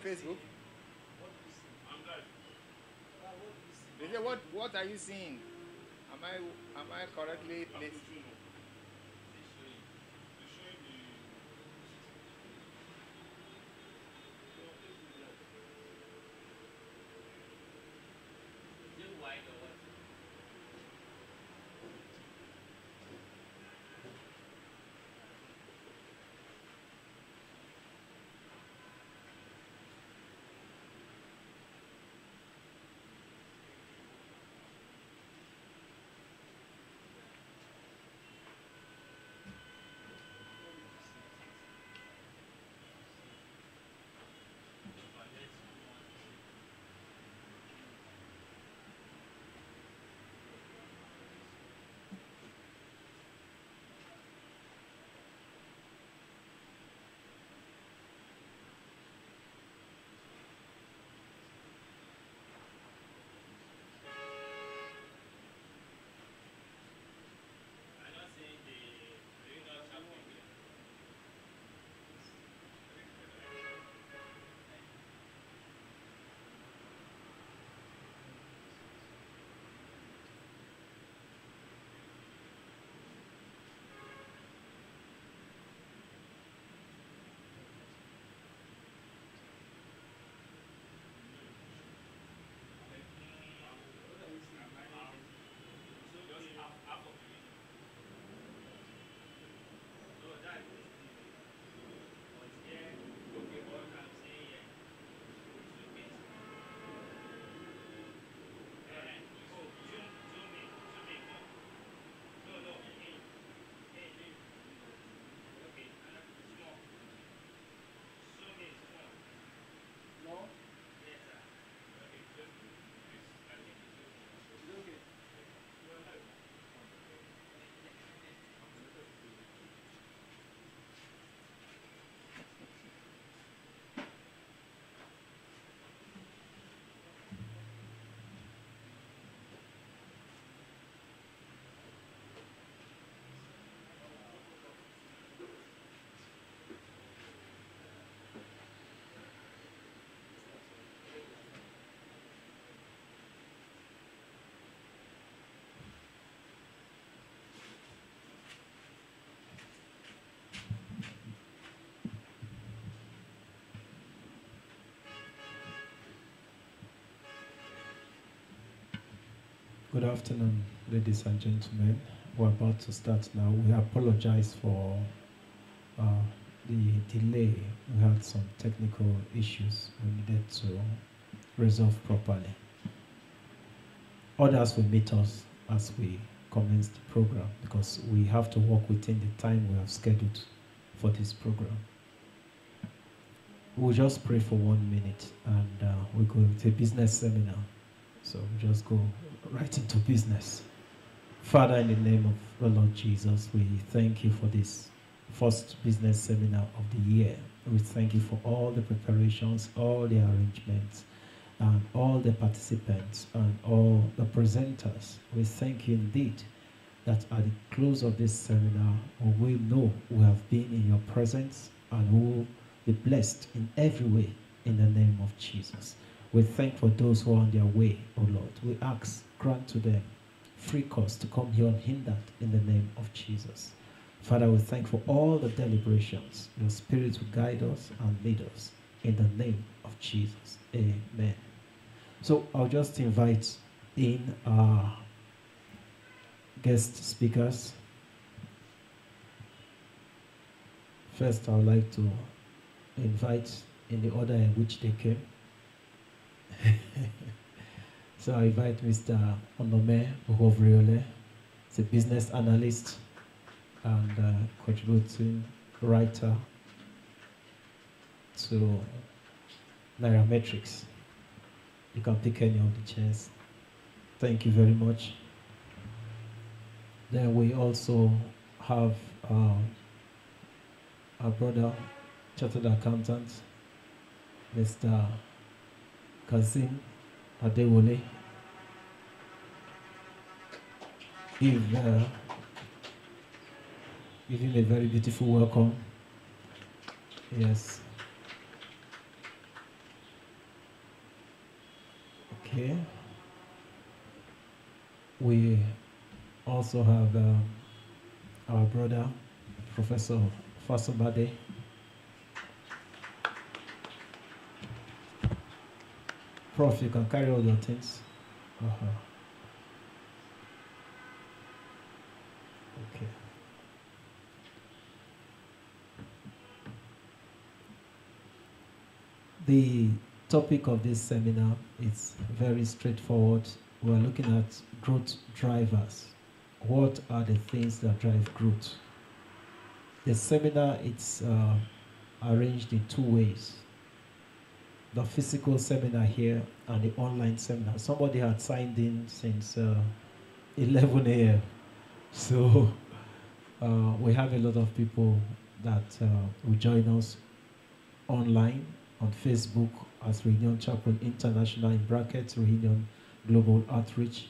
Facebook. They say, what are you seeing? Am I correctly placed? Good afternoon, ladies and gentlemen. We're about to start now. We apologize for the delay. We had some technical issues we needed to resolve properly. Others will meet us as we commence the program because we have to work within the time we have scheduled for this program. We'll just pray for 1 minute and we'll go to a business seminar. So we'll just go right into business. Father, in the name of the Lord Jesus, we thank you for this first business seminar of the year. We thank you for all the preparations, all the arrangements, and all the participants, and all the presenters. We thank you indeed that at the close of this seminar, we know we have been in your presence and we will be blessed in every way in the name of Jesus. We thank for those who are on their way, O Lord. We ask, grant to them free course to come here unhindered in the name of Jesus. Father, we thank for all the deliberations. Your Spirit will guide us and lead us in the name of Jesus. Amen. So I'll just invite in our guest speakers. First, I would like to invite in the order in which they came. So I invite Mr. Onome Bohovriole. He's a business analyst and contributing writer to Nairametrics. You can pick any of the chairs. Thank you very much. Then we also have our brother, chartered accountant, Mr. Kazim Adewole. Give him a very beautiful welcome. Yes. Okay. We also have our brother, Professor Fasubade. Prof, you can carry all your things. Okay. The topic of this seminar is very straightforward. We're looking at growth drivers. What are the things that drive growth? The seminar is arranged in two ways. The physical seminar here and the online seminar. Somebody had signed in since 11 a.m. So we have a lot of people that will join us online on Facebook as Reunion Chapel International, in brackets Reunion Global Outreach.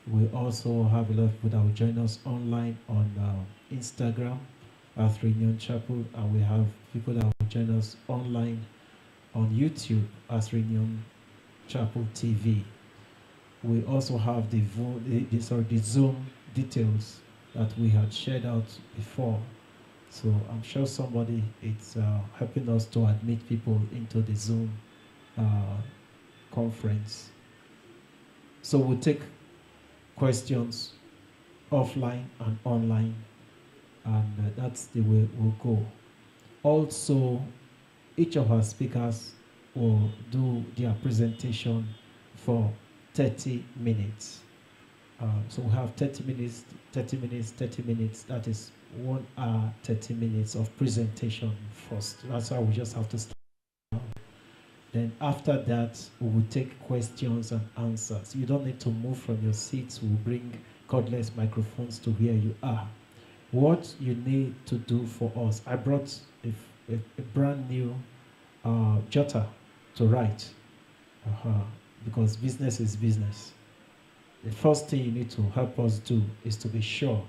We also have a lot of people that will join us online on Instagram as Reunion Chapel, and we have people that will join us online on YouTube as Reunion Chapel TV. We also have the Zoom details that we had shared out before. So I'm sure somebody is helping us to admit people into the Zoom conference. So we'll take questions offline and online, and that's the way we'll go. Also, each of our speakers will do their presentation for 30 minutes. So we have 30 minutes, 30 minutes, 30 minutes. That is 1 hour, 30 minutes of presentation first. That's why we just have to start. Then after that, we will take questions and answers. You don't need to move from your seats. We'll bring cordless microphones to where you are. What you need to do for us, I brought a brand new jotter to write, because business is business. The first thing you need to help us do is to be sure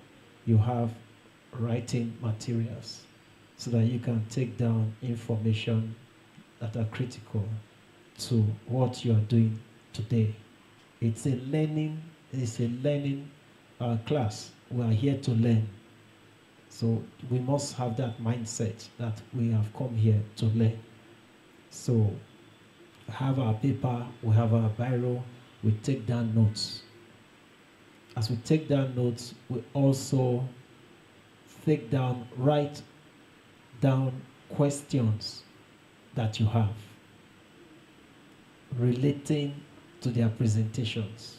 you have writing materials so that you can take down information that are critical to what you are doing today. It's a learning class. We are here to learn. So we must have that mindset that we have come here to learn. So we have our paper, we have our biro, we take down notes. As we take down notes, we also write down questions that you have relating to their presentations.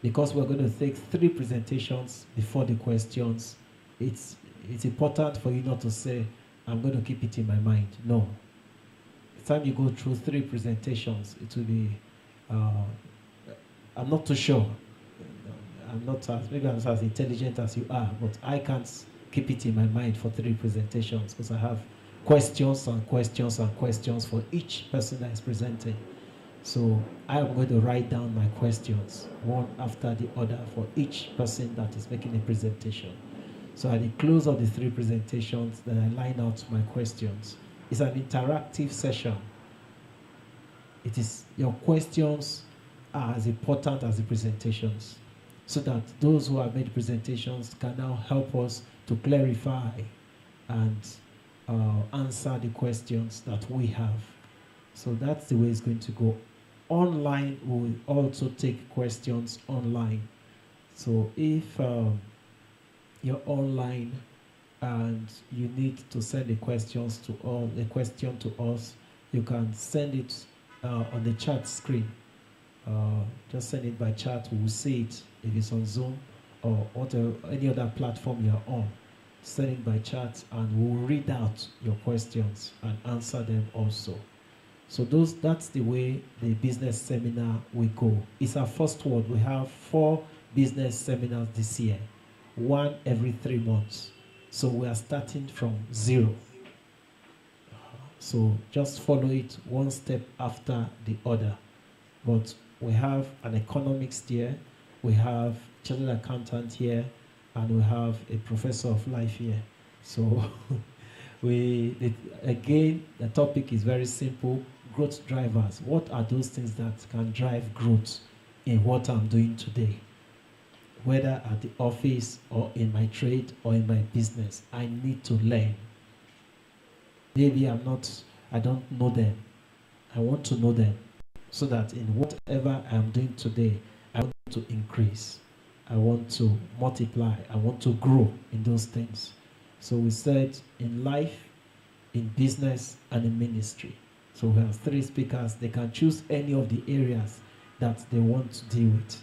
Because we're going to take 3 presentations before the questions, it's important for you not to say, I'm going to keep it in my mind. No. The time you go through 3 presentations, it will be, I'm not too sure. Maybe I'm as intelligent as you are, but I can't keep it in my mind for 3 presentations because I have questions and questions and questions for each person that is presenting. So I am going to write down my questions one after the other for each person that is making a presentation. So at the close of the 3 presentations, then I line out my questions. It's an interactive session. It is your questions are as important as the presentations, so that those who have made presentations can now help us to clarify and answer the questions that we have. So that's the way it's going to go. Online, we will also take questions online. So if you're online and you need to send the question to us, you can send it on the chat screen. Just send it by chat. We will see it if it's on Zoom or whatever, any other platform you're on. Send it by chat and we'll read out your questions and answer them also. So that's the way the business seminar will go. It's our first one. We have 4 business seminars this year, 1 every 3 months. So we are starting from 0. So just follow it one step after the other. But we have an economics here, we have chartered accountant here, and we have a professor of life here. So again, the topic is very simple: growth drivers. What are those things that can drive growth in what I'm doing today? Whether at the office or in my trade or in my business, I need to learn. Maybe I don't know them. I want to know them so that in whatever I'm doing today, I want to increase. I want to multiply. I want to grow in those things. So we said in life, in business, and in ministry. So we have 3 speakers. They can choose any of the areas that they want to deal with.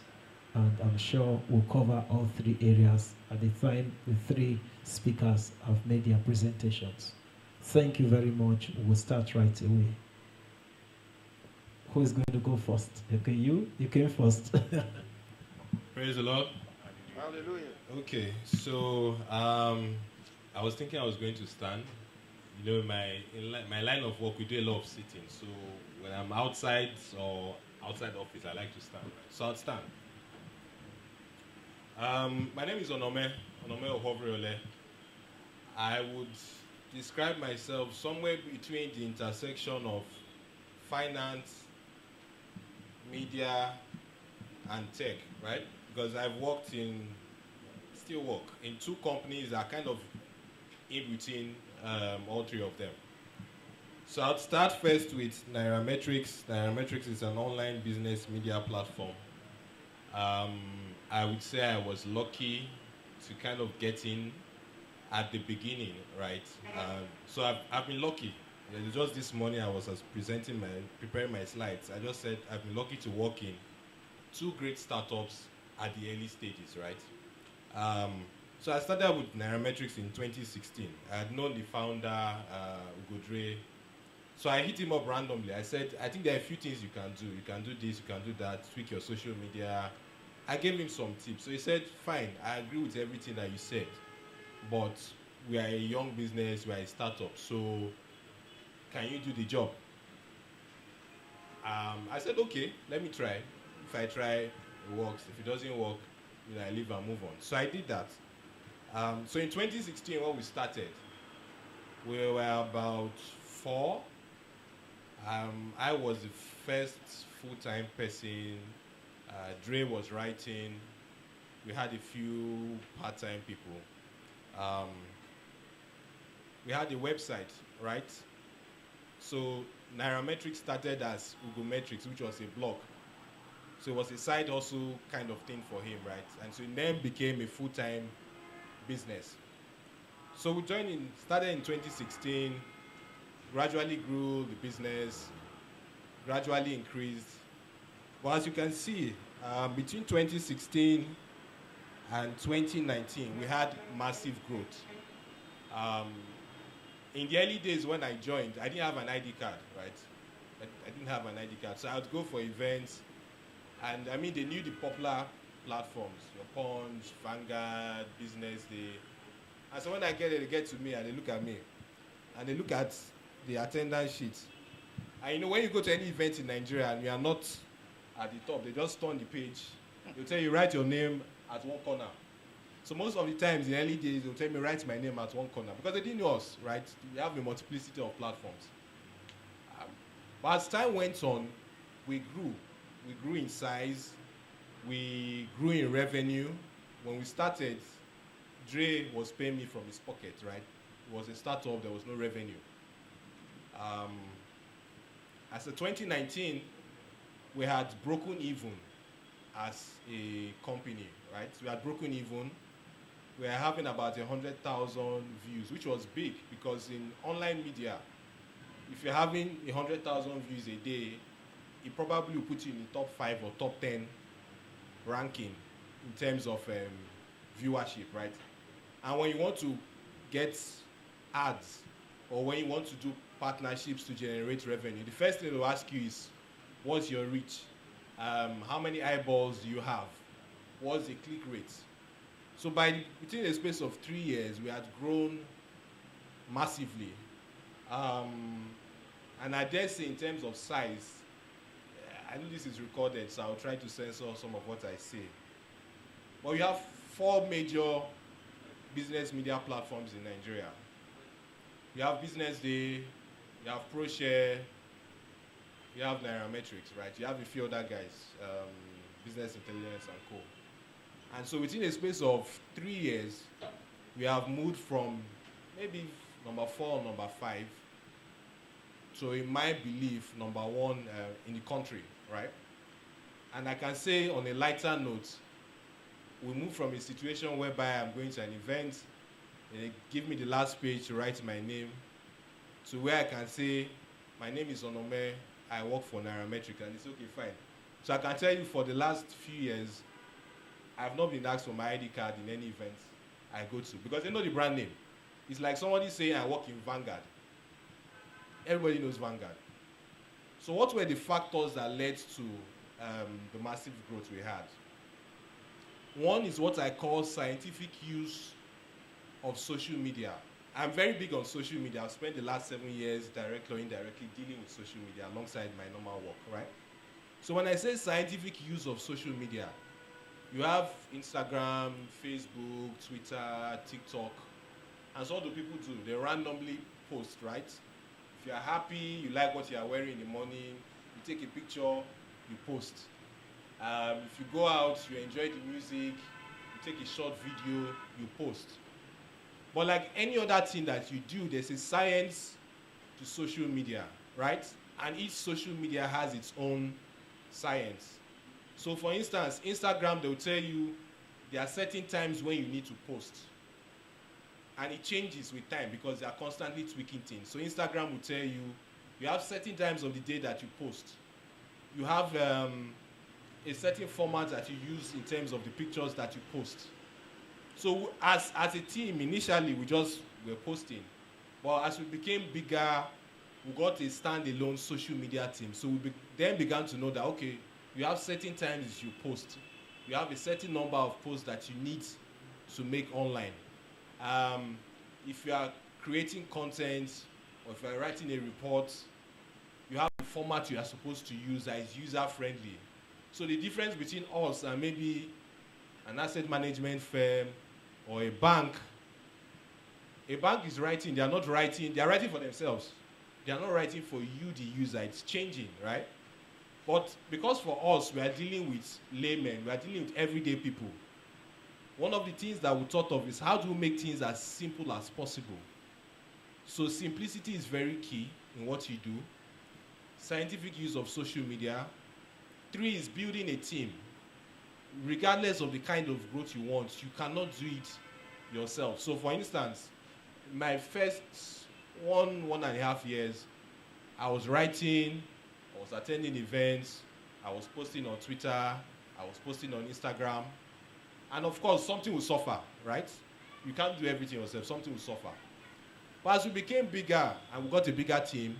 And I'm sure we'll cover all 3 areas at the time the 3 speakers have made their presentations. Thank you very much. We'll start right away. Who is going to go first? Okay, you came first. Praise the Lord. Hallelujah. Okay, so I was thinking I was going to stand. You know, my line of work, we do a lot of sitting. So when I'm outside or outside office, I like to stand. So I'll stand. My name is Onome Ohovriole. I would describe myself somewhere between the intersection of finance, media, and tech, right? Because I've still work in 2 companies that are kind of in between all 3 of them. So I'll start first with Nairametrics. Nairametrics is an online business media platform. I would say I was lucky to kind of get in at the beginning, right? So I've been lucky. Just this morning I was preparing my slides. I just said I've been lucky to work in 2 great startups at the early stages, right? So I started with Nairametrics in 2016. I had known the founder, Ugo Dre. So I hit him up randomly. I said, I think there are a few things you can do. You can do this, you can do that, tweak your social media. I gave him some tips. So he said, fine, I agree with everything that you said, but we are a young business, we are a startup, so can you do the job? I said, okay, let me try. If I try, it works. If it doesn't work, I leave and move on. So I did that. So in 2016, when we started, we were about 4. I was the first full-time person. Dre was writing. We had a few part-time people. We had a website, right? So Nairametrics started as Ugometrics, which was a blog. So it was a side hustle kind of thing for him, right? And so it then became a full-time business. So we started in 2016, gradually grew the business, gradually increased. But as you can see, between 2016 and 2019, we had massive growth. In the early days when I joined, I didn't have an ID card, right? I didn't have an ID card. So I would go for events, and I mean, they knew the popular platforms, your Punch, Vanguard, Business Day. And so when I get there, they get to me and they look at me, and they look at the attendance sheet. And when you go to any event in Nigeria and you are not at the top, they just turn the page. They'll tell you, write your name at one corner. So most of the times, in the early days, they'll tell me, write my name at one corner. Because they didn't know us, right? We have a multiplicity of platforms. But as time went on, we grew. We grew in size. We grew in revenue. When we started, Dre was paying me from his pocket, right? It was a startup, there was no revenue. As of 2019, we had broken even as a company, right? We had broken even. We were having about 100,000 views, which was big because in online media, if you're having 100,000 views a day, it probably will put you in the top 5 or top 10 ranking in terms of viewership, right? And when you want to get ads or when you want to do partnerships to generate revenue, the first thing they'll ask you is, what's your reach? How many eyeballs do you have? What's the click rate? So within a space of 3 years, we had grown massively. And I dare say in terms of size, I know this is recorded, so I'll try to censor some of what I say. But we have 4 major business media platforms in Nigeria. We have Business Day, we have ProShare, you have Nairametrics, right? You have a few other guys, Business Intelligence and co. And so within a space of 3 years, we have moved from maybe number 4 or number 5 to, in my belief, number 1 in the country, right? And I can say on a lighter note, we moved from a situation whereby I'm going to an event, and they give me the last page to write my name, to where I can say, my name is Onome, I work for Nairametrics, and it's okay, fine. So I can tell you for the last few years, I've not been asked for my ID card in any event I go to, because they know the brand name. It's like somebody saying I work in Vanguard. Everybody knows Vanguard. So what were the factors that led to the massive growth we had? One is what I call scientific use of social media. I'm very big on social media. I've spent the last 7 years directly or indirectly dealing with social media alongside my normal work, right? So when I say scientific use of social media, you have Instagram, Facebook, Twitter, TikTok, and so what do people do? They randomly post, right? If you're happy, you like what you're wearing in the morning, you take a picture, you post. If you go out, you enjoy the music, you take a short video, you post. But like any other thing that you do, there's a science to social media, right? And each social media has its own science. So for instance, Instagram, they'll tell you there are certain times when you need to post. And it changes with time because they are constantly tweaking things. So Instagram will tell you, you have certain times of the day that you post. You have a certain format that you use in terms of the pictures that you post. So as a team, initially we just were posting. But as we became bigger, we got a standalone social media team. So we then began to know that, okay, you have certain times you post. You have a certain number of posts that you need to make online. If you are creating content or if you are writing a report, you have a format you are supposed to use that is user-friendly. So the difference between us and maybe an asset management firm or a bank is writing, they are writing for themselves. They are not writing for you, the user. It's changing, right? But because for us, we are dealing with laymen, we are dealing with everyday people. One of the things that we thought of is how do we make things as simple as possible? So simplicity is very key in what you do. Scientific use of social media. 3 is building a team. Regardless of the kind of growth you want, you cannot do it yourself. So for instance, my first 1.5 years, I was writing, I was attending events, I was posting on Twitter, I was posting on Instagram. And of course, something will suffer, right? You can't do everything yourself, something will suffer. But as we became bigger and we got a bigger team,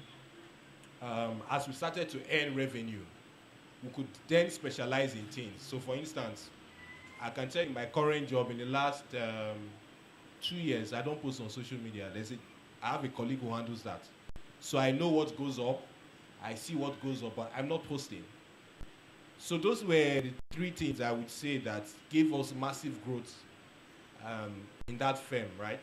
as we started to earn revenue, we could then specialize in things. So for instance, I can tell you my current job in the last 2 years, I don't post on social media. I have a colleague who handles that. So I know what goes up, I see what goes up, but I'm not posting. So those were the 3 things I would say that gave us massive growth in that firm, right?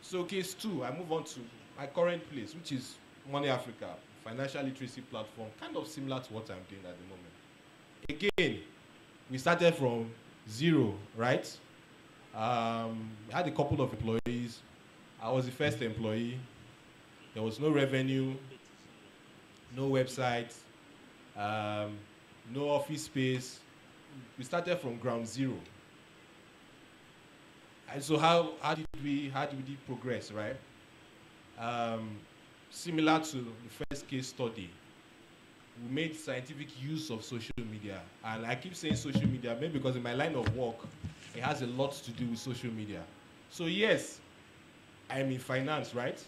So case 2, I move on to my current place, which is Money Africa, financial literacy platform, kind of similar to what I'm doing at the moment. Again, we started from 0, right? We had a couple of employees. I was the first employee. There was no revenue, no website, no office space. We started from ground 0. And so how did we progress, right? Similar to the first case study, we made scientific use of social media. And I keep saying social media, maybe because in my line of work, it has a lot to do with social media. So yes, I'm in finance, right?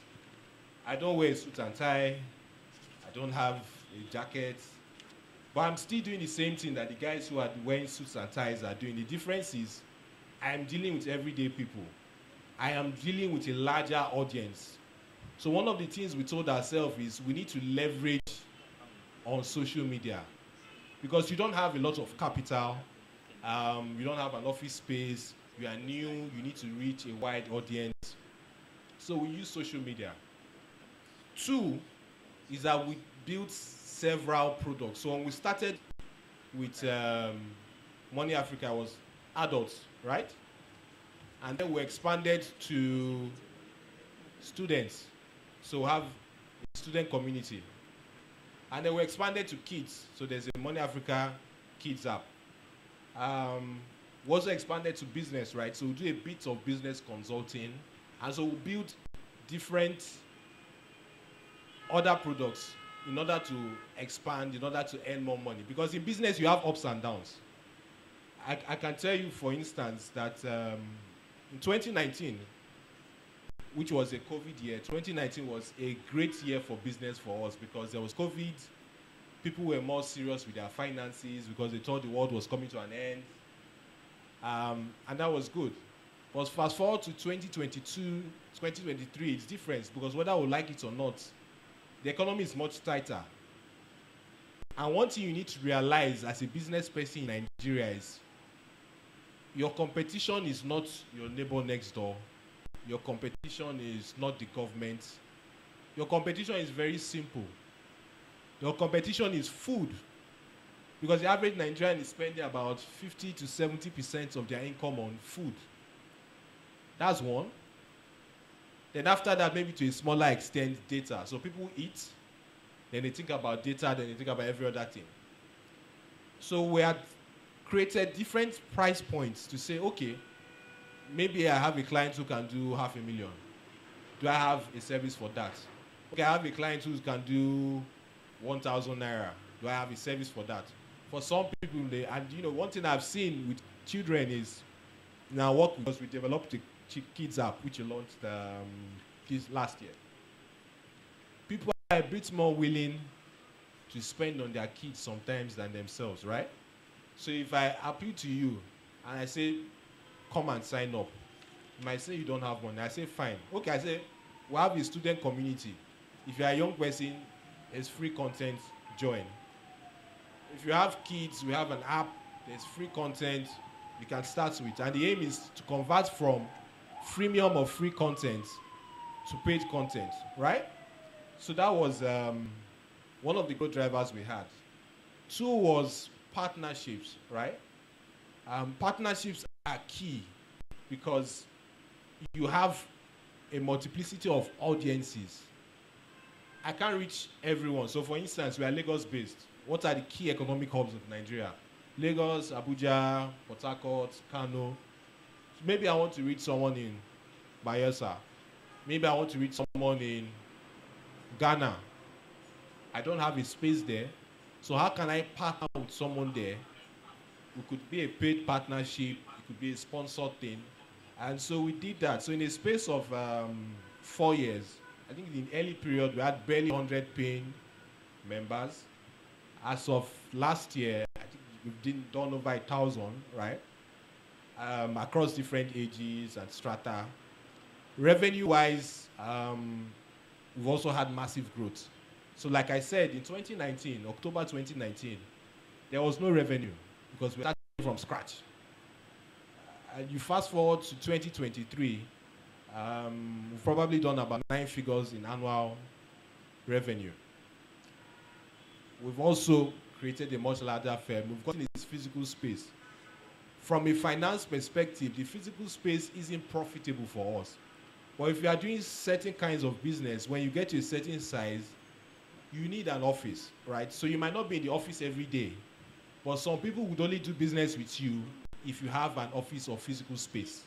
I don't wear a suit and tie. I don't have a jacket. But I'm still doing the same thing that the guys who are wearing suits and ties are doing. The difference is I'm dealing with everyday people. I am dealing with a larger audience. So one of the things we told ourselves is we need to leverage on social media because you don't have a lot of capital, you don't have an office space, you are new, you need to reach a wide audience. So we use social media. 2 is that we built several products. So when we started with Money Africa, it was adults, right? And then we expanded to students. So we have a student community. And then we expanded to kids. So there's a Money Africa Kids app. We also expanded to business, right? So we do a bit of business consulting. And so we build different other products in order to expand, in order to earn more money. Because in business, you have ups and downs. I can tell you, for instance, that in 2019, which was a COVID year, 2019 was a great year for business for us because there was COVID. People were more serious with their finances because they thought the world was coming to an end. And that was good. But fast forward to 2022, 2023, it's different because whether we like it or not, the economy is much tighter. And one thing you need to realize as a business person in Nigeria is your competition is not your neighbor next door. Your competition is not the government. Your competition is very simple. Your competition is food. Because the average Nigerian is spending about 50 to 70% of their income on food. That's one. Then after that, maybe to a smaller extent, data. So people eat, then they think about data, then they think about every other thing. So we had created different price points to say, okay, maybe I have a client who can do 500,000. Do I have a service for that? Okay, I have a client who can do 1,000 naira. Do I have a service for that? For some people, one thing I've seen with children is, now work because we developed the Kids app, which we launched last year. People are a bit more willing to spend on their kids sometimes than themselves, right? So if I appeal to you and I say, come and sign up, you might say you don't have money. I say, fine. Okay, I say, we have a student community. If you're a young person, there's free content, join. If you have kids, we have an app, there's free content you can start with. And the aim is to convert from freemium or free content to paid content, right? So that was one of the growth drivers we had. Two was partnerships, right? Partnerships are key because you have a multiplicity of audiences. I can't reach everyone. So for instance, we are Lagos-based. What are the key economic hubs of Nigeria? Lagos, Abuja, Port Harcourt, Kano. Maybe I want to reach someone in Bayelsa. Maybe I want to reach someone in Ghana. I don't have a space there. So how can I partner with someone there? It could be a paid partnership. It could be a sponsored thing. And so we did that. So in a space of 4 years, I think in the early period, we had barely 100 paying members. As of last year, I think we've done over 1,000, right? Across different ages and strata. Revenue-wise, we've also had massive growth. So like I said, in 2019, October 2019, there was no revenue because we started from scratch. And you fast forward to 2023, we've probably done about 9 figures in annual revenue. We've also created a much larger firm. We've gotten this physical space. From a finance perspective, the physical space isn't profitable for us. But if you are doing certain kinds of business, when you get to a certain size, you need an office, right? So you might not be in the office every day, but some people would only do business with you if you have an office or physical space.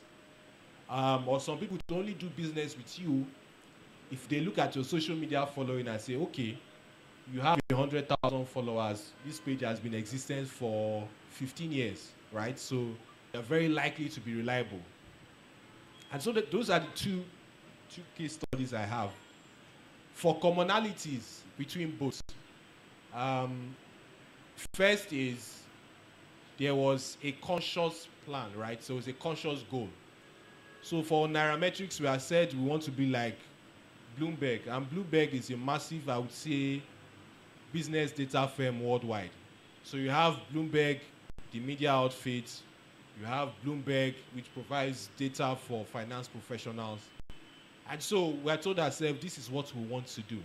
Or some people would only do business with you if they look at your social media following and say, okay, you have 100,000 followers. This page has been in existence for 15 years, right? So they're very likely to be reliable. And so those are the two case studies I have. For commonalities between both, first is there was a conscious plan, right? So it's a conscious goal. So for Nairametrics, we have said we want to be like Bloomberg. And Bloomberg is a massive, I would say, business data firm worldwide. So you have Bloomberg, the media outfit. You have Bloomberg, which provides data for finance professionals. And so we told ourselves, this is what we want to do.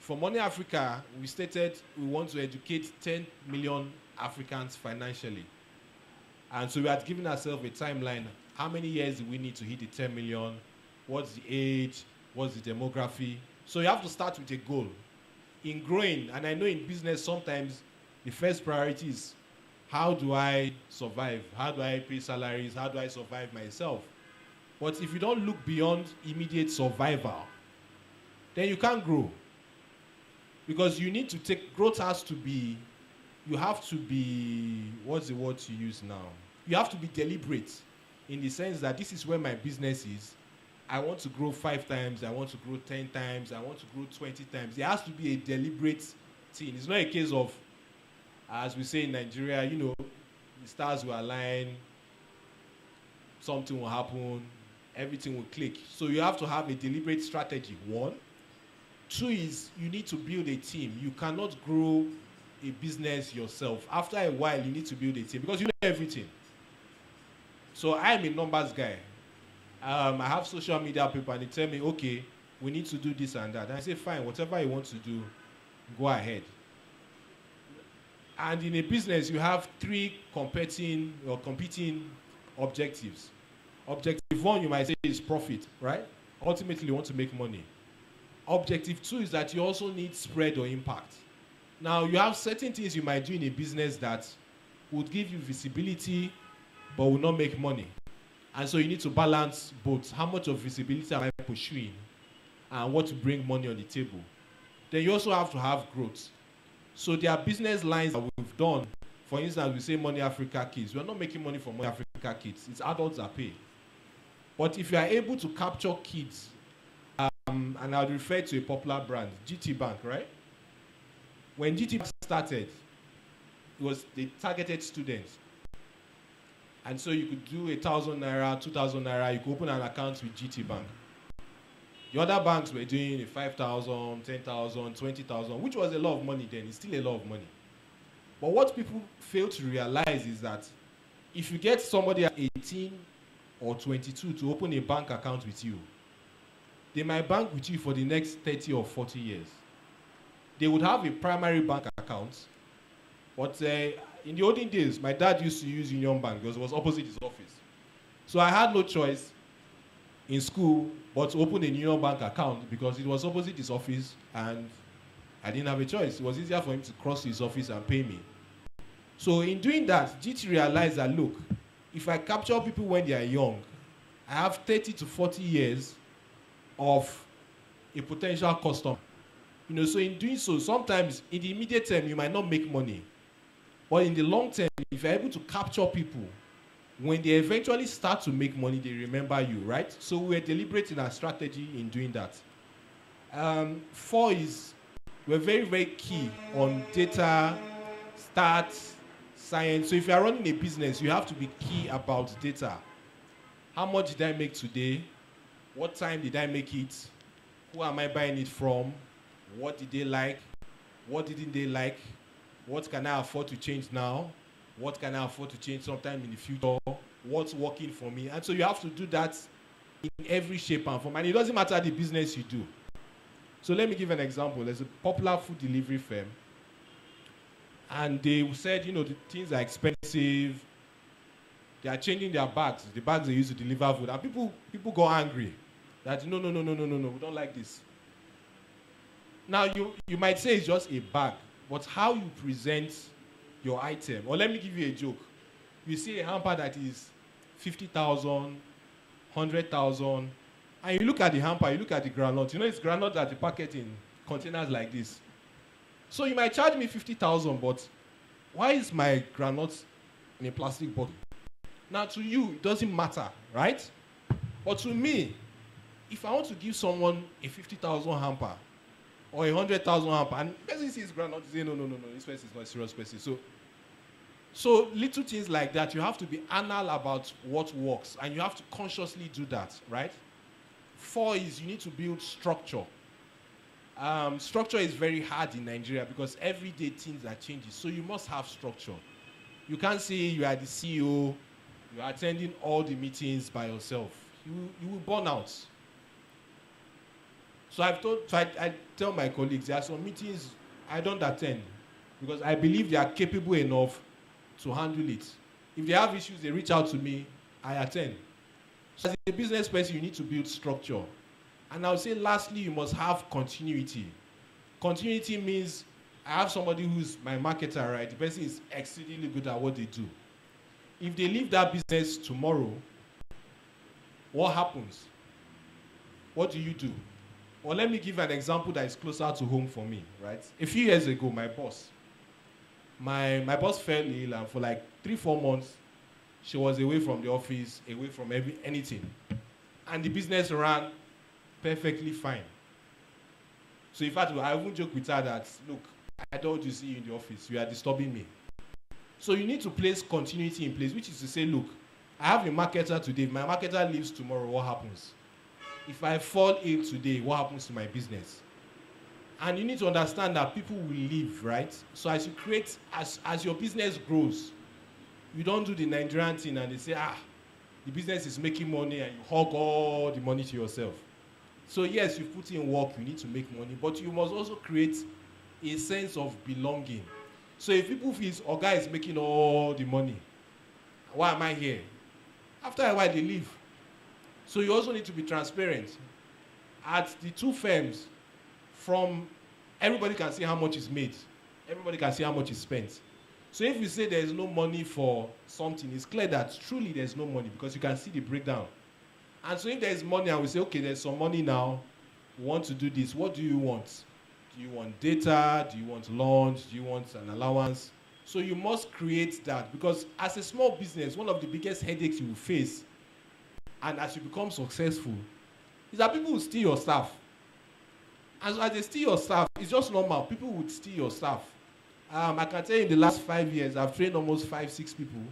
for Money Africa, we stated we want to educate 10 million Africans financially. And so we had given ourselves a timeline. How many years do we need to hit the 10 million? What's the age? What's the demography? So you have to start with a goal. In growing, and I know in business sometimes the first priority is how do I survive? How do I pay salaries? How do I survive myself? But if you don't look beyond immediate survival, then you can't grow. Because you need to take, growth has to be, you have to be, what's the word to use now? You have to be deliberate in the sense that this is where my business is. I want to grow 5 times, I want to grow 10 times, I want to grow 20 times. There has to be a deliberate thing. It's not a case of, as we say in Nigeria, you know, the stars will align, something will happen, everything will click. So you have to have a deliberate strategy, 1. 2 is you need to build a team. You cannot grow a business yourself. After a while, you need to build a team because you know everything. So I'm a numbers guy. I have social media people and they tell me, okay, we need to do this and that. And I say, fine, whatever you want to do, go ahead. And in a business, you have 3 competing objectives. Objective 1, you might say, is profit, right? Ultimately, you want to make money. Objective 2 is that you also need spread or impact. Now, you have certain things you might do in a business that would give you visibility, but will not make money. And so you need to balance both. How much of visibility am I pursuing and what to bring money on the table? Then you also have to have growth. So there are business lines that we've done. For instance, we say Money Africa Kids. We're not making money from Money Africa Kids. It's adults that pay. But if you are able to capture kids, and I'll refer to a popular brand, GT Bank, right? When GT Bank started, it was the targeted students. And so you could do 1,000 naira, 2,000 naira, you could open an account with GT Bank. The other banks were doing 5,000, 10,000, 20,000, which was a lot of money then. It's still a lot of money. But what people fail to realize is that if you get somebody at 18 or 22 to open a bank account with you, they might bank with you for the next 30 or 40 years. They would have a primary bank account, but in the olden days, my dad used to use Union Bank because it was opposite his office. So I had no choice in school but to open a Union Bank account because it was opposite his office and I didn't have a choice. It was easier for him to cross to his office and pay me. So in doing that, GT realized that, look, if I capture people when they are young, I have 30 to 40 years of a potential customer. You know, so in doing so, sometimes in the immediate term, you might not make money. But in the long term, if you're able to capture people, when they eventually start to make money, they remember you, right? So we're deliberate in our strategy in doing that. 4 is we're very, very key on data, stats, science. So if you're running a business, you have to be key about data. How much did I make today? What time did I make it? Who am I buying it from? What did they like? What didn't they like? What can I afford to change now? What can I afford to change sometime in the future? What's working for me? And so you have to do that in every shape and form. And it doesn't matter the business you do. So let me give an example. There's a popular food delivery firm. And they said, you know, the things are expensive. They are changing their bags, the bags they use to deliver food. And people got angry that, no, we don't like this. Now, you might say it's just a bag, but how you present your item, or let me give you a joke. You see a hamper that is 50,000, 100,000, and you look at the hamper, you look at the groundnut. You know it's groundnut that you packet in containers like this. So you might charge me 50,000, but why is my groundnut in a plastic bottle? Now, to you, it doesn't matter, right? But to me, if I want to give someone a 50,000 hamper or a 100,000 hamper, and the person sees groundnut, say, no, this person is not a serious person. So little things like that, you have to be anal about what works, and you have to consciously do that, right? 4 is you need to build structure. Structure is very hard in Nigeria because every day things are changing, so you must have structure. You can't say you are the CEO, you are attending all the meetings by yourself. You will burn out. So I tell my colleagues, there are some meetings I don't attend because I believe they are capable enough to handle it. If they have issues, they reach out to me, I attend. So as a business person, you need to build structure. And I would say lastly, you must have continuity. Continuity means I have somebody who's my marketer, right? The person is exceedingly good at what they do. If they leave that business tomorrow, what happens? What do you do? Well, let me give an example that is closer to home for me, right? A few years ago, my boss fell ill, and for like 3-4 months, she was away from the office, away from anything. And the business ran perfectly fine. So in fact, I even joke with her that, look, I don't want to see you in the office. You are disturbing me. So you need to place continuity in place, which is to say, look, I have a marketer today. If my marketer leaves tomorrow, what happens? If I fall ill today, what happens to my business? And you need to understand that people will leave, right? So as you create, as your business grows, you don't do the Nigerian thing and they say, the business is making money and you hog all the money to yourself. So yes, you put in work, you need to make money, but you must also create a sense of belonging. So if people feel, Oga is making all the money, why am I here? After a while, they leave. So you also need to be transparent. At the two firms, everybody can see how much is made. Everybody can see how much is spent. So if you say there is no money for something, it's clear that truly there's no money because you can see the breakdown. And so if there is money and we say, okay, there's some money now, we want to do this, what do you want? Do you want data? Do you want launch? Do you want an allowance? So you must create that because as a small business, one of the biggest headaches you will face, and as you become successful, is that people will steal your stuff. And so as they steal your stuff, it's just normal. People would steal your stuff. I can tell you in the last 5 years, I've trained almost 5-6 people.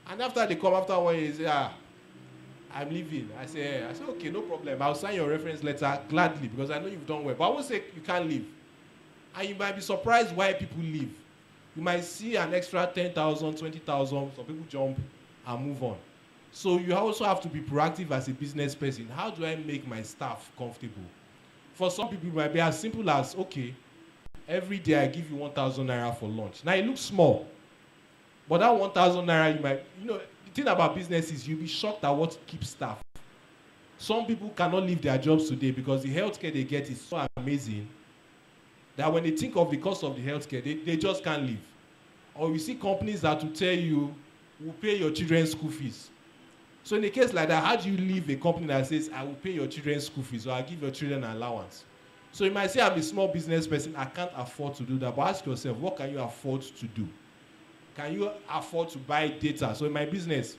And after they come after 1 year, they say, I'm leaving. I say, okay, no problem. I'll sign your reference letter gladly because I know you've done well. But I won't say you can't leave. And you might be surprised why people leave. You might see an extra 10,000, 20,000. Some people jump and move on. So you also have to be proactive as a business person. How do I make my staff comfortable? For some people, it might be as simple as, okay, every day I give you 1,000 naira for lunch. Now it looks small, but that 1,000 naira, the thing about business is you'll be shocked at what keeps staff. Some people cannot leave their jobs today because the healthcare they get is so amazing that when they think of the cost of the healthcare, they just can't leave. Or you see companies that will tell you, we'll pay your children's school fees. So in a case like that, how do you leave a company that says, I will pay your children's school fees or I'll give your children an allowance? So you might say, I'm a small business person, I can't afford to do that. But ask yourself, what can you afford to do? Can you afford to buy data? So in my business,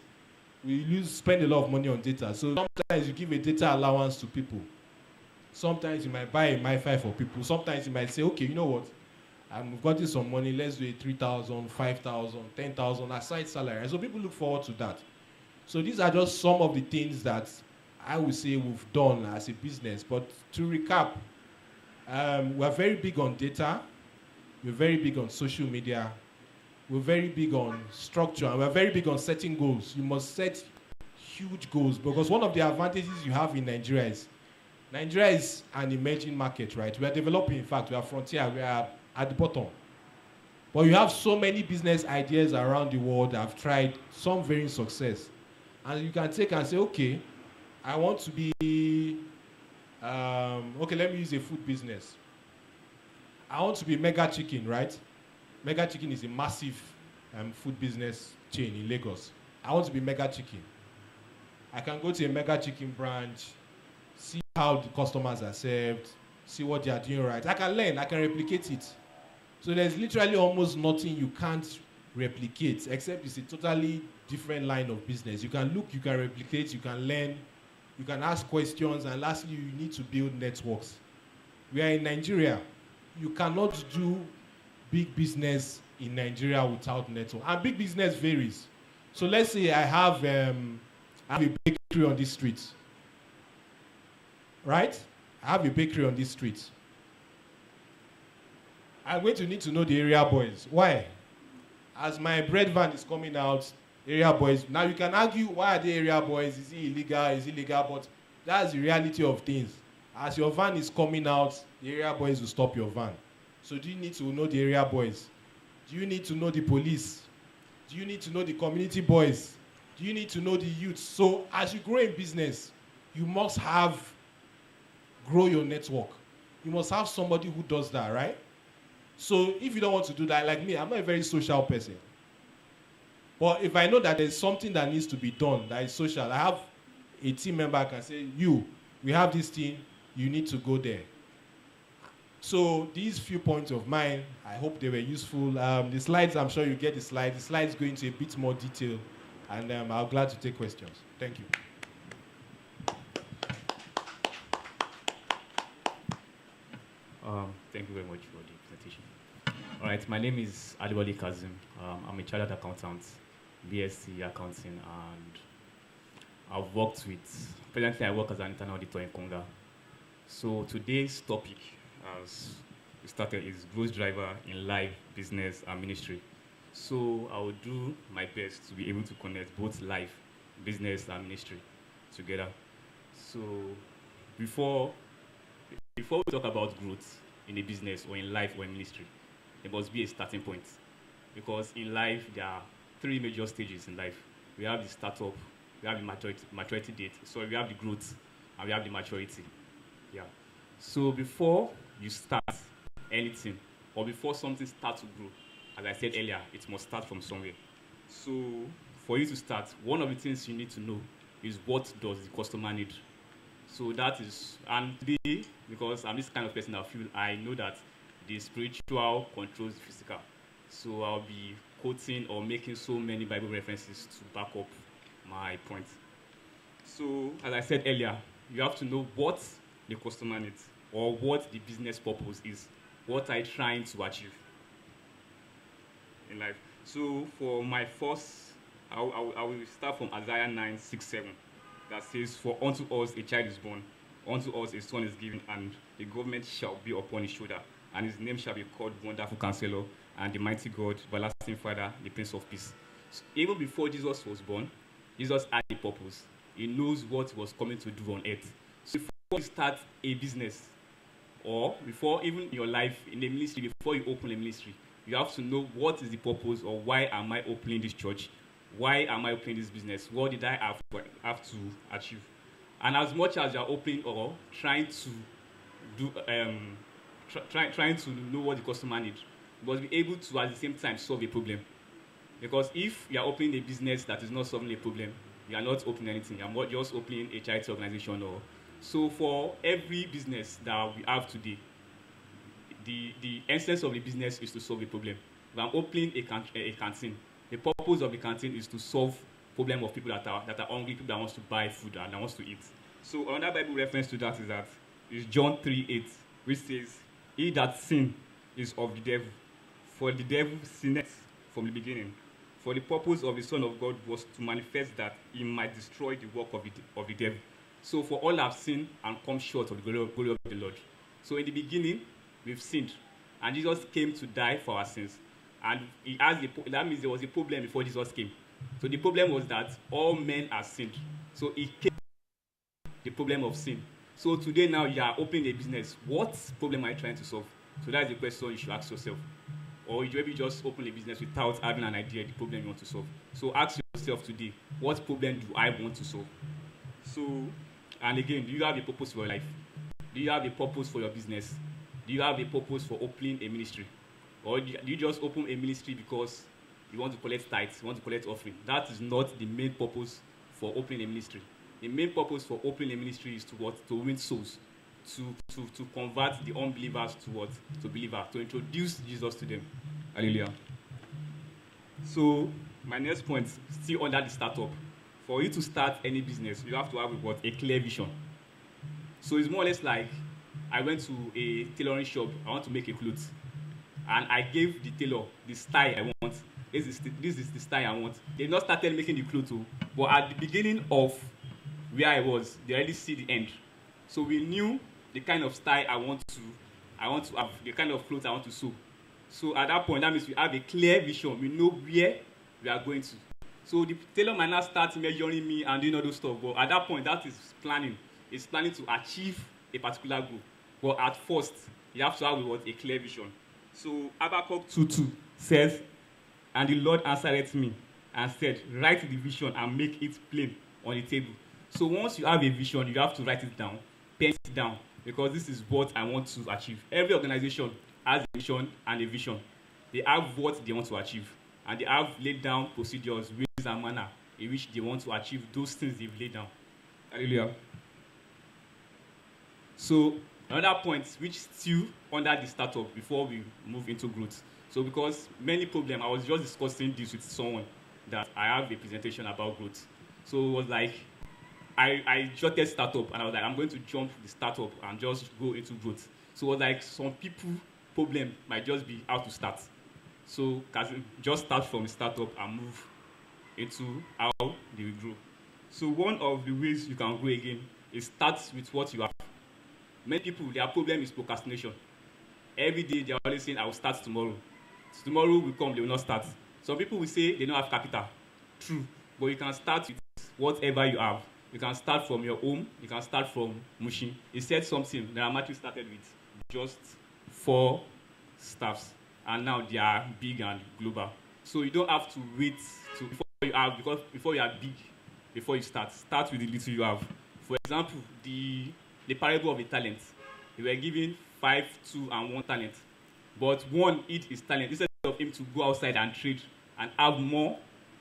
we spend a lot of money on data. So sometimes you give a data allowance to people. Sometimes you might buy a MiFi for people. Sometimes you might say, okay, you know what? I've gotten some money, let's do a 3,000, 5,000, 10,000 aside salary. And so people look forward to that. So these are just some of the things that I would say we've done as a business. But to recap, we're very big on data. We're very big on social media. We're very big on structure. And we're very big on setting goals. You must set huge goals because one of the advantages you have in Nigeria is an emerging market, right? We are developing, in fact, we are frontier. We are at the bottom. But you have so many business ideas around the world that have tried, some varying success. And you can take and say, okay, I want to be, okay, let me use a food business. I want to be Mega Chicken, right? Mega Chicken is a massive food business chain in Lagos. I want to be Mega Chicken. I can go to a Mega Chicken branch, see how the customers are served, see what they are doing right. I can learn, I can replicate it. So there's literally almost nothing you can't replicate, except it's a totally different line of business. You can look, you can replicate, you can learn, you can ask questions, and lastly, you need to build networks. We are in Nigeria. You cannot do big business in Nigeria without network. And big business varies. So let's say I have a bakery on this street. Right? I have a bakery on this street. I'm going to need to know the area boys. Why? As my bread van is coming out, area boys. Now you can argue, why are they area boys? Is it illegal? Is it legal? But that's the reality of things. As your van is coming out, the area boys will stop your van. So do you need to know the area boys? Do you need to know the police? Do you need to know the community boys? Do you need to know the youth? So as you grow in business, you must grow your network. You must have somebody who does that, right? So if you don't want to do that, like me, I'm not a very social person. But if I know that there's something that needs to be done that is social, I have a team member I can say, we have this thing, you need to go there. So these few points of mine, I hope they were useful. The slides, I'm sure you get the slides. The slides go into a bit more detail, and I'm glad to take questions. Thank you. Thank you very much for the presentation. All right, my name is Adewale Kazim. I'm a chartered accountant, BSc accounting, and I've worked with, presently I work as an internal auditor in Konga. So today's topic, as we started, is growth driver in life, business, and ministry. So I will do my best to be able to connect both life, business, and ministry together. So before we talk about growth in a business or in life or in ministry, there must be a starting point. Because in life, there are three major stages in life. We have the startup, we have the maturity date, so we have the growth, and we have the maturity. Yeah. So before you start anything, or before something starts to grow, as I said earlier, it must start from somewhere. So for you to start, one of the things you need to know is what does the customer need. So that is, and today, because I'm this kind of person, I know that the spiritual controls the physical. So I'll be quoting or making so many Bible references to back up my point. So as I said earlier, you have to know what the customer needs or what the business purpose is. What are you trying to achieve in life? So for my first, I will start from Isaiah 9:6-7. That says, "For unto us a child is born, unto us a son is given, and the government shall be upon his shoulder, and his name shall be called Wonderful Counselor, and the Mighty God, Everlasting Father, the Prince of Peace." So even before Jesus was born, Jesus had a purpose. He knows what he was coming to do on earth. So before you start a business, or before even your life in a ministry, before you open a ministry, you have to know what is the purpose, or why am I opening this church? Why am I opening this business? What did I have to achieve? And as much as you're opening or trying to do, trying to know what the customer needs, you must be able to at the same time solve a problem. Because if you are opening a business that is not solving a problem, you are not opening anything. You are just opening a charity organization. So for every business that we have today, the essence of the business is to solve a problem. If I'm opening a canteen, the purpose of the canteen is to solve problem of people that are hungry, people that wants to buy food and that wants to eat. So another Bible reference to that is John 3:8, which says, "He that sin is of the devil, for the devil sinneth from the beginning. For the purpose of the Son of God was to manifest that he might destroy the work of the devil." So for all have sinned and come short of the glory of the Lord. So in the beginning, we've sinned, and Jesus came to die for our sins. And that means there was a problem before Jesus came. So the problem was that all men are sinned. So he came the problem of sin. So today now you are opening a business. What problem are you trying to solve? So that's the question you should ask yourself. Or you maybe just open a business without having an idea of the problem you want to solve. So ask yourself today, what problem do I want to solve? So, and again, do you have a purpose for your life? Do you have a purpose for your business? Do you have a purpose for opening a ministry? Or do you just open a ministry because you want to collect tithes, you want to collect offering? That is not the main purpose for opening a ministry. The main purpose for opening a ministry is to what? To win souls, to convert the unbelievers to what? To believers, to introduce Jesus to them. Hallelujah. So my next point, still under the startup. For you to start any business, you have to have what? A clear vision. So it's more or less like I went to a tailoring shop. I want to make a clothes. And I gave the tailor the style I want. This is the style I want. They not started making the clothes, but at the beginning of where I was, they already see the end. So we knew the kind of style I want to have, the kind of clothes I want to sew. So at that point, that means we have a clear vision. We know where we are going to. So the tailor might not start measuring me and doing all those stuff, but at that point, that is planning. It's planning to achieve a particular goal. But at first, you have to have what? A clear vision. So Habakkuk 2:2 says, "And the Lord answered me and said, write the vision and make it plain on the table." So once you have a vision, you have to write it down, pen it down, because this is what I want to achieve. Every organization has a mission and a vision. They have what they want to achieve, and they have laid down procedures, ways and manner in which they want to achieve those things they've laid down. Hallelujah. So another point which still under the startup before we move into growth. So because many problems, I was just discussing this with someone that I have a presentation about growth. So it was like, I jotted startup and I was like, I'm going to jump the startup and just go into growth. So it was like some people problem might just be how to start. So just start from the startup and move into how they will grow. So one of the ways you can grow again is start with what you have. Many people, their problem is procrastination. Every day they are always saying, I will start tomorrow. Tomorrow will come, they will not start. Some people will say they don't have capital. True. But you can start with whatever you have. You can start from your home. You can start from Mushin. He said something that Matthew started with just 4 staffs. And now they are big and global. So you don't have to wait before you have, because before you are big, before you start with the little you have. For example, the parable of the talents. They were given 5, 2, and 1 talent. But one hid his talent instead of him to go outside and trade and have more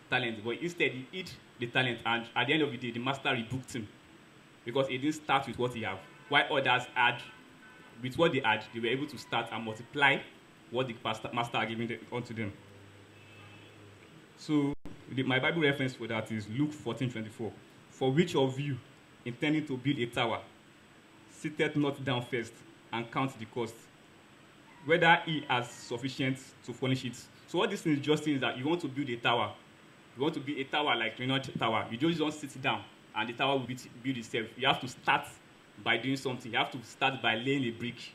talent. But instead, he hid the talent, and at the end of the day, the master rebuked him because he didn't start with what he had. While others had, with what they had, they were able to start and multiply what the master had given unto them. So my Bible reference for that is Luke 14:24. For which of you, intending to build a tower, sitteth not down first and count the cost, whether he has sufficient to furnish it. So what this thing is just saying is that you want to build a tower. You want to build a tower like Trinity Tower. You just don't sit down and the tower will build itself. You have to start by doing something. You have to start by laying a brick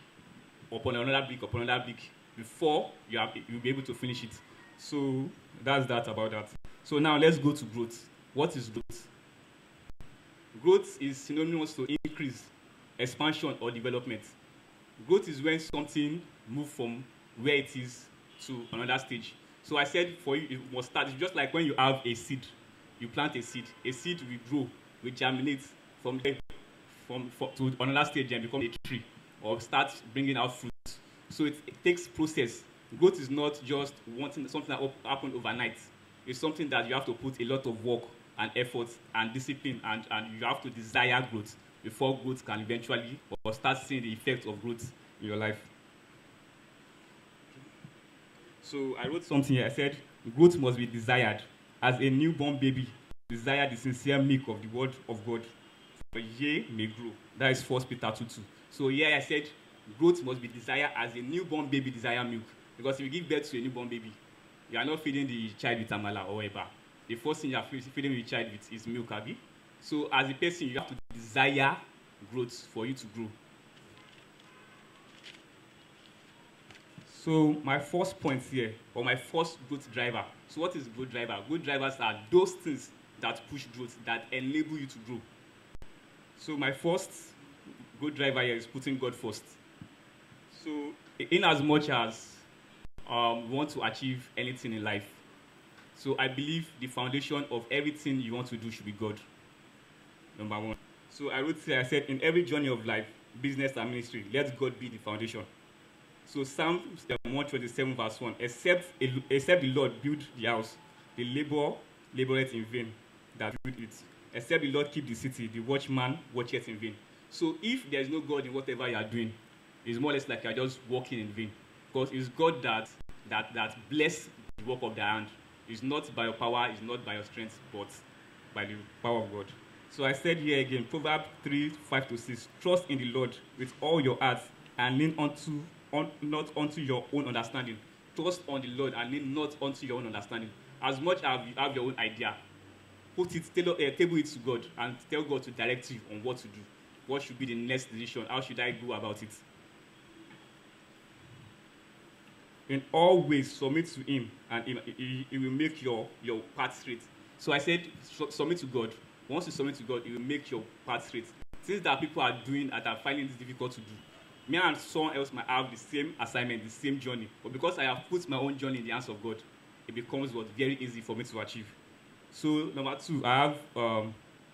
upon another brick before you'll be able to finish it. So that's that about that. So now let's go to growth. What is growth? Growth is synonymous to increase, expansion, or development. Growth is when something moves from where it is to another stage. So I said for you, it must start. It's just like when you have a seed. You plant a seed. A seed will grow, will germinate from there to another stage and become a tree or start bringing out fruit. So it takes process. Growth is not just something that happens overnight. It's something that you have to put a lot of work and effort and discipline, and you have to desire growth before growth can eventually or start seeing the effect of growth in your life. So I wrote something here. I said, growth must be desired. As a newborn baby, desire the sincere milk of the word of God, for ye may grow. That is 1 Peter 2:2. So here I said, growth must be desired as a newborn baby desire milk. Because if you give birth to a newborn baby, you are not feeding the child with amala or eba. The first thing you are feeding the child with is milk, abi. So as a person, you have to desire growth for you to grow. So my first point here, or my first growth driver. So what is growth driver? Growth drivers are those things that push growth, that enable you to grow. So my first growth driver here is putting God first. So in as much as we want to achieve anything in life, so I believe the foundation of everything you want to do should be God. Number one. So I wrote here, I said, in every journey of life, business and ministry, let God be the foundation. So Psalm 127 verse 1, except the Lord build the house, the laboreth in vain that build it. Except the Lord keep the city, the watchman watcheth in vain. So if there is no God in whatever you are doing, it's more or less like you are just walking in vain. Because it's God that bless the work of the hand. It's not by your power, it's not by your strength, but by the power of God. So I said here again, Proverbs 3:5-6, trust in the Lord with all your heart and lean not unto your own understanding. Trust on the Lord and lean not unto your own understanding. As much as you have your own idea, table it to God and tell God to direct you on what to do. What should be the next decision? How should I go about it? In all ways, submit to Him, and He will make your path straight. So I said, submit to God. Once you submit to God, He will make your path straight. things that people are doing that are finding it difficult to do. Me and someone else might have the same assignment, the same journey, but because I have put my own journey in the hands of God, it becomes very easy for me to achieve. So number 2, I have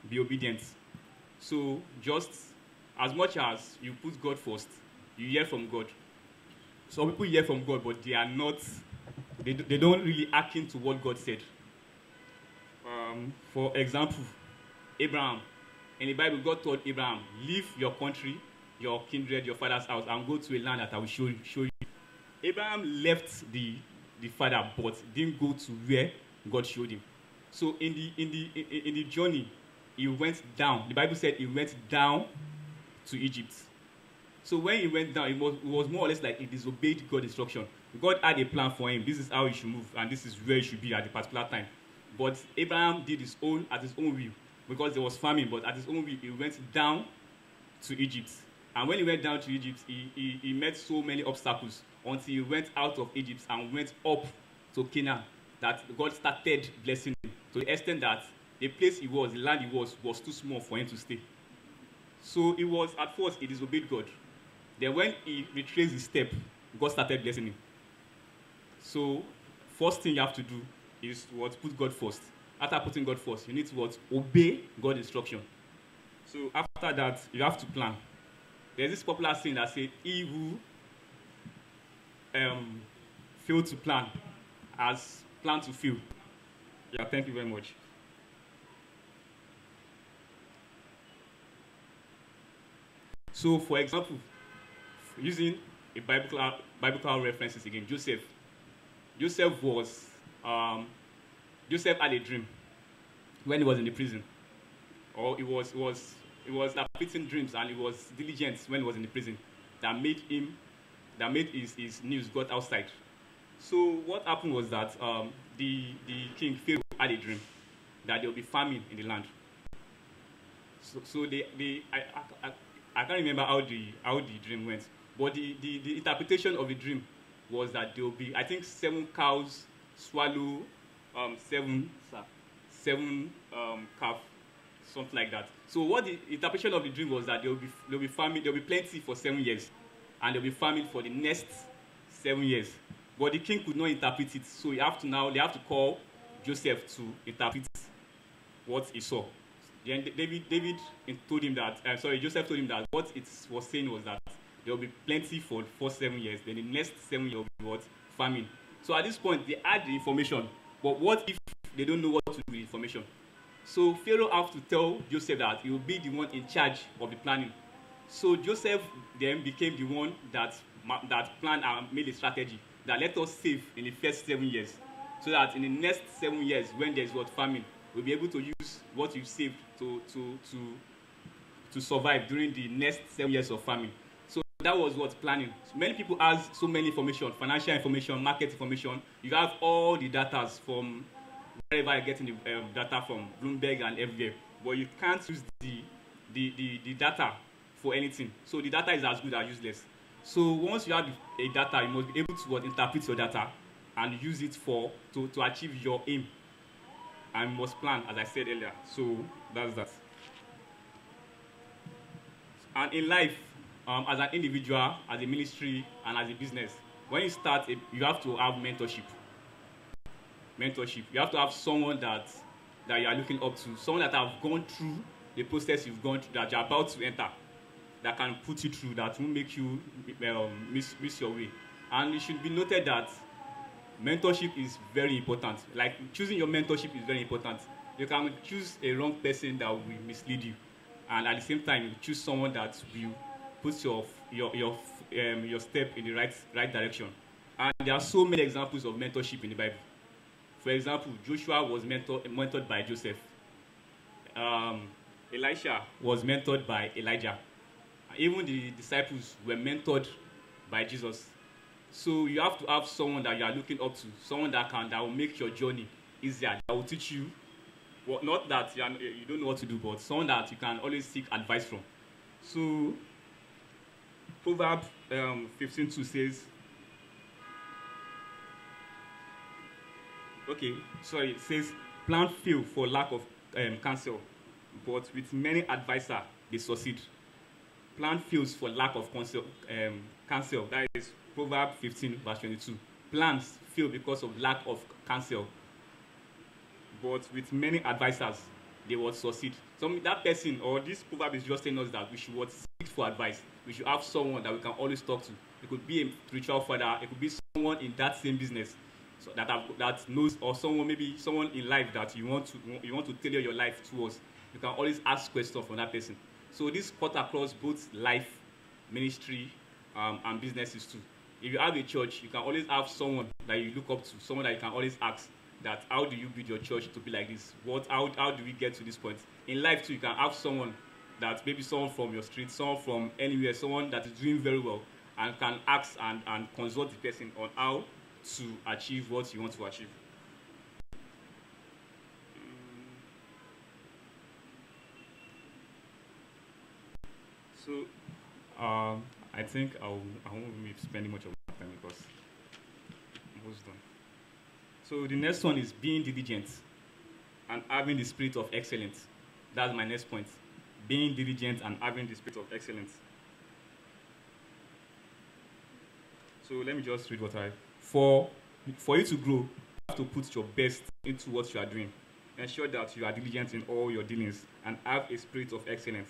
be obedient. So just as much as you put God first, you hear from God. Some people hear from God, but they are not, they don't really act into what God said. For example, Abraham. In the Bible, God told Abraham, leave your country, your kindred, your father's house, and go to a land that I will show you. Abraham left the father, but didn't go to where God showed him. So in the journey, he went down. The Bible said he went down to Egypt. So when he went down, it was more or less like he disobeyed God's instruction. God had a plan for him. This is how he should move, and this is where he should be at the particular time. But Abraham did at his own will, because there was famine, but at his own will, he went down to Egypt. And when he went down to Egypt, he met so many obstacles until he went out of Egypt and went up to Canaan, that God started blessing him to the extent that the place he was, the land he was too small for him to stay. So at first, he disobeyed God. Then when he retraced his step, God started blessing him. So first thing you have to do is put God first. After putting God first, you need to obey God's instruction. So after that, you have to plan. There's this popular saying that says, he who failed to plan has planned to fail. Yeah, thank you very much. So, for example, using a biblical references again, Joseph had a dream when he was in the prison, or he was interpreting dreams, and he was diligent when he was in the prison. That made his news got outside. So what happened was that the king Pharaoh had a dream that there will be famine in the land. So I can't remember how the dream went, but the interpretation of the dream was that there will be, I think, 7 cows swallow 7 calf, something like that. So what the interpretation of the dream was that there will be famine, there will be plenty for 7 years, and there will be famine for the next 7 years. But the king could not interpret it, so they have to call Joseph to interpret what he saw. Then Joseph told him that what it was saying was that there will be plenty for 7 years. Then the next 7 years will be famine. So at this point, they had the information, but what if they don't know what to do with the information? So Pharaoh have to tell Joseph that he will be the one in charge of the planning. So Joseph then became the one that planned and made a strategy that let us save in the first 7 years, so that in the next 7 years, when there's famine, we'll be able to use what you saved to survive during the next 7 years of famine. So that was planning. So many people have so many information, financial information, market information. You have all the data from wherever you're getting the data from, Bloomberg and everywhere, but you can't use the data for anything. So the data is as good as useless. So once you have a data, you must be able to interpret your data and use it to achieve your aim. And you must plan, as I said earlier. So that's that. And in life, as an individual, as a ministry, and as a business, when you start, you have to have mentorship. You have to have someone that you are looking up to, someone that have gone through the process you've gone through, that you're about to enter, that can put you through, that won't make you miss your way. And it should be noted that mentorship is very important. Like, choosing your mentorship is very important. You can choose a wrong person that will mislead you, and at the same time, you choose someone that will put your step in the right direction. And there are so many examples of mentorship in the Bible. For example, Joshua was mentored by Joseph. Elisha was mentored by Elijah. Even the disciples were mentored by Jesus. So you have to have someone that you are looking up to, someone that will make your journey easier, that will teach you, not that you don't know what to do, but someone that you can always seek advice from. So Proverbs 15:2 says, it says, "Plan fail for lack of counsel, but with many advisors they succeed. Plan fails for lack of counsel. That is Proverbs 15, verse 22. Plans fail because of lack of counsel. But with many advisors, they will succeed. So that person or this proverb is just telling us that we should seek for advice. We should have someone that we can always talk to. It could be a spiritual father. It could be someone in that same business so that knows, or maybe someone in life that you want to tailor your life towards. You can always ask questions from that person. So this cut across both life, ministry, and businesses too. If you have a church, you can always have someone that you look up to, someone that you can always ask that how do you build your church to be like this? How do we get to this point? In life too, you can have someone that maybe someone from your street, someone from anywhere, someone that is doing very well and can ask and consult the person on how to achieve what you want to achieve. So I think I won't be spending much of my time because I'm almost done. So the next one is being diligent and having the spirit of excellence. That's my next point. Being diligent and having the spirit of excellence. So let me just read what for you to grow, you have to put your best into what you are doing. Ensure that you are diligent in all your dealings and have a spirit of excellence.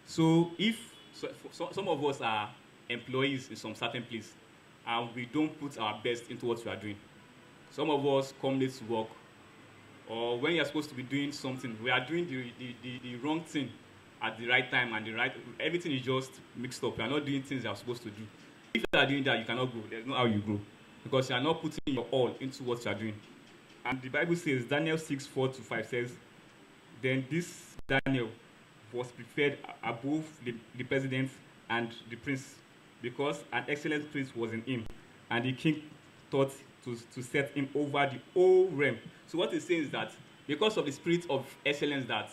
So some of us are employees in some certain place and we don't put our best into what we are doing. Some of us come late to work, or when you're supposed to be doing something, we are doing the wrong thing at the right time, and everything is just mixed up. You are not doing things you are supposed to do. If you are doing that, you cannot grow. There's no how you grow, because you are not putting your all into what you are doing. And the Bible says, Daniel 6:4-5 says, then this Daniel was preferred above the president and the prince, because an excellent prince was in him, and the king thought to set him over the whole realm. So what he's saying is that because of the spirit of excellence that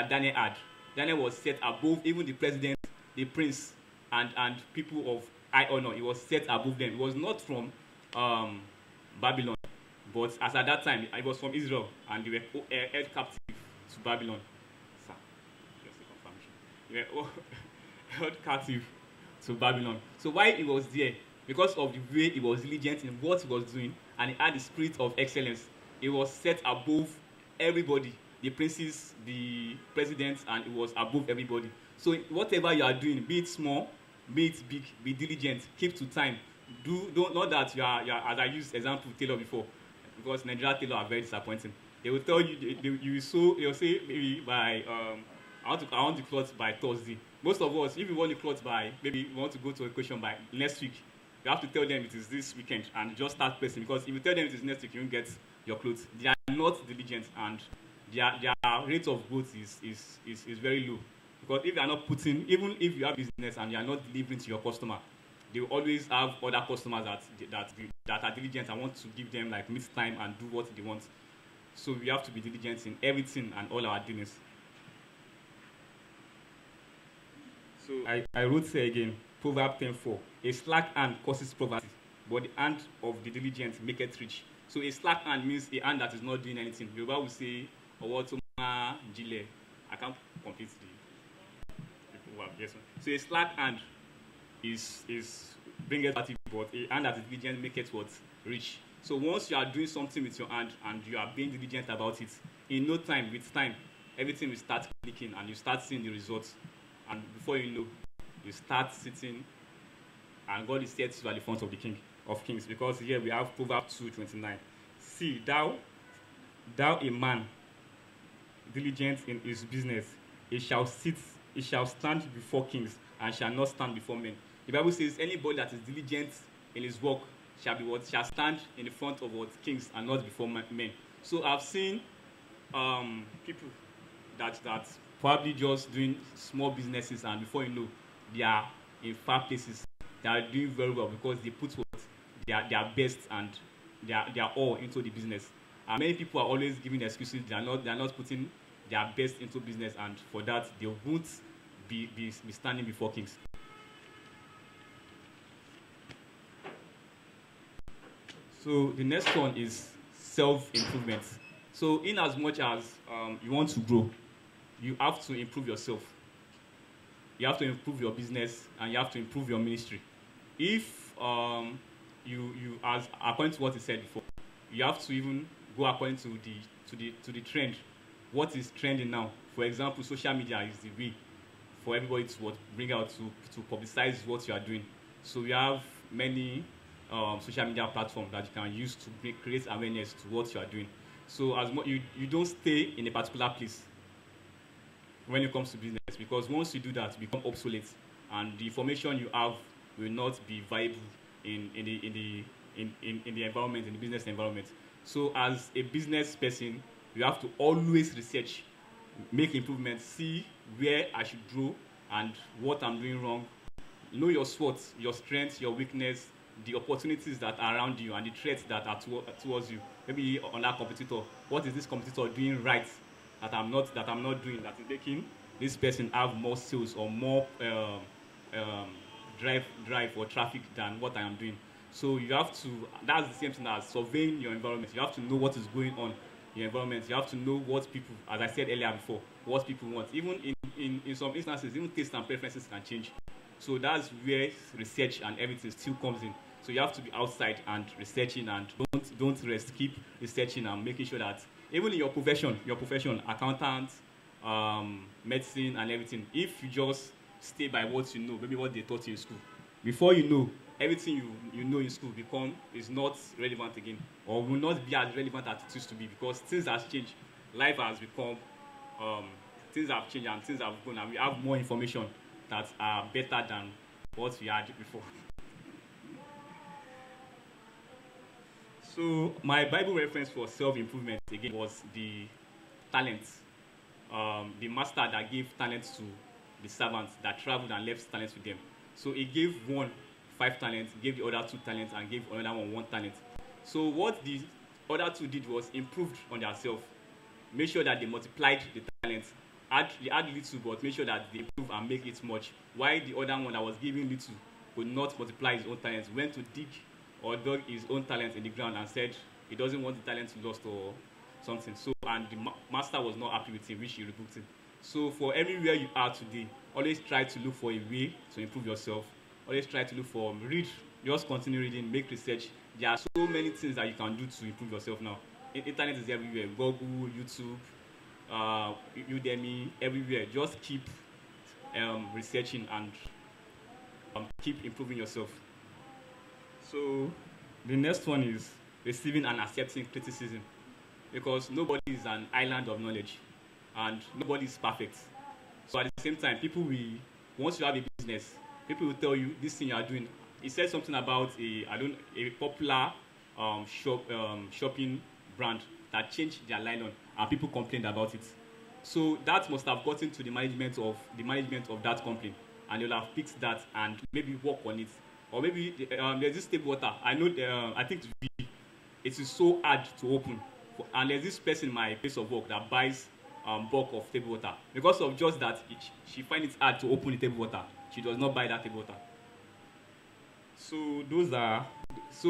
Daniel had, Daniel was set above even the president, the prince, and people of high honor. He was set above them. He was not from Babylon, but as at that time, he was from Israel, and they were held captive to Babylon. Sir, just a confirmation. They were held captive to Babylon. So why he was there? Because of the way he was diligent in what he was doing, and he had the spirit of excellence. He was set above everybody, the princes, the presidents, and he was above everybody. So whatever you are doing, be it small, be it big, be diligent, keep to time. Don't know that you are as I used example tailor before, because Nigerian tailor are very disappointing. They will tell you they'll say maybe by I want the cloth by Thursday. Most of us, if you want the cloth by maybe you want to go to a question by next week, you have to tell them it is this weekend and just start pressing, because if you tell them it is next week, you won't get your clothes. They are not diligent, and their rate of growth is very low. Because if you are not putting, even if you have business and you are not delivering to your customer, they will always have other customers that are diligent and want to give them like meet time and do what they want. So we have to be diligent in everything and all our dealings. So I wrote here again, Proverbs 10:4. A slack hand causes poverty, but the hand of the diligent maketh rich. So a slack hand means a hand that is not doing anything. The Bible will say, Owotoma Jile. I can't complete the proverb. Yes. So a slack hand is bringeth poverty, but a hand that is diligent maketh what? Rich. So once you are doing something with your hand and you are being diligent about it, in no time, with time, everything will start clicking and you start seeing the results. And before you know, you start sitting, and God is set you at the front of the King of Kings. Because here we have Proverbs 2:29. See, thou a man diligent in his business, he shall stand before kings, and shall not stand before men. The Bible says anybody that is diligent in his work shall stand in the front of what? Kings, and not before men. So I've seen people that probably just doing small businesses, and before you know, they are in far places. They are doing very well because they put what their best and their all into the business. And many people are always giving excuses. They are not putting their best into business, and for that they won't be standing before kings. So the next one is self-improvement. So in as much as you want to grow, you have to improve yourself. you have to improve your business, and you have to improve your ministry. If you as according to what he said before, you have to even go according to the trend. What is trending now? For example, social media is the way for everybody to bring out to publicize what you are doing. So we have many social media platforms that you can use to create awareness to what you are doing. So you don't stay in a particular place when it comes to business, because once you do that, you become obsolete, and the information you have will not be viable in the environment, in the business environment. So as a business person, you have to always research, make improvements, see where I should grow and what I'm doing wrong. Know your SWOT, your strengths, your weakness, the opportunities that are around you, and the threats that are towards you. Maybe on that competitor, what is this competitor doing right that I'm not doing, that is making this person have more sales or more drive or traffic than what I am doing. So you have to, that's the same thing as surveying your environment. You have to know what is going on in your environment. You have to know what people, as I said earlier before, what people want. Even in some instances, even tastes and preferences can change. So that's where research and everything still comes in. So you have to be outside and researching, and don't rest. Keep researching and making sure that even in your profession, accountant, medicine and everything, if you just stay by what you know, maybe what they taught you in school, before you know, everything you know in school is not relevant again, or will not be as relevant as it used to be, because things have changed. Life has become, things have changed and things have gone, and we have more information that are better than what we had before. So my Bible reference for self-improvement again was the talents. The master that gave talents to the servants that traveled and left talents with them. So he gave one 5 talents, gave the other 2 talents, and gave another one talent. So what the other 2 did was improved on themselves. Make sure that they multiplied the talents. They add little, but make sure that they improve and make it much. While the other one that was giving little could not multiply his own talents, went to dig or dug his own talent in the ground and said he doesn't want the talent lost or something. So, and the master was not happy with him, which he rebuked him. So for everywhere you are today, always try to look for a way to improve yourself. Always try to look for, read, just continue reading, make research. There are so many things that you can do to improve yourself now. Internet is everywhere, Google, YouTube, Udemy, everywhere. Just keep researching and keep improving yourself. So the next one is receiving and accepting criticism, because nobody is an island of knowledge and nobody is perfect. So at the same time, once you have a business, people will tell you this thing you are doing. He said something about a popular shopping brand that changed their line-on, and people complained about it. So that must have gotten to the management of that company, and they'll have picked that and maybe work on it. Or maybe there's this table water. I know I think it is so hard to open, and there's this person in my place of work that buys bulk of table water. Because of just that, she finds it hard to open the table water. She does not buy that table water. So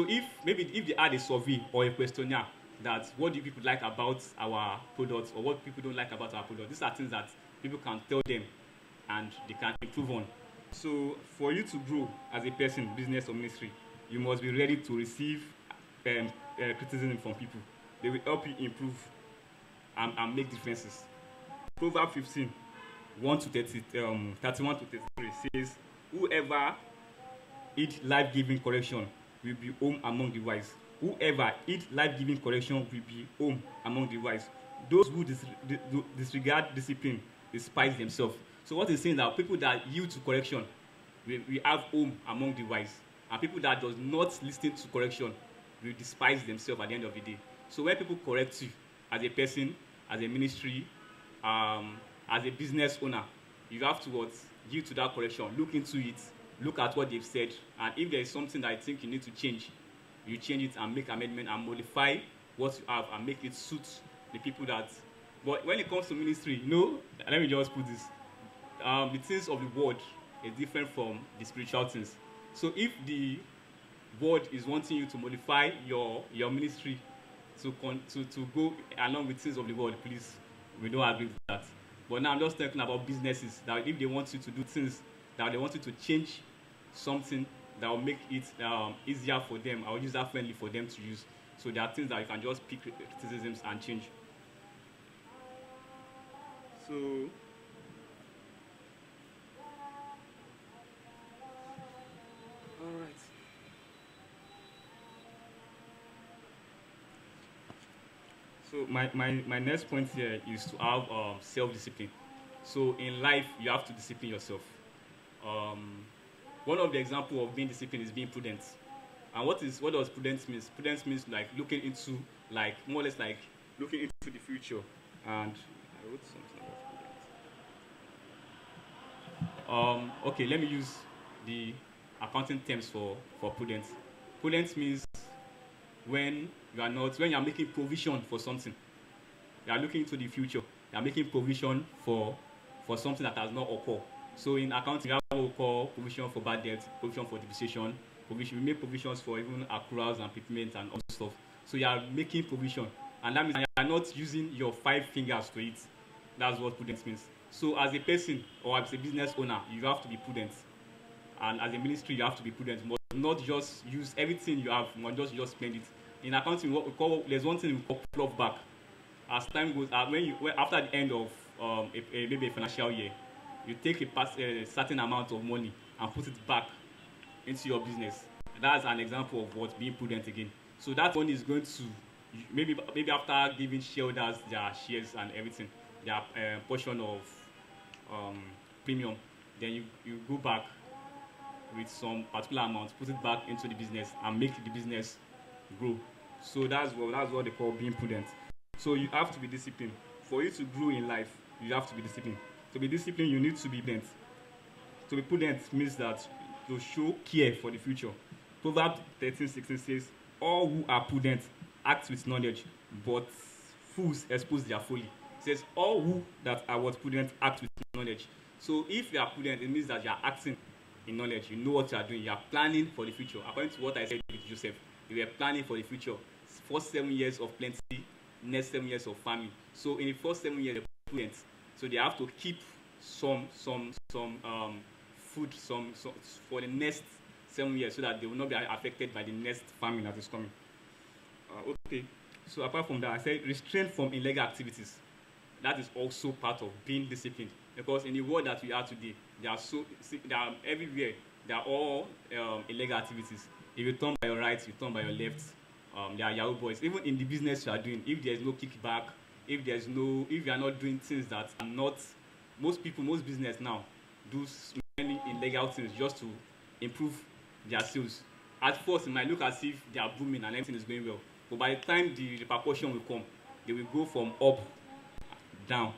if they add a survey or a questionnaire that what do people like about our products or what people don't like about our product, these are things that people can tell them and they can improve on. So for you to grow as a person, business or ministry, you must be ready to receive criticism from people. They will help you improve and make differences. Proverbs 15, 31 to 33 says, whoever heed life-giving correction will be home among the wise. Whoever heed life-giving correction will be home among the wise. Those who disregard discipline despise themselves. So what he's saying that people that yield to correction, we have home among the wise. And people that does not listen to correction will despise themselves at the end of the day. So when people correct you as a person, as a ministry, as a business owner, you have to yield to that correction, look into it, look at what they've said, and if there is something that I think you need to change, you change it and make amendment and modify what you have and make it suit the people that. But when it comes to ministry, let me just put this. The things of the world is different from the spiritual things. So if the world is wanting you to modify your ministry to go along with things of the world, please, we don't agree with that. But now I'm just talking about businesses that if they want you to do things, that they want you to change something that will make it easier for them or user friendly for them to use. So there are things that you can just pick criticisms and change. So all right. So my next point here is to have self-discipline. So in life, you have to discipline yourself. Um, One of the example of being disciplined is being prudent. And what does prudence means? Prudence means like looking into, like more or less like looking into the future. And I wrote something about prudence. Okay, let me use the accounting terms for prudence. Prudence means when you are making provision for something. You are looking into the future. You are making provision for something that has not occurred. So in accounting, we have what we call provision for bad debt, provision for depreciation, provision. We make provisions for even accruals and prepayment and all stuff. So you are making provision, and that means you are not using your 5 fingers to eat. That's what prudence means. So as a person or as a business owner, you have to be prudent, and as a ministry, you have to be prudent. You must not just use everything you have, you must just spend it. In accounting, there's one thing we call plug back. As time goes, after the end of maybe a financial year, you take a certain amount of money and put it back into your business. That's an example of what being prudent again. So that money is going to maybe after giving shareholders their shares and everything, their portion of premium, then you go back with some particular amount, put it back into the business and make the business grow. So that's what they call being prudent. So you have to be disciplined. For you to grow in life, you have to be disciplined. To be disciplined, you need to be prudent. To be prudent means that to show care for the future. Proverbs 13:16 says, all who are prudent act with knowledge, but fools expose their folly. It says, all who that are what prudent act with knowledge. So if you are prudent, it means that you are acting in knowledge. You know what you are doing. You are planning for the future. According to what I said with Joseph, you were planning for the future. First 7 years of plenty, next 7 years of famine. So in the first 7 years, they're prudent. So they have to keep some food for the next 7 years so that they will not be affected by the next famine that is coming. Okay. So apart from that, I said restraint from illegal activities. That is also part of being disciplined, because in the world that we are today, they are everywhere. They are all illegal activities. If you turn by your right, you turn by your left. They are Yahoo boys. Even in the business you are doing, if there is no kickback, if you are not doing things that are not, most business now do many illegal things just to improve their sales. At first, it might look as if they are booming and everything is going well, but by the time the repercussion will come, they will go from up down.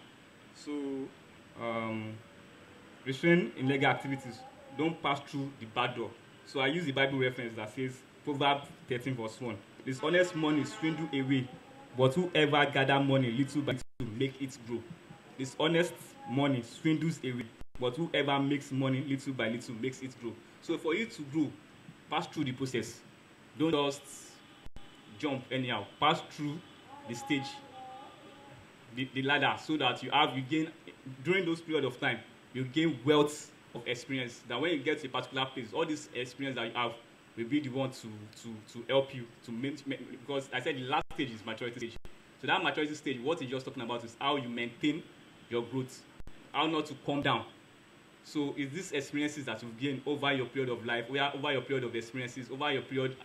So, restrain illegal activities. Don't pass through the back door. So I use the Bible reference that says, Proverbs 13:1. Dishonest money swindle away, but whoever gather money little by little make it grow. Dishonest money swindles away, but whoever makes money little by little makes it grow. So for you to grow, pass through the process. Don't just jump anyhow. Pass through the stage, the ladder, so that you gain, during those period of time, you gain wealth of experience. That when you get to a particular place, all this experience that you have will be the one to help you to maintain, because I said the last stage is maturity stage. So that maturity stage, what he's just talking about is how you maintain your growth, how not to come down. So it's these experiences that you've gained over your period of life, over your period of experiences, over your period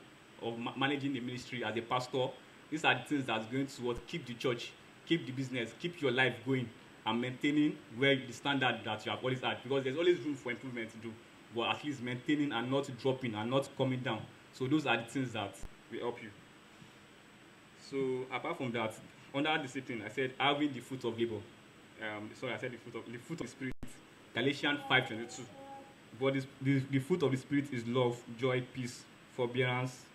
of managing the ministry as a pastor. These are the things that's going to keep the church, keep the business, keep your life going, and maintaining where the standard that you have always had. Because there's always room for improvement to do, but at least maintaining and not dropping and not coming down. So those are the things that will help you. So apart from that, under discipline, I said having the fruit of labor. I said the fruit of the spirit. Galatians 5:22. But the fruit of the spirit is love, joy, peace, forbearance,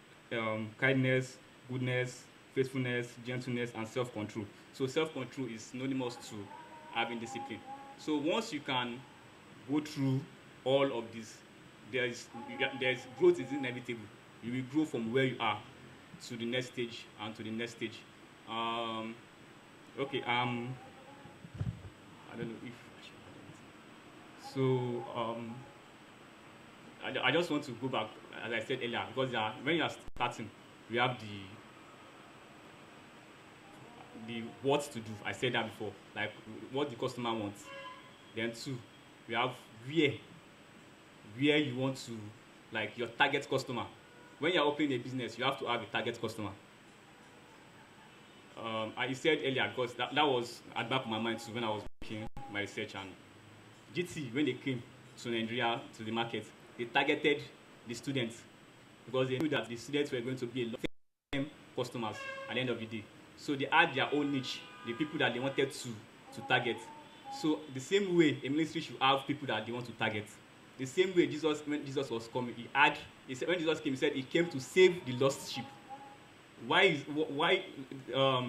kindness, goodness, faithfulness, gentleness, and self-control. So self-control is synonymous to having discipline. So once you can go through all of this, there's growth is inevitable. You will grow from where you are to the next stage and to the next stage. I don't know if I should add anything. So I just want to go back, as I said earlier, because when you are starting, we have the what to do. I said that before, like what the customer wants. Then two, we have where you want to, like your target customer. When you're opening a business, you have to have a target customer. I said earlier, because that was at the back of my mind too when I was making my research. And GT, when they came to Nigeria, to the market, they targeted the students because they knew that the students were going to be a long-term customers at the end of the day. So they had their own niche, the people that they wanted to target. So the same way a ministry should have people that they want to target. The same way when Jesus was coming, he said, when Jesus came, he said he came to save the lost sheep. Why?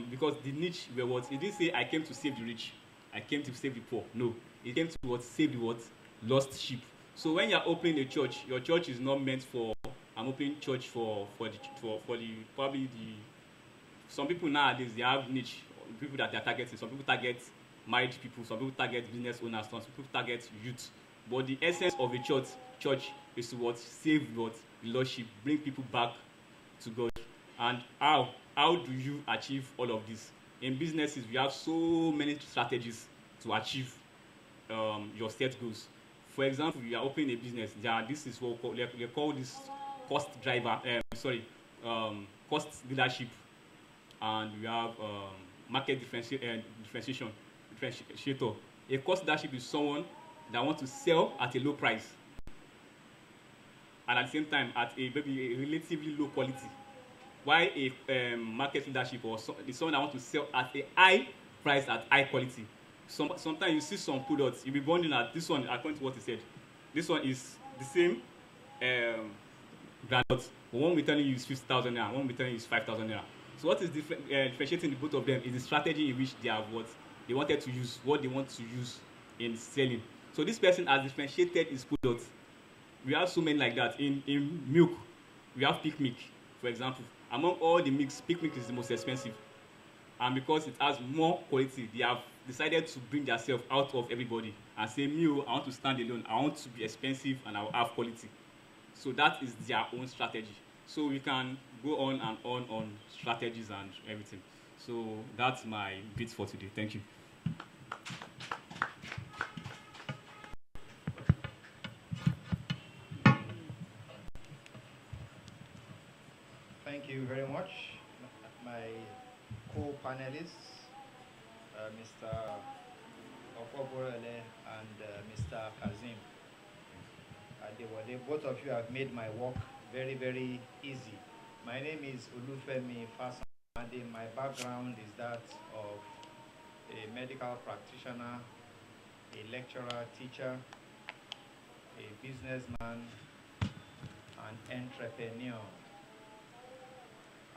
Because the niche were what? He didn't say I came to save the rich, I came to save the poor. No, he came to what? Save the what? Lost sheep. So when you're opening a church, your church is not meant for. I'm opening church for the probably the. Some people nowadays they have niche people that they're targeting. Some people target married people. Some people target business owners. Some people target youth. But the essence of a church is to what? Save what? The lost sheep. Bring people back to God. And how do you achieve all of this? In businesses, we have so many strategies to achieve your set goals. For example, you are opening a business. This is what they call this cost driver. Cost leadership, and we have market differentiator. A cost leadership is someone that wants to sell at a low price, and at the same time at maybe a relatively low quality. Why a market leadership is someone that wants to sell at a high price at high quality. Sometimes you see some products, you'll be wondering that this one, according to what he said, this one is the same brand, but one we're telling you is 50,000 naira, one we're telling you is 5,000 naira. So what is differentiating the both of them is the strategy in which they have what they wanted to use, what they want to use in selling. So this person has differentiated his product. We have so many like that. In milk, we have Peak Milk, for example. Among all the milks, Peak Milk is the most expensive. And because it has more quality, they have decided to bring themselves out of everybody and say, me, I want to stand alone. I want to be expensive and I will have quality. So that is their own strategy. So we can go on and on strategies and everything. So that's my bit for today. Thank you. Thank you very much, my co-panelists, Mr. Okoborele and Mr. Kazim. Both of you have made my work very, very easy. My name is Olufemi Fasamade. My background is that of a medical practitioner, a lecturer, teacher, a businessman, an entrepreneur,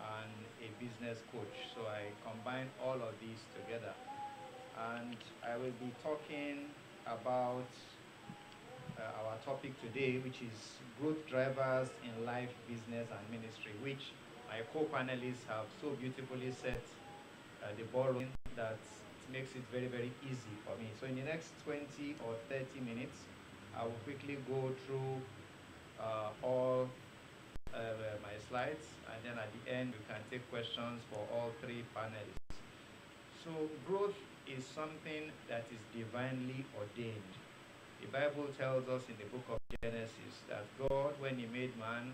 and a business coach. So I combine all of these together. And I will be talking about our topic today, which is growth drivers in life, business, and ministry, which my co-panelists have so beautifully set the ball rolling that it makes it very, very easy for me. So in the next 20 or 30 minutes, I will quickly go through all my slides, and then at the end we can take questions for all three panelists. So growth is something that is divinely ordained. The Bible tells us in the book of Genesis that God, when he made man,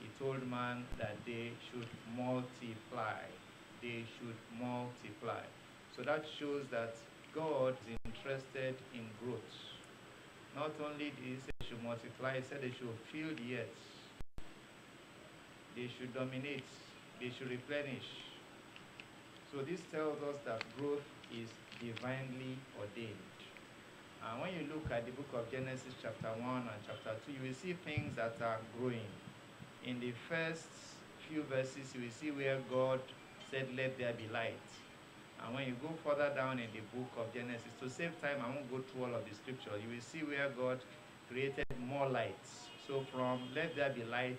he told man that they should multiply. They should multiply. So that shows that God is interested in growth. Not only did he say they should multiply, he said they should fill the earth. They should dominate. They should replenish. So this tells us that growth is divinely ordained. And when you look at the book of Genesis chapter 1 and chapter 2, you will see things that are growing. In the first few verses, you will see where God said, let there be light. And when you go further down in the book of Genesis, to save time, I won't go through all of the scripture. You will see where God created more lights. So from let there be light,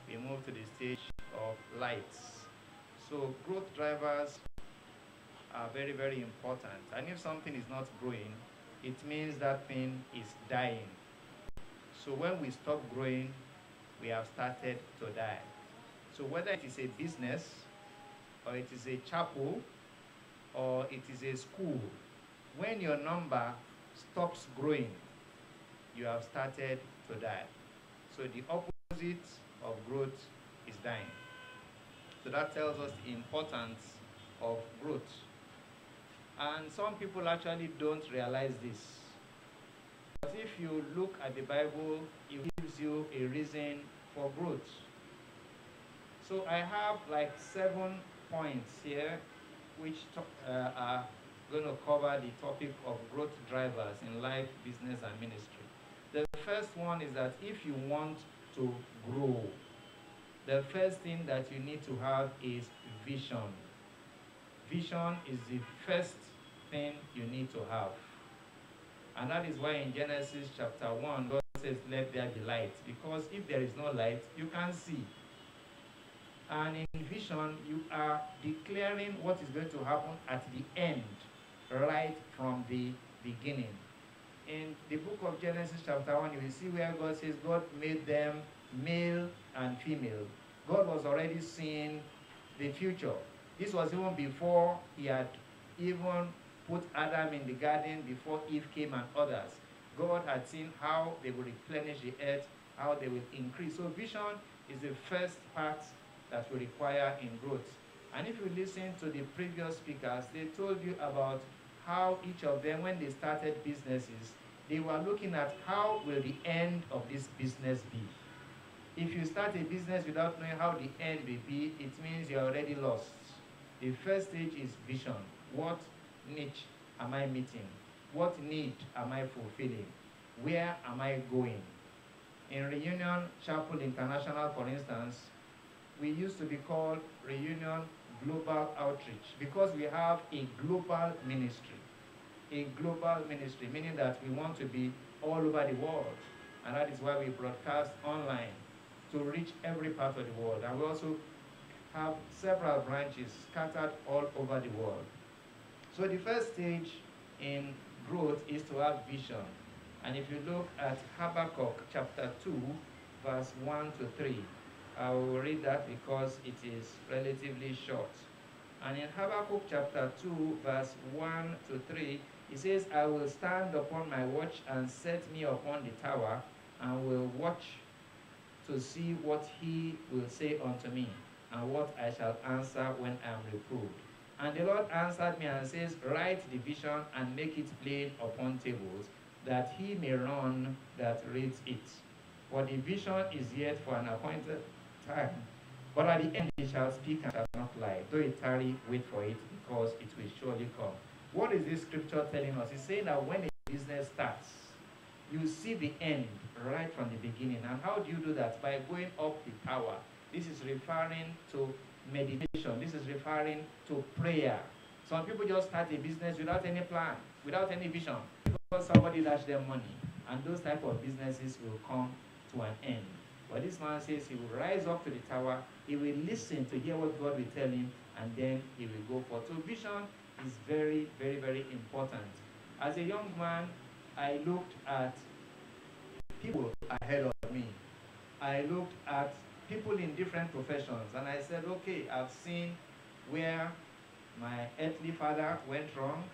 we move to the stage of lights. So growth drivers are very, very important. And if something is not growing, it means that thing is dying. So when we stop growing, we have started to die. So whether it is a business, or it is a chapel, or it is a school, when your number stops growing, you have started to die. So the opposite of growth is dying. So that tells us the importance of growth. And some people actually don't realize this. But if you look at the Bible, it gives you a reason for growth. So I have like 7 points here which are going to cover the topic of growth drivers in life, business, and ministry. The first one is that if you want to grow, the first thing that you need to have is vision. Vision is the first thing you need to have. And that is why in Genesis chapter 1, God says, let there be light. Because if there is no light, you can't see. And in vision, you are declaring what is going to happen at the end, right from the beginning. In the book of Genesis chapter 1, you will see where God says God made them male and female. God was already seeing the future. This was even before he had even put Adam in the garden, before Eve came and others. God had seen how they will replenish the earth, how they will increase. So vision is the first part that we require in growth. And if you listen to the previous speakers, they told you about how each of them, when they started businesses, they were looking at how will the end of this business be. If you start a business without knowing how the end will be, it means you're already lost. The first stage is vision. What niche am I meeting? What need am I fulfilling? Where am I going? In Reunion Chapel International, for instance, we used to be called Reunion Global Outreach because we have a global ministry. A global ministry, meaning that we want to be all over the world. And that is why we broadcast online to reach every part of the world. And we also have several branches scattered all over the world. So the first stage in growth is to have vision. And if you look at Habakkuk chapter 2, verse 1 to 3, I will read that because it is relatively short. And in Habakkuk chapter 2, verse 1 to 3, it says, I will stand upon my watch and set me upon the tower, and will watch to see what he will say unto me, and what I shall answer when I am reproved. And the Lord answered me and says, write the vision and make it plain upon tables, that he may run that reads it. For the vision is yet for an appointed time, but at the end it shall speak and shall not lie. Though it tarry, wait for it, because it will surely come. What is this scripture telling us? It's saying that when a business starts, you see the end right from the beginning. And how do you do that? By going up the tower. This is referring to meditation. This is referring to prayer. Some people just start a business without any plan, without any vision, because somebody dashed them money. And those type of businesses will come to an end. But this man says he will rise up to the tower, he will listen to hear what God will tell him, and then he will go forth. So vision is very, very, very important. As a young man, I looked at people ahead of me. I looked at people in different professions, and I said, okay, I've seen where my earthly father went wrong.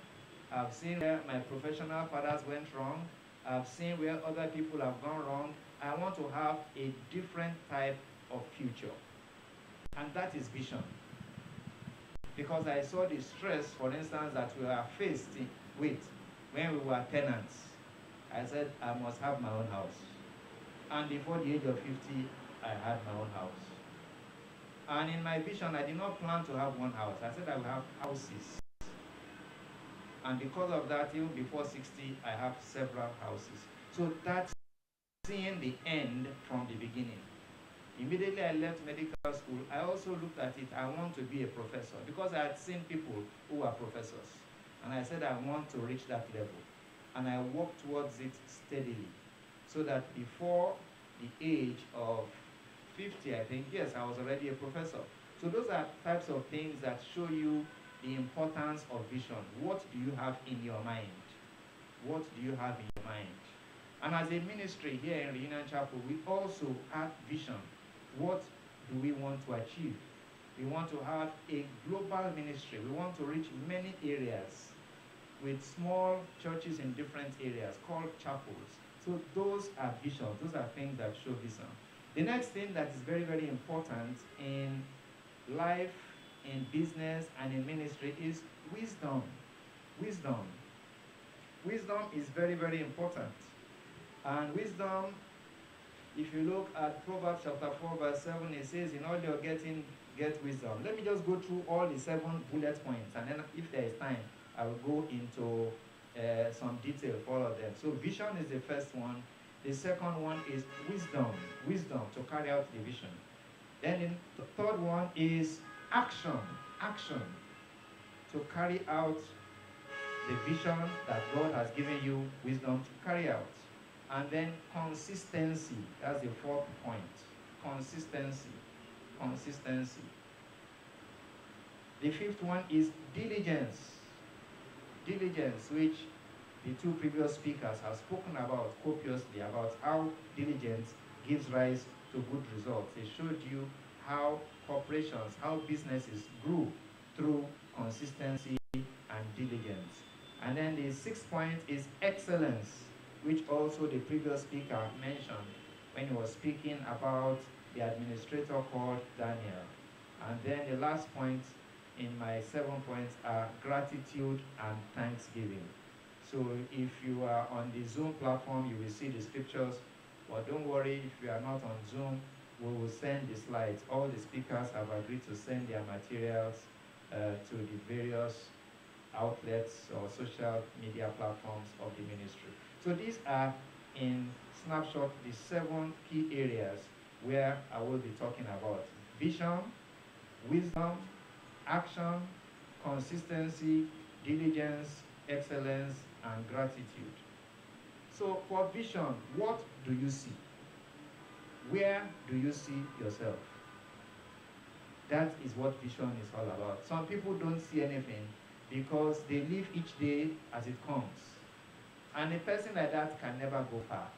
I've seen where my professional fathers went wrong. I've seen where other people have gone wrong. I want to have a different type of future. And that is vision. Because I saw the stress, for instance, that we are faced with when we were tenants. I said, I must have my own house. And before the age of 50, I had my own house. And in my vision, I did not plan to have one house. I said I will have houses. And because of that, even before 60, I have several houses. So that's seeing the end from the beginning. Immediately I left medical school, I also looked at it, I want to be a professor, because I had seen people who are professors. And I said I want to reach that level. And I worked towards it steadily, so that before the age of 50, I think, yes, I was already a professor. So those are types of things that show you the importance of vision. What do you have in your mind? What do you have in your mind? And as a ministry here in Reunion Chapel, we also have vision. What do we want to achieve? We want to have a global ministry. We want to reach many areas with small churches in different areas called chapels. So those are visions. Those are things that show vision. The next thing that is very, very important in life, in business, and in ministry is wisdom. Wisdom. Wisdom is very, very important. And wisdom, if you look at Proverbs chapter 4, verse 7, it says, in all you're getting, get wisdom. Let me just go through all the 7 bullet points, and then if there is time, I will go into some detail for all of them. So vision is the first one. The second one is wisdom. Wisdom to carry out the vision. Then the third one is action. Action to carry out the vision that God has given you wisdom to carry out. And then consistency. That's the fourth point. Consistency. Consistency. The fifth one is diligence. Diligence, which the 2 previous speakers have spoken about copiously, about how diligence gives rise to good results. They showed you how corporations, how businesses grew through consistency and diligence. And then the 6th point is excellence, which also the previous speaker mentioned when he was speaking about the administrator called Daniel. And then the last point in my 7 points are gratitude and thanksgiving. So if you are on the Zoom platform, you will see the scriptures. But don't worry, if you are not on Zoom, we will send the slides. All the speakers have agreed to send their materials to the various outlets or social media platforms of the ministry. So these are, in snapshot, the 7 key areas where I will be talking about vision, wisdom, action, consistency, diligence, excellence, and gratitude. So for vision, what do you see? Where do you see yourself? That is what vision is all about. Some people don't see anything because they live each day as it comes. And a person like that can never go far.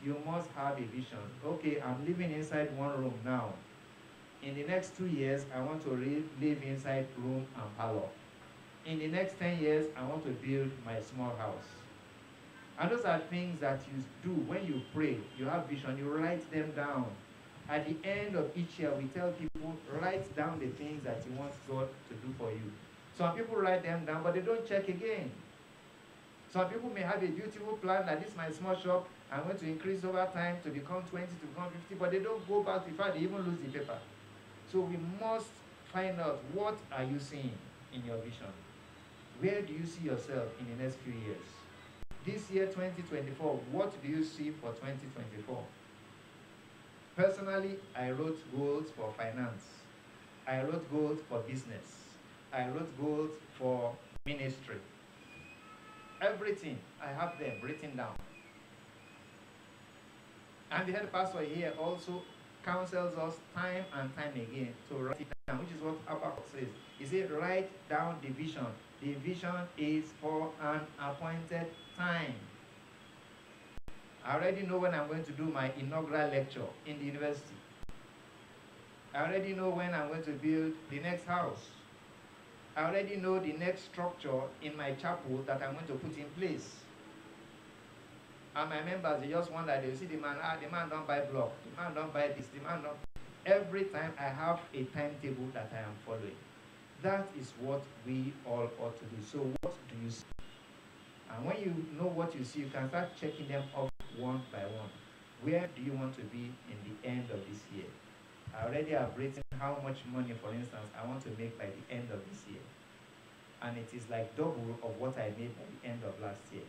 You must have a vision. Okay, I'm living inside one room now. In the next 2 years, I want to live inside room and parlor. In the next 10 years, I want to build my small house. And those are things that you do when you pray. You have vision, you write them down. At the end of each year, we tell people, write down the things that you want God to do for you. Some people write them down, but they don't check again. Some people may have a beautiful plan that this is my small shop, I'm going to increase over time to become 20, to become 50, but they don't go back. In fact, they even lose the paper. So we must find out, what are you seeing in your vision? Where do you see yourself in the next few years? This year, 2024, what do you see for 2024? Personally, I wrote goals for finance. I wrote goals for business. I wrote goals for ministry. Everything, I have them written down. And the head pastor here also counsels us time and time again to write it down, which is what Habakkuk says. He said, write down the vision. The vision is for an appointed time. I already know when I'm going to do my inaugural lecture in the university. I already know when I'm going to build the next house. I already know the next structure in my chapel that I'm going to put in place. And my members, they just wonder, they see the man don't buy block, the man don't buy this, the man don't. Every time I have a timetable that I am following. That is what we all ought to do. So what do you see? And when you know what you see, you can start checking them off one by one. Where do you want to be in the end of this year? I already have written how much money, for instance, I want to make by the end of this year. And it is like double of what I made by the end of last year.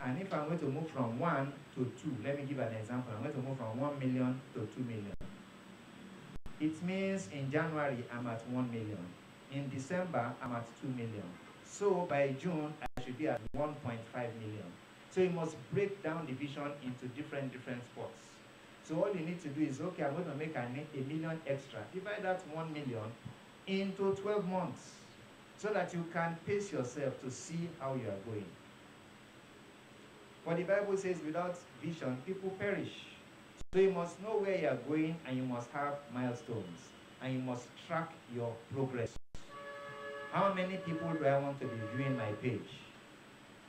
And if I'm going to move from 1 to 2, let me give an example. I'm going to move from 1 million to 2 million. It means in January, I'm at 1 million. In December, I'm at 2 million. So by June, I should be at 1.5 million. So you must break down the vision into different spots. So all you need to do is, okay, I'm going to make a million extra. Divide that 1 million into 12 months so that you can pace yourself to see how you are going. For the Bible says without vision, people perish. So you must know where you are going, and you must have milestones, and you must track your progress. How many people do I want to be viewing my page?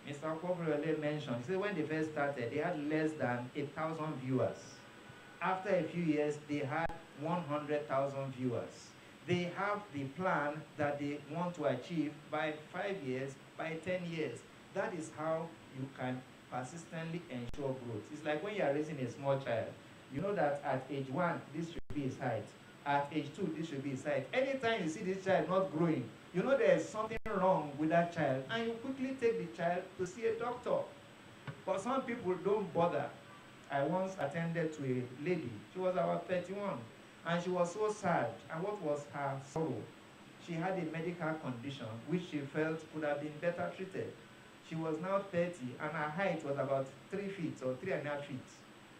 Mr. Kobrele mentioned, he said when they first started, they had less than 1,000 viewers. After a few years, they had 100,000 viewers. They have the plan that they want to achieve by 5 years, by 10 years. That is how you can persistently ensure growth. It's like when you are raising a small child. You know that at age 1, this should be his height. At age 2, this should be his height. Anytime you see this child not growing, you know there is something wrong with that child, and you quickly take the child to see a doctor. But some people don't bother. I once attended to a lady. She was about 31, and she was so sad. And what was her sorrow? She had a medical condition which she felt could have been better treated. She was now 30, and her height was about 3 feet or 3.5 feet.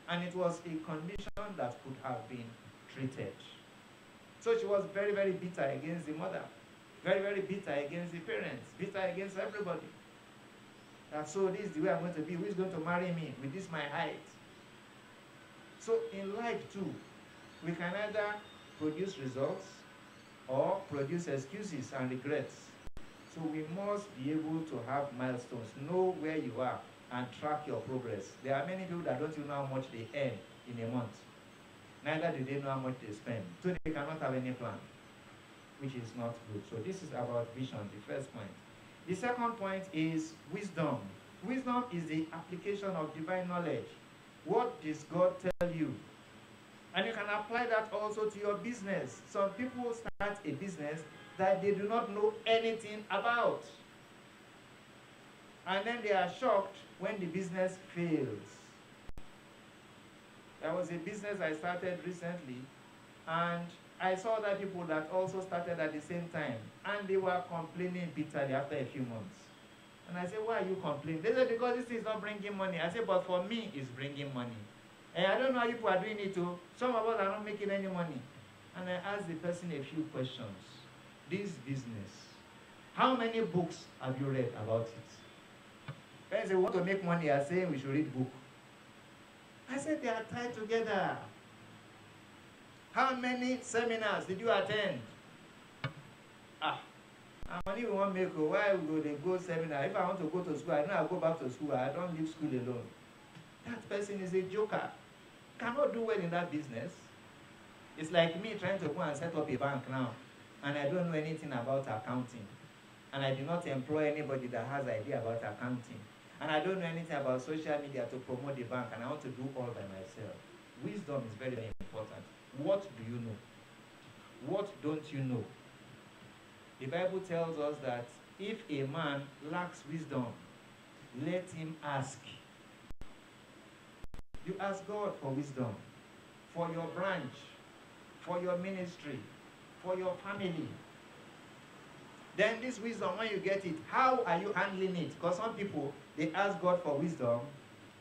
And it was a condition that could have been treated. So she was very, very bitter against the mother. Very, very bitter against the parents. Bitter against everybody. And so this is the way I'm going to be. Who is going to marry me with this my height? So in life too, we can either produce results or produce excuses and regrets. So we must be able to have milestones, know where you are, and track your progress. There are many people that don't even know how much they earn in a month. Neither do they know how much they spend. So they cannot have any plan, which is not good. So this is about vision, the first point. The second point is wisdom. Wisdom is the application of divine knowledge. What does God tell you? And you can apply that also to your business. Some people start a business that they do not know anything about. And then they are shocked when the business fails. There was a business I started recently, and I saw other people that also started at the same time, and they were complaining bitterly after a few months. And I said, why are you complaining? They said, because this is not bringing money. I said, but for me, it's bringing money. And I don't know how you people are doing it too. Some of us are not making any money. And I asked the person a few questions. This business, how many books have you read about it? When they want to make money, I say we should read book. I said they are tied together. How many seminars did you attend? And money we want to make, why would they go seminar? If I want to go to school, I know I'll go back to school. I don't leave school alone. That person is a joker. Cannot do well in that business. It's like me trying to go and set up a bank now, and I don't know anything about accounting. And I do not employ anybody that has idea about accounting. And I don't know anything about social media to promote the bank, and I want to do all by myself. Wisdom is very, very important. What do you know? What don't you know? The Bible tells us that if a man lacks wisdom, let him ask. You ask God for wisdom, for your branch, for your ministry, for your family. Then this wisdom, when you get it, how are you handling it? Because some people, they ask God for wisdom,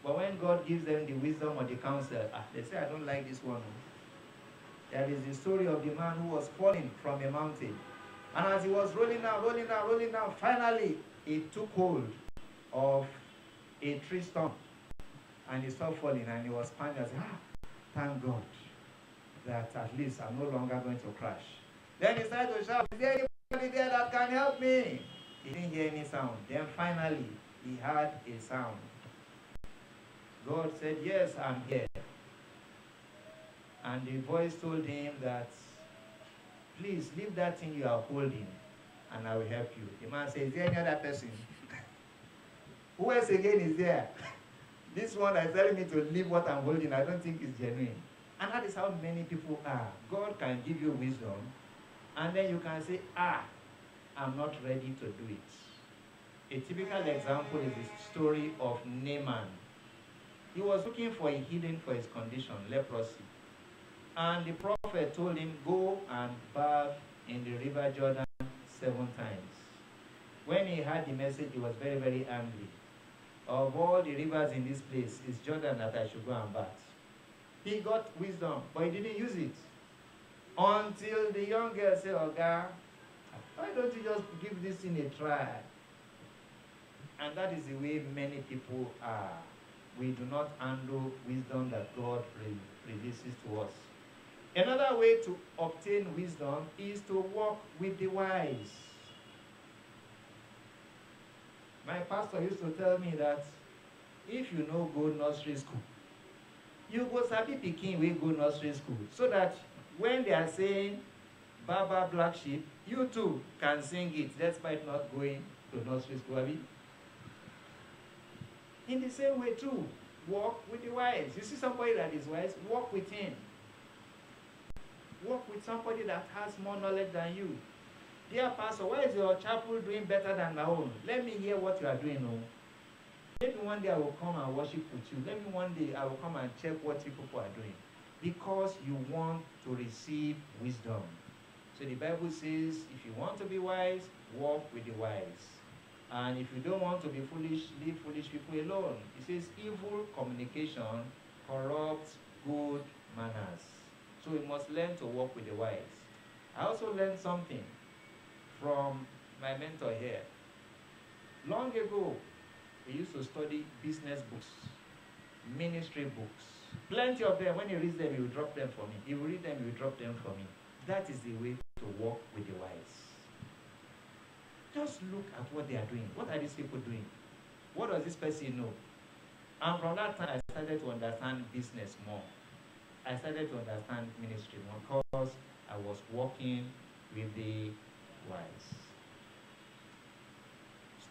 but when God gives them the wisdom or the counsel, they say, I don't like this one. There is the story of the man who was falling from a mountain. And as he was rolling down, finally, he took hold of a tree stump. And he stopped falling, and he was panting. I said, thank God that at least I'm no longer going to crash. Then he started to shout, is there anybody there that can help me? He didn't hear any sound. Then finally, he heard a sound. God said, yes, I'm here. And the voice told him that, please leave that thing you are holding, and I will help you. The man said, is there any other person? Who else again is there? This one is telling me to leave what I'm holding. I don't think it's genuine. And that is how many people are. God can give you wisdom, and then you can say, I'm not ready to do it. A typical example is the story of Naaman. He was looking for a healing for his condition, leprosy. And the prophet told him, go and bathe in the river Jordan 7 times. When he heard the message, he was very, very angry. Of all the rivers in this place, it's Jordan that I should go and bath. He got wisdom, but he didn't use it. Until the young girl said, Oga, why don't you just give this thing a try? And that is the way many people are. we do not handle wisdom that God releases to us. Another way to obtain wisdom is to walk with the wise. My pastor used to tell me that if you no go nursery school, you go sabi pikin wey go nursery school, so that when they are saying Baba Black Sheep, you too can sing it despite not going to nursery school. In the same way too, walk with the wise. You see somebody that is wise, walk with him. Walk with somebody that has more knowledge than you. Dear pastor, why is your chapel doing better than my own? Let me hear what you are doing. Oh. Maybe one day I will come and worship with you. Maybe one day I will come and check what you people are doing. Because you want to receive wisdom. So the Bible says, if you want to be wise, walk with the wise. And if you don't want to be foolish, leave foolish people alone. It says, evil communication corrupts good manners. So we must learn to walk with the wise. I also learned something from my mentor here. Long ago, we used to study business books, ministry books. Plenty of them. When he reads them, he will drop them for me. He will read them, he will drop them for me. That is the way to walk with the wise. Just look at what they are doing. What are these people doing? What does this person know? And from that time, I started to understand business more. I started to understand ministry more because I was walking with the wise.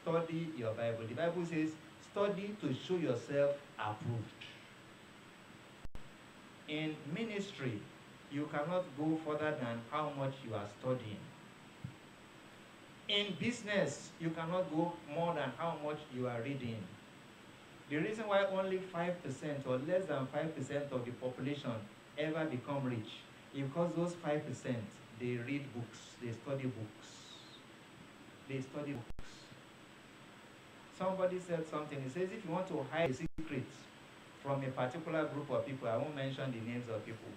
Study your Bible. The Bible says, study to show yourself approved. In ministry, you cannot go further than how much you are studying. In business, you cannot go more than how much you are reading. The reason why only 5% or less than 5% of the population ever become rich is because those 5%, they read books, they study books. They study books. Somebody said something. He says, if you want to hide a secret from a particular group of people, I won't mention the names of people,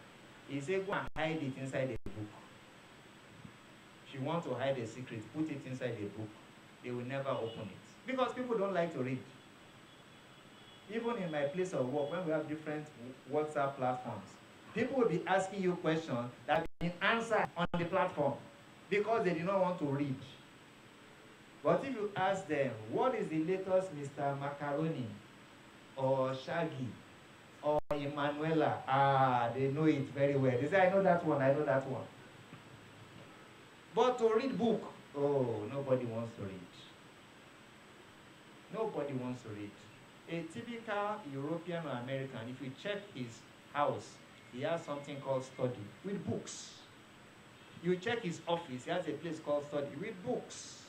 he said, go and hide it inside a book. If you want to hide a secret, put it inside a book. They will never open it. Because people don't like to read. Even in my place of work, when we have different WhatsApp platforms, people will be asking you questions that can answer on the platform because they do not want to read. But if you ask them, what is the latest Mr. Macaroni or Shaggy or Emanuela? They know it very well. They say, I know that one, I know that one. But to read book, nobody wants to read. Nobody wants to read. A typical European or American, if you check his house, he has something called study with books. You check his office, he has a place called study with books.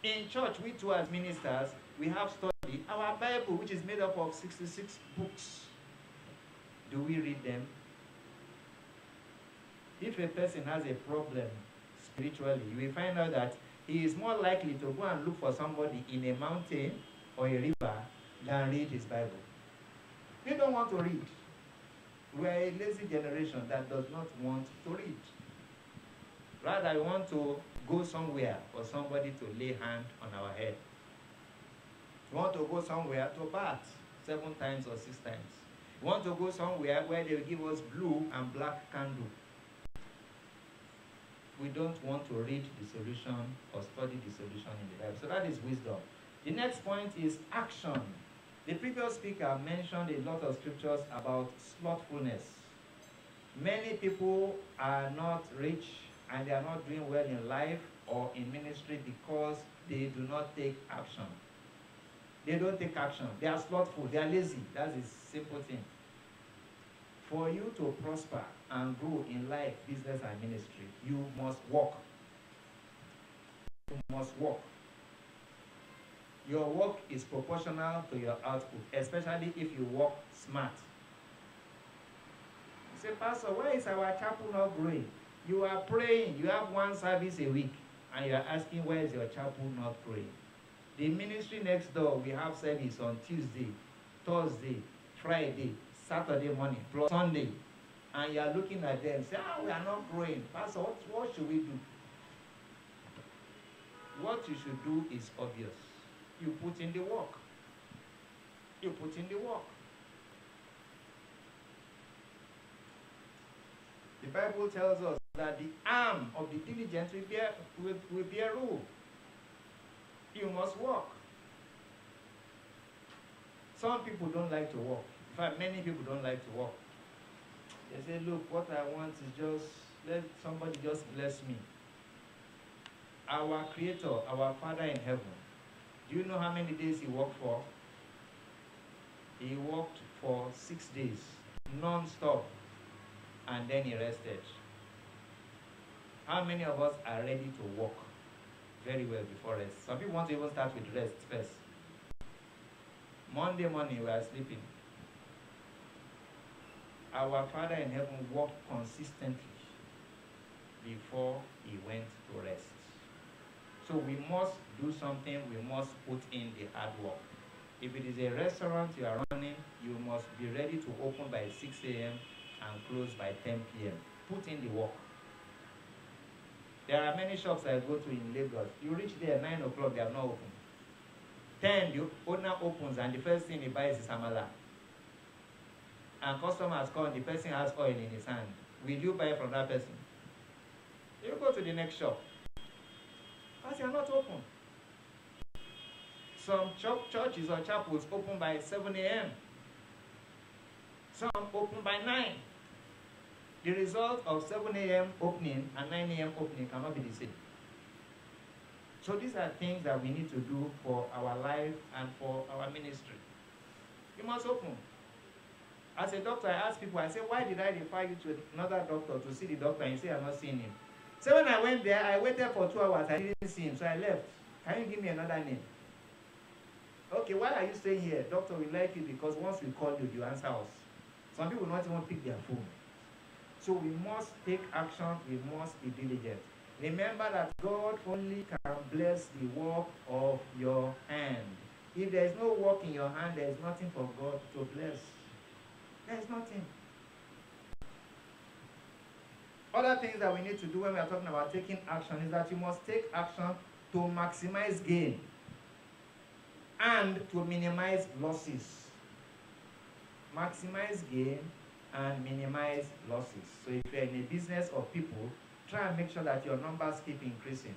In church, we too as ministers, we have study. Our Bible, which is made up of 66 books, do we read them? If a person has a problem spiritually, you will find out that he is more likely to go and look for somebody in a mountain or a river than read his Bible. They don't want to read. We are a lazy generation that does not want to read. Rather, I want to go somewhere for somebody to lay hand on our head. We want to go somewhere to bath 7 times or 6 times. We want to go somewhere where they will give us blue and black candle. We don't want to read the solution or study the solution in the Bible. So that is wisdom. The next point is action. The previous speaker mentioned a lot of scriptures about slothfulness. Many people are not rich and they are not doing well in life or in ministry because they do not take action. They don't take action. They are slothful. They are lazy. That's a simple thing. For you to prosper and grow in life, business, and ministry, you must work. You must work. Your work is proportional to your output, especially if you work smart. You say, Pastor, why is our chapel not growing? You are praying, you have 1 service a week, and you are asking, why is your chapel not growing? The ministry next door, we have service on Tuesday, Thursday, Friday, Saturday morning, plus Sunday. And you are looking at them, say, we are not growing. Pastor, what should we do? What you should do is obvious. You put in the work. You put in the work. Bible tells us that the arm of the diligent will bear rule. You must work. Some people don't like to work. In fact, many people don't like to work. They say, look, what I want is just, let somebody just bless me. Our Creator, our Father in heaven, do you know how many days he worked for? He worked for 6 days, non-stop, and then he rested. How many of us are ready to work very well before rest? Some people want to even start with rest first. Monday morning we are sleeping. Our Father in heaven worked consistently before he went to rest. So we must do something, we must put in the hard work. If it is a restaurant you are running, you must be ready to open by 6 a.m. and close by 10 p.m. Put in the work. There are many shops I go to in Lagos. You reach there 9 o'clock, they have not opened. 10, the owner opens and the first thing he buys is amala. And customers come, the person has oil in his hand. Will you buy from that person? You go to the next shop. Because you are not open. Some churches or chapels open by 7 a.m. Some open by 9. The result of 7 a.m. opening and 9 a.m. opening cannot be the same. So these are things that we need to do for our life and for our ministry. You must open. As a doctor, I ask people, I say, why did I refer you to another doctor to see the doctor? And you say, I'm not seeing him. So when I went there, I waited for 2 hours. I didn't see him, so I left. Can you give me another name? Okay, why are you staying here? Doctor, we like you because once we call you, you answer us. Some people not even pick their phone. So we must take action. We must be diligent. Remember that God only can bless the work of your hand. If there is no work in your hand, there is nothing for God to bless. There is nothing. Other things that we need to do when we are talking about taking action is that you must take action to maximize gain and to minimize losses. Maximize gain and minimize losses. So if you're in a business of people, try and make sure that your numbers keep increasing.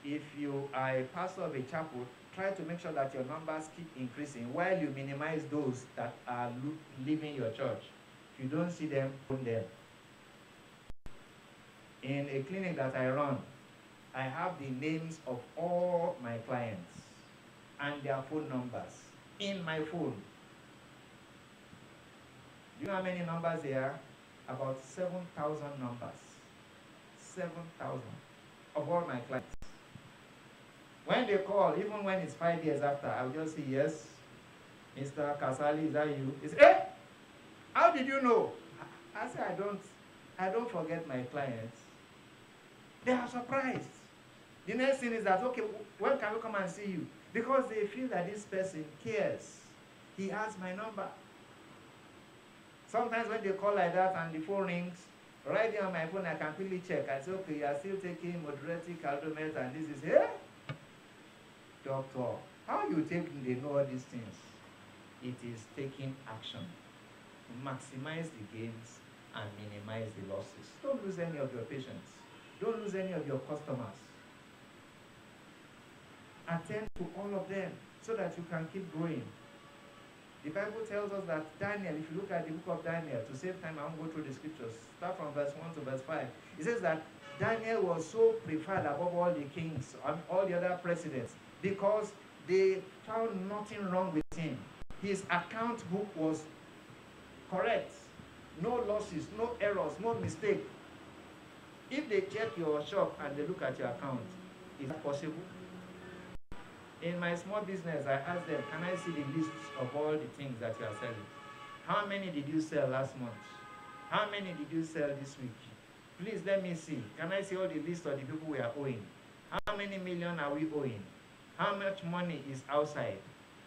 If you are a pastor of a chapel, try to make sure that your numbers keep increasing while you minimize those that are leaving your church. If you don't see them, phone them. In a clinic that I run, I have the names of all my clients and their phone numbers in my phone. Do you know how many numbers there are? About 7,000 numbers. 7,000 of all my clients. When they call, even when it's 5 years after, I'll just say, yes, Mr. Kasali, is that you? He said, eh? How did you know? I say, I don't forget my clients. They are surprised. The next thing is that, okay, when can we come and see you? Because they feel that this person cares. He has my number. Sometimes when they call like that and the phone rings, right there on my phone, I can quickly check. I say, okay, you are still taking Modretti, Caldomet, and this is here? Doctor, how you take they know all these things? It is taking action. Maximize the gains and minimize the losses. Don't lose any of your patients. Don't lose any of your customers. Attend to all of them so that you can keep growing. The Bible tells us that Daniel, if you look at the book of Daniel, to save time, I won't go through the scriptures. Start from verse 1 to verse 5. It says that Daniel was so preferred above all the kings and all the other presidents because they found nothing wrong with him. His account book was correct. No losses, no errors, no mistake. If they check your shop and they look at your account, is that possible? In my small business, I asked them, can I see the list of all the things that you are selling? How many did you sell last month? How many did you sell this week? Please let me see. Can I see all the list of the people we are owing? How many million are we owing? How much money is outside?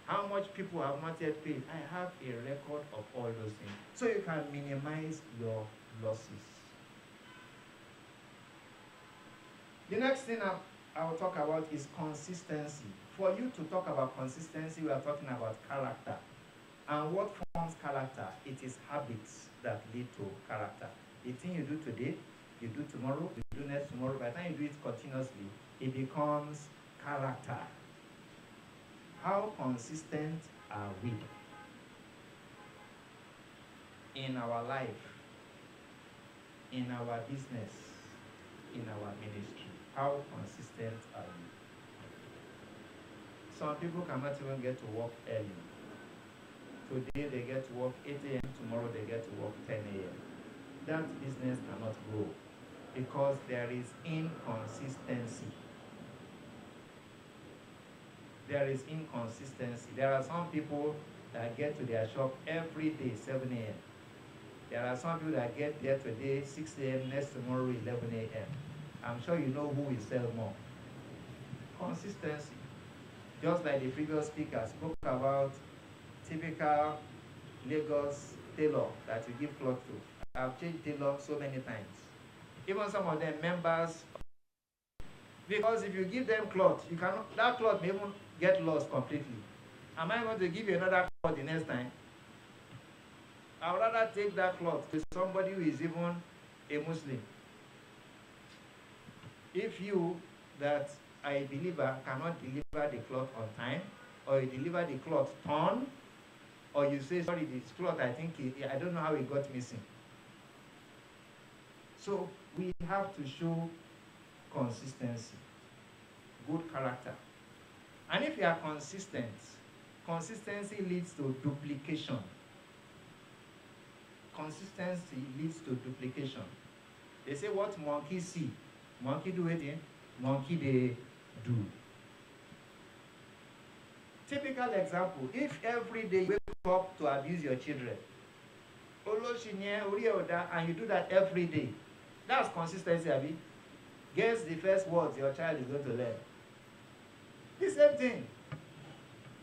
How much people have not yet paid? I have a record of all those things. So you can minimize your losses. The next thing I will talk about is consistency. For you to talk about consistency, we are talking about character. And what forms character? It is habits that lead to character. The thing you do today, You do tomorrow, you do next tomorrow. By the time you do it continuously, it becomes character. How consistent are we in our life, in our business, in our ministry? How consistent are we? Some people cannot even get to work early. Today they get to work 8 a.m., tomorrow they get to work 10 a.m. That business cannot grow because there is inconsistency. There is inconsistency. There are some people that get to their shop every day, 7 a.m. There are some people that get there today, 6 a.m., next tomorrow, 11 a.m. I'm sure you know who will sell more. Consistency. Just like the previous speaker spoke about typical Lagos tailor that you give cloth to. I've changed tailor so many times. Even some of them members, because if you give them cloth, you cannot, that cloth may even get lost completely. Am I going to give you another cloth the next time? I would rather take that cloth to somebody who is even a Muslim. If you, that are a believer, cannot deliver the cloth on time, or you deliver the cloth torn, or you say, sorry, this cloth, I think, I don't know how it got missing. So we have to show consistency, good character. And if you are consistent, consistency leads to duplication. Consistency leads to duplication. They say what monkey see, monkey do it in, monkey they do. Typical example, if every day you wake up to abuse your children, and you do that every day, that's consistency, Abi. Guess the first words your child is going to learn. The same thing.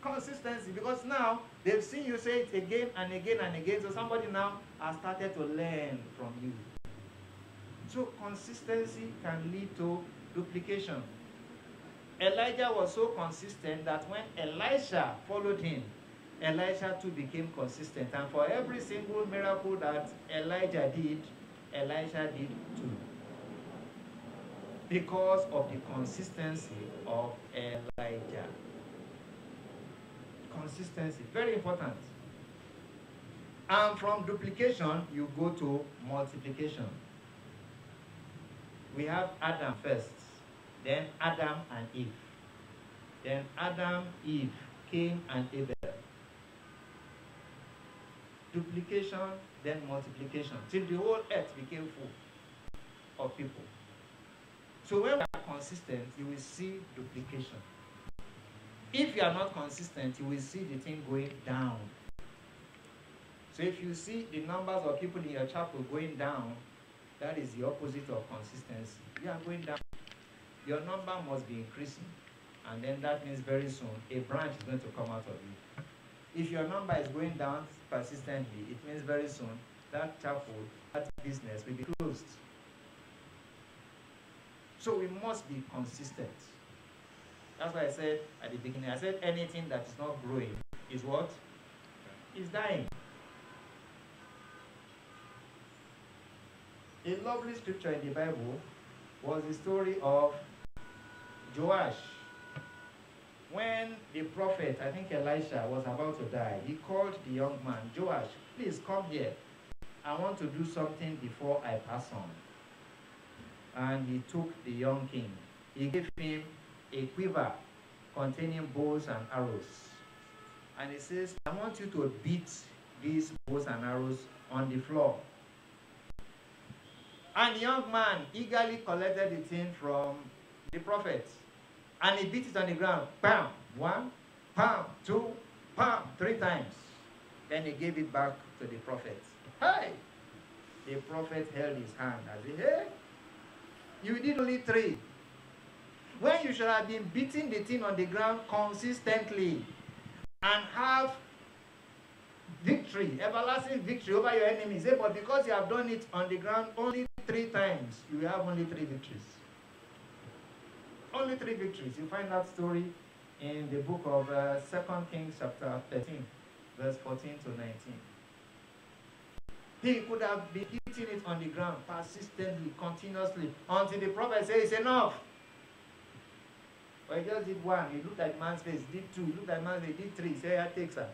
Consistency, because now they've seen you say it again and again and again, so somebody now has started to learn from you. So consistency can lead to duplication. Elijah was so consistent that when Elisha followed him, Elisha too became consistent. And for every single miracle that Elijah did, Elisha did too. Because of the consistency of Elijah. Consistency, very important. And from duplication, you go to multiplication. We have Adam first, then Adam and Eve. Then Adam, Eve, Cain and Abel. Duplication, then multiplication, till the whole earth became full of people. So when we are consistent, you will see duplication. If you are not consistent, you will see the thing going down. So if you see the numbers of people in your chapel going down, that is the opposite of consistency. You are going down. Your number must be increasing. And then that means very soon, a branch is going to come out of you. If your number is going down persistently, it means very soon, that chapel, that business will be closed. So we must be consistent. That's why I said at the beginning, I said anything that is not growing is what? Is dying. A lovely scripture in the Bible was the story of Joash. When the prophet, I think Elisha, was about to die, he called the young man, Joash, please come here. I want to do something before I pass on. And he took the young king. He gave him a quiver containing bows and arrows. And he says, I want you to beat these bows and arrows on the floor. And the young man eagerly collected the thing from the prophet. And he beat it on the ground. Bam! 1, bam! 2, bam! 3 times. Then he gave it back to the prophet. Hey! The prophet held his hand as he, hey! You did only 3. When you should have been beating the thing on the ground consistently and have victory, everlasting victory over your enemies. But because you have done it on the ground only 3 times, you will have only 3 victories. Only 3 victories. You find that story in the book of 2 Kings chapter 13, verse 14 to 19. He could have been beating it on the ground persistently, continuously, until the prophet says it's enough. But he just did one. He looked at man's face, did two. He looked at man's face, did three. He said, "Yeah, takes her."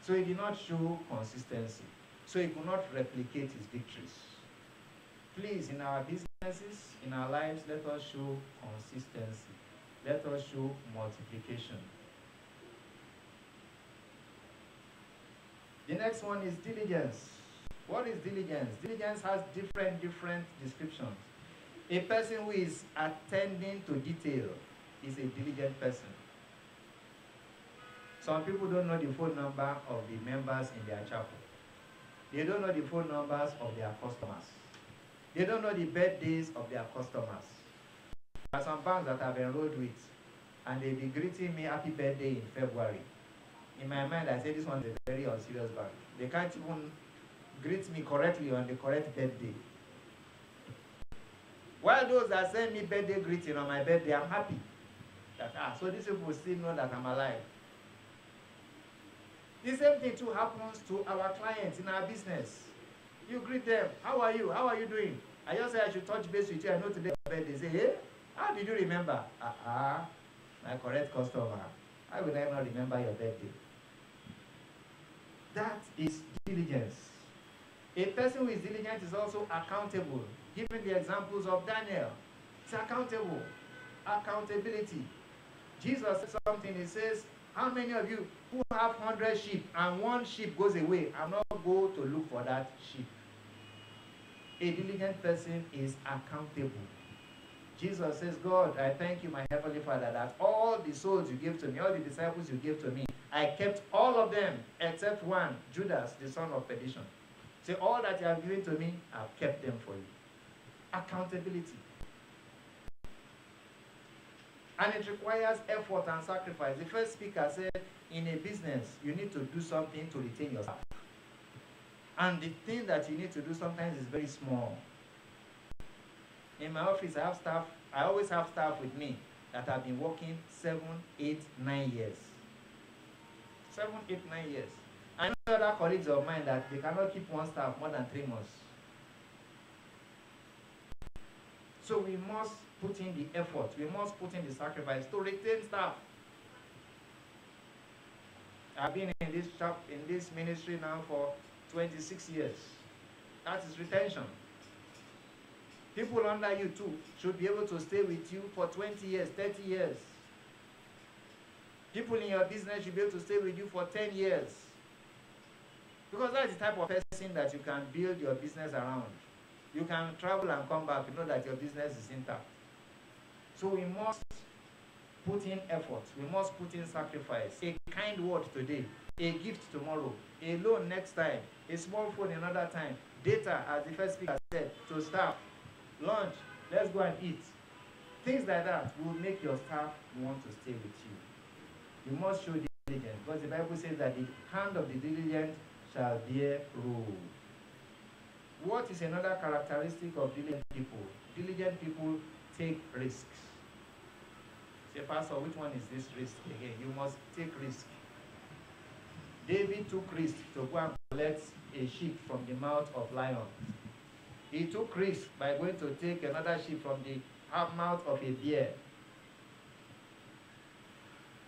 So he did not show consistency. So he could not replicate his victories. Please, in our businesses, in our lives, let us show consistency. Let us show multiplication. The next one is diligence. What is diligence? Diligence has different descriptions. A person who is attending to detail is a diligent person. Some people don't know the phone number of the members in their chapel. They don't know the phone numbers of their customers. They don't know the birthdays of their customers. There are some banks that I've enrolled with, and they'll be greeting me happy birthday in February. In my mind, I say this one is a very unserious bank. They can't even greet me correctly on the correct birthday. While those that send me birthday greeting on my birthday, I'm happy. So these people still know that I'm alive. The same thing too happens to our clients in our business. You greet them. How are you? How are you doing? I just say I should touch base with you. I know today your birthday. Say, hey, how did you remember? My correct customer. How will I not remember your birthday? That is diligence. A person who is diligent is also accountable. Given the examples of Daniel, it's accountable. Accountability. Jesus said something. He says, how many of you who have 100 sheep and one sheep goes away, I'm not go to look for that sheep? A diligent person is accountable. Jesus says, God, I thank you, my heavenly Father, that all the souls you gave to me, all the disciples you gave to me, I kept all of them except one, Judas, the son of perdition. Say, all that you have given to me, I've kept them for you. Accountability. And it requires effort and sacrifice. The first speaker said, in a business, you need to do something to retain your staff. And the thing that you need to do sometimes is very small. In my office, I have staff. I always have staff with me that have been working 7, 8, 9 years. 7, 8, 9 years. I know other colleagues of mine that they cannot keep one staff more than 3 months. So we must put in the effort. We must put in the sacrifice to retain staff. I've been in this ministry now for 26 years. That is retention. People under you too should be able to stay with you for 20 years, 30 years. People in your business should be able to stay with you for 10 years. Because that's the type of person that you can build your business around. You can travel and come back, you know that your business is intact. So we must put in effort. We must put in sacrifice. A kind word today, a gift tomorrow, a loan next time, a small phone another time, data, as the first speaker said, to staff, lunch, let's go and eat. Things like that will make your staff want to stay with you. You must show diligence, because the Bible says that the hand of the diligent shall bear rule. What is another characteristic of diligent people? Diligent people take risks. Say, Pastor, which one is this risk again? You must take risk. David took risk to go and collect a sheep from the mouth of lion. He took risk by going to take another sheep from the mouth of a bear.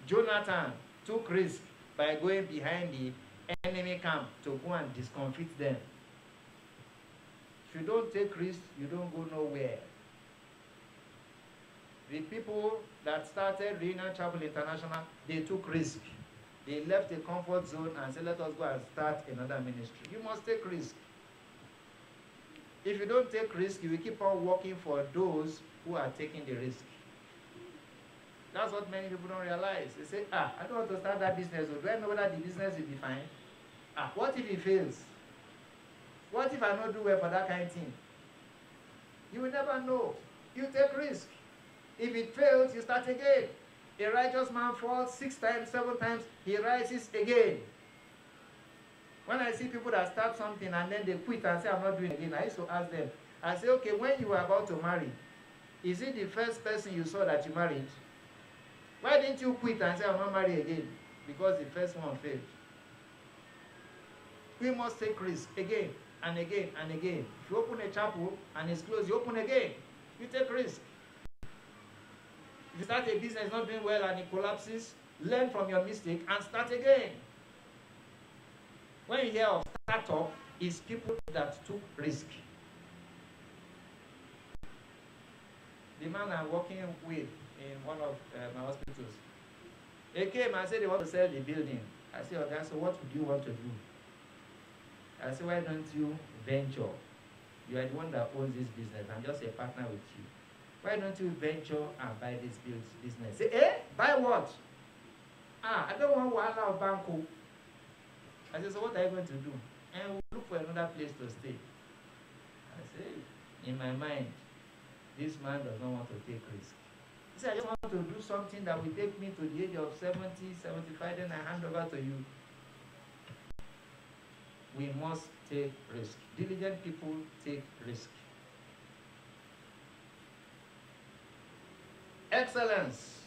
Jonathan took risk by going behind the enemy camp to go and discomfit them. If you don't take risks, you don't go nowhere. The people that started Reunion Chapel International, they took risk. They left the comfort zone and said, let us go and start another ministry. You must take risk. If you don't take risk, you will keep on working for those who are taking the risk. That's what many people don't realize. They say, I don't want to start that business. Do I know whether the business will be fine? What if it fails? What if I don't do well for that kind of thing? You will never know. You take risk. If it fails, you start again. A righteous man falls 6 times, 7 times, he rises again. When I see people that start something and then they quit and say, I'm not doing it again, I used to ask them, I say, okay, when you were about to marry, is it the first person you saw that you married? Why didn't you quit and say, I'm not married again? Because the first one failed. We must take risk again and again and again. If you open a chapel and it's closed, you open again. You take risk. If you start a business not doing well and it collapses, learn from your mistake and start again. When you hear of startup, it's people that took risk. The man I'm working with in one of my hospitals, they came and said they want to sell the building. I said, okay, so what do you want to do? I said, why don't you venture? You are the one that owns this business. I'm just a partner with you. Why don't you venture and buy this business? Say, buy what? I don't want Wahala of Banco. I said, so what are you going to do? And we'll look for another place to stay. I said, in my mind, this man does not want to take risk. He said, I just want to do something that will take me to the age of 70, 75, then I hand over to you. We must take risk. Diligent people take risk. Excellence.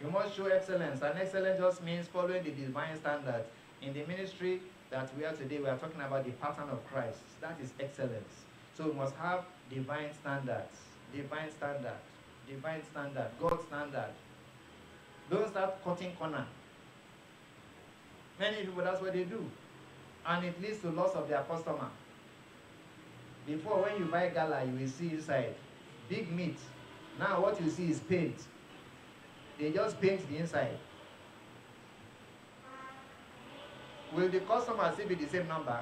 You must show excellence. And excellence just means following the divine standard. In the ministry that we are today, we are talking about the pattern of Christ. That is excellence. So we must have divine standards. Divine standard. Divine standard. God's standard. Don't start cutting corner. Many people, that's what they do. And it leads to loss of their customer. Before, when you buy gala, you will see inside big meat. Now what you see is paint. They just paint the inside. Will the customer still be the same number?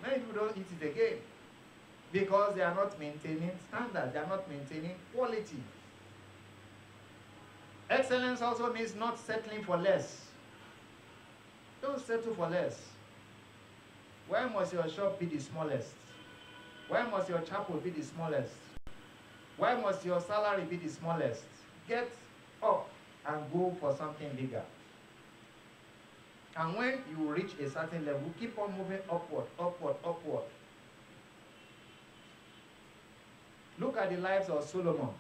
Many people don't eat it again because they are not maintaining standards. They are not maintaining quality. Excellence also means not settling for less. Don't settle for less. Why must your shop be the smallest? Why must your chapel be the smallest? Why must your salary be the smallest? Get up and go for something bigger. And when you reach a certain level, keep on moving upward, upward, upward. Look at the lives of Solomon.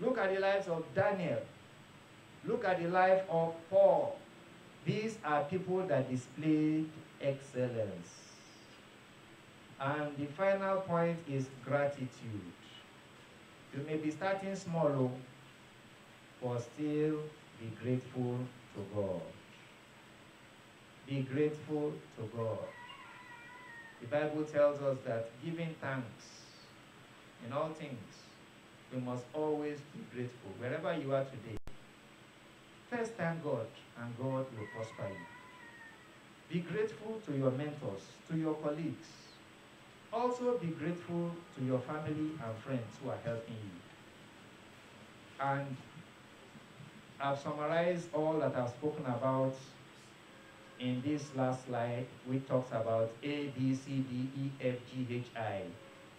Look at the lives of Daniel. Look at the life of Paul. These are people that displayed excellence. And the final point is gratitude. You may be starting small, but still be grateful to God. Be grateful to God. The Bible tells us that giving thanks in all things, we must always be grateful. Wherever you are today, first thank God, and God will prosper you. Be grateful to your mentors, to your colleagues. Also be grateful to your family and friends who are helping you. And I've summarized all that I've spoken about in this last slide, which talks about A, B, C, D, E, F, G, H, I.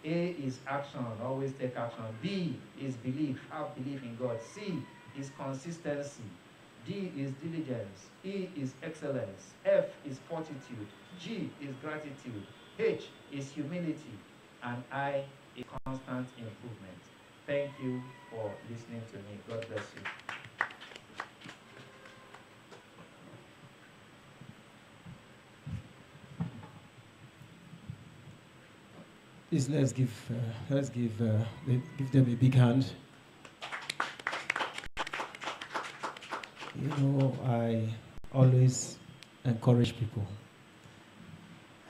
A is action, always take action. B is belief, have belief in God. C is consistency. D is diligence. E is excellence. F is fortitude. G is gratitude. H is humility. And I is constant improvement. Thank you for listening to me. God bless you. Please let's give them a big hand. You know, I always encourage people.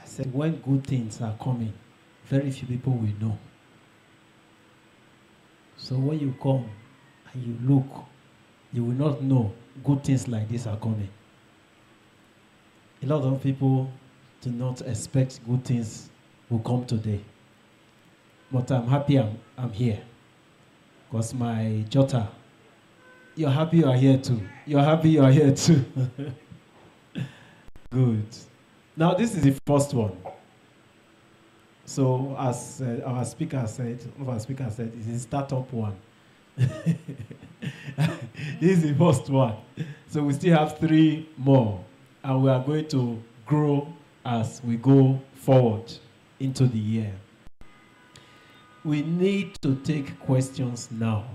I said, when good things are coming, very few people will know. So when you come and you look, you will not know good things like this are coming. A lot of people do not expect good things will come today. But I'm happy I'm here. Because my daughter, you're happy you are here too. You're happy you are here too. Good. Now this is the first one. So as our speaker said, it's a startup one. This is the first one. So we still have 3 more. And we are going to grow as we go forward into the year. We need to take questions now.